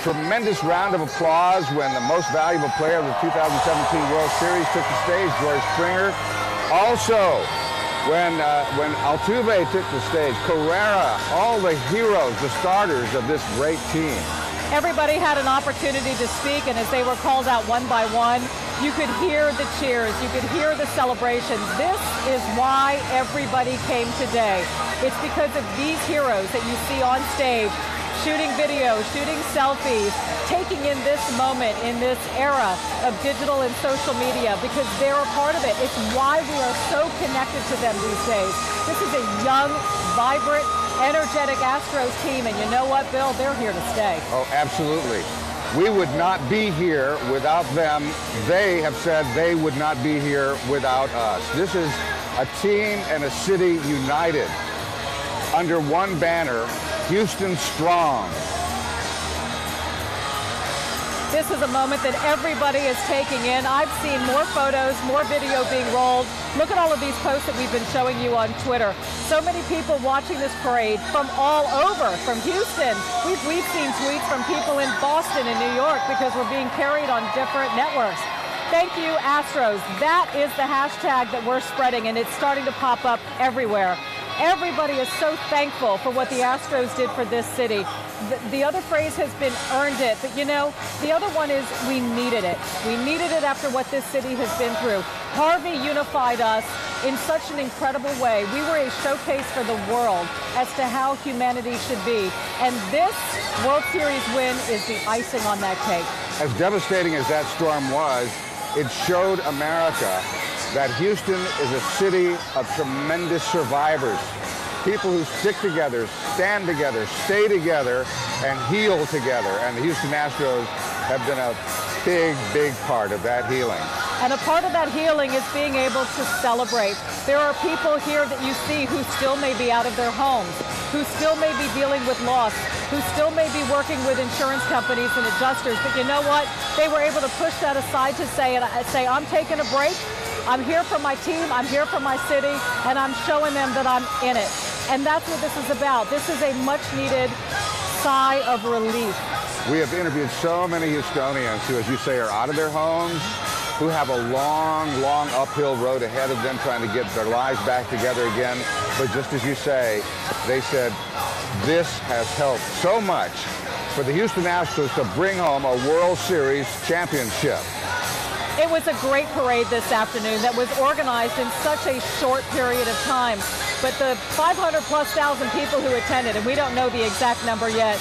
Tremendous round of applause when the most valuable player of the 2017 World Series took the stage, George Springer. Also, when Altuve took the stage, Carrera, all the heroes, the starters of this great team. Everybody had an opportunity to speak, and as they were called out one by one, you could hear the cheers, you could hear the celebrations. This is why everybody came today. It's because of these heroes that you see on stage, shooting videos, shooting selfies, taking in this moment in this era of digital and social media, because they're a part of it. It's why we are so connected to them these days. This is a young, vibrant, energetic Astros team, and you know what, Bill? They're here to stay. Oh, absolutely. We would not be here without them. They have said they would not be here without us. This is a team and a city united under one banner, Houston Strong. This is a moment that everybody is taking in. I've seen more photos, more video being rolled. Look at all of these posts that we've been showing you on Twitter. So many people watching this parade from all over, from Houston. We've seen tweets from people in Boston and New York because we're being carried on different networks. Thank you, Astros. That is the hashtag that we're spreading, and it's starting to pop up everywhere. Everybody is so thankful for what the Astros did for this city. The other phrase has been earned it, but you know, the other one is we needed it. We needed it after what this city has been through. Harvey unified us in such an incredible way. We were a showcase for the world as to how humanity should be. And this World Series win is the icing on that cake. As devastating as that storm was, it showed America that Houston is a city of tremendous survivors. People who stick together, stand together, stay together, and heal together. And the Houston Astros have been a big, big part of that healing. And a part of that healing is being able to celebrate. There are people here that you see who still may be out of their homes, who still may be dealing with loss, who still may be working with insurance companies and adjusters. But you know what? They were able to push that aside to say, I'm taking a break. I'm here for my team, I'm here for my city, and I'm showing them that I'm in it. And that's what this is about. This is a much-needed sigh of relief. We have interviewed so many Houstonians who, as you say, are out of their homes, who have a long, long uphill road ahead of them trying to get their lives back together again. But just as you say, they said, this has helped so much for the Houston Astros to bring home a World Series championship. It was a great parade this afternoon that was organized in such a short period of time. But the 500+ thousand people who attended, and we don't know the exact number yet,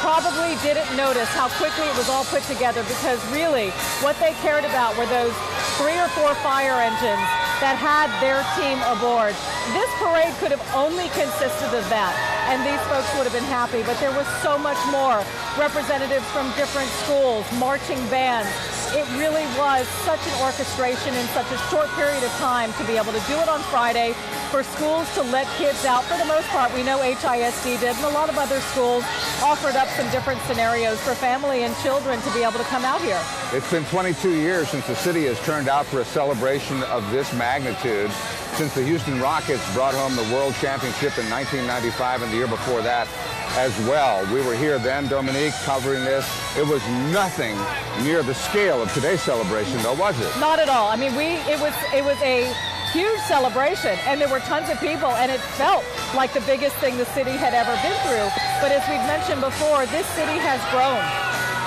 probably didn't notice how quickly it was all put together, because really what they cared about were those 3 or 4 fire engines that had their team aboard. This parade could have only consisted of that, and these folks would have been happy, but there was so much more. Representatives from different schools, marching bands. It really was such an orchestration in such a short period of time to be able to do it on Friday, for schools to let kids out. For the most part, we know HISD did, and a lot of other schools offered up some different scenarios for family and children to be able to come out here. It's been 22 years since the city has turned out for a celebration of this magnitude, since the Houston Rockets brought home the World Championship in 1995 and the year before that as well. We were here then, Dominique, covering this. It was nothing near the scale of today's celebration, though, was it? Not at all. I mean, it was a huge celebration, and there were tons of people, and it felt like the biggest thing the city had ever been through. But as we've mentioned before, this city has grown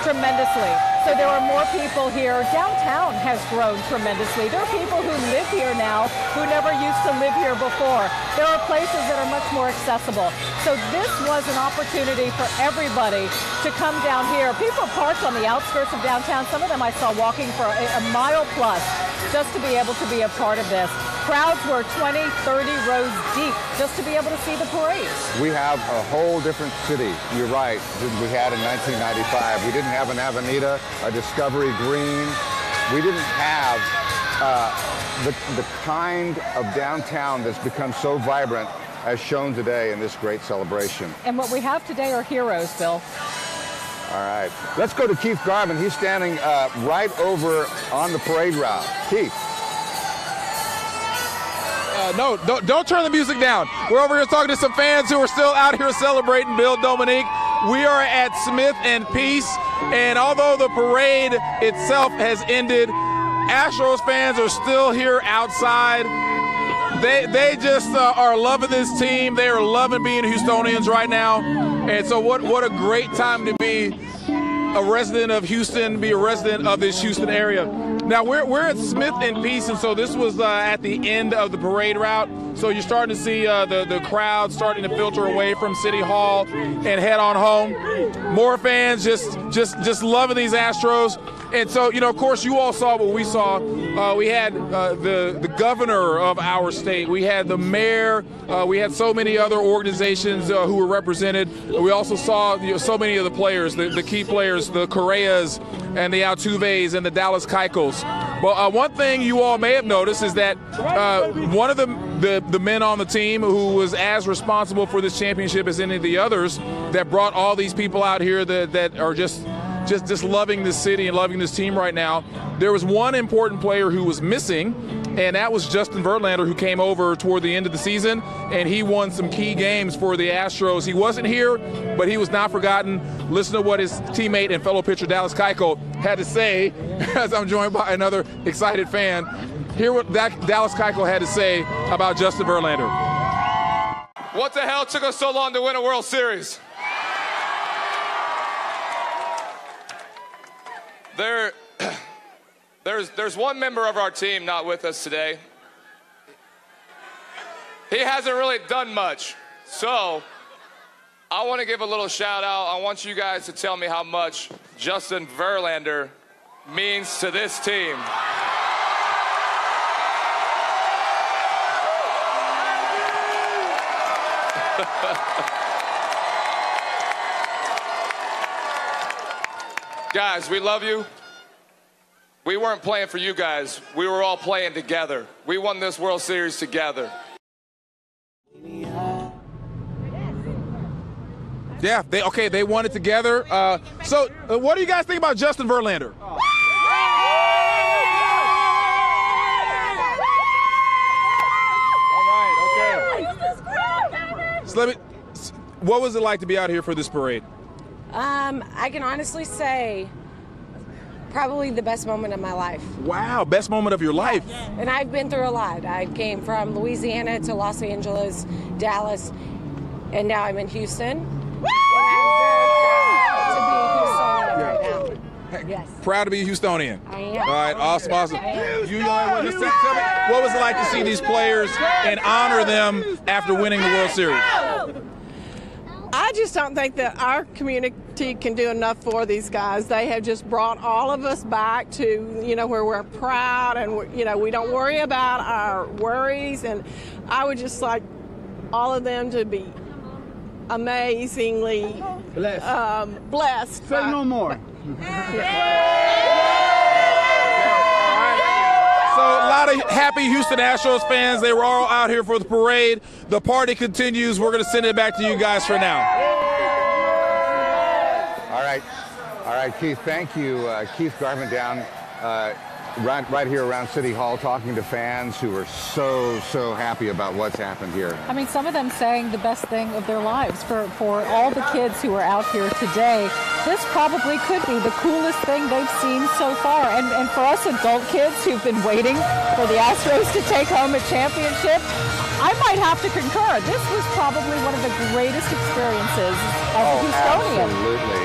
tremendously. So there are more people here. Downtown has grown tremendously. There are people who live here now who never used to live here before. There are places that are much more accessible. So this was an opportunity for everybody to come down here. People parked on the outskirts of downtown. Some of them I saw walking for a mile plus just to be able to be a part of this. Crowds were 20, 30 rows deep just to be able to see the parade. We have a whole different city, you're right, than we had in 1995. We didn't have an Avenida, a Discovery Green. We didn't have the kind of downtown that's become so vibrant as shown today in this great celebration. And what we have today are heroes, Bill. All right. Let's go to Keith Garvin. He's standing right over on the parade route. Keith. No, don't turn the music down. We're over here talking to some fans who are still out here celebrating Bill Dominique. We are at Smith and Peace, and although the parade itself has ended, Astros fans are still here outside. They just are loving this team. They are loving being Houstonians right now. And so what a great time to be a resident of Houston, be a resident of this Houston area. Now, we're at Smith and Peace, and so this was at the end of the parade route. So you're starting to see the crowd starting to filter away from City Hall and head on home. More fans just loving these Astros. And so, you know, of course, you all saw what we saw. We had the governor of our state. We had the mayor. We had so many other organizations who were represented. We also saw so many of the players, the key players, the Correas and the Altuves and the Dallas Keuchels. But one thing you all may have noticed is that one of the men on the team who was as responsible for this championship as any of the others that brought all these people out here that are just loving this city and loving this team right now. There was one important player who was missing, and that was Justin Verlander, who came over toward the end of the season, and he won some key games for the Astros. He wasn't here, but he was not forgotten. Listen to what his teammate and fellow pitcher Dallas Keuchel had to say, as I'm joined by another excited fan. Hear what Dallas Keuchel had to say about Justin Verlander. What the hell took us so long to win a World Series? There's one member of our team not with us today. He hasn't really done much. So I want to give a little shout out. I want you guys to tell me how much Justin Verlander means to this team. Guys, we love you. We weren't playing for you guys. We were all playing together. We won this World Series together. Yeah, they won it together. So what do you guys think about Justin Verlander? So what was it like to be out here for this parade? I can honestly say probably the best moment of my life. Wow, best moment of your life. And I've been through a lot. I came from Louisiana to Los Angeles, Dallas, and now I'm in Houston. And I'm very proud to be a Houstonian right now. Yes. Proud to be a Houstonian. I am. All right, awesome. Tell me, what was it like to see these players and honor them after winning the World Series? I just don't think that our community can do enough for these guys. They have just brought all of us back to, you know, where we're proud and, you know, we don't worry about our worries. And I would just like all of them to be amazingly blessed. Say no more. So a lot of happy Houston Astros fans. They were all out here for the parade. The party continues. We're going to send it back to you guys for now. All right, Keith, thank you. Keith Garvin down right here around City Hall talking to fans who are so happy about what's happened here. I mean, some of them saying the best thing of their lives. For all the kids who are out here today, this probably could be the coolest thing they've seen so far. And for us adult kids who've been waiting for the Astros to take home a championship, I might have to concur. This was probably one of the greatest experiences as a Houstonian. Absolutely.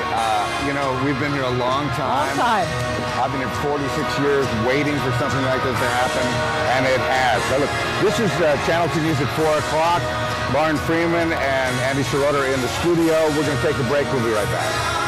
You know, we've been here a long time. I've been here 46 years waiting for something like this to happen, and it has. Now look, this is Channel 2 News at 4 o'clock. Lauren Freeman and Andy Schroeder in the studio. We're going to take a break. We'll be right back.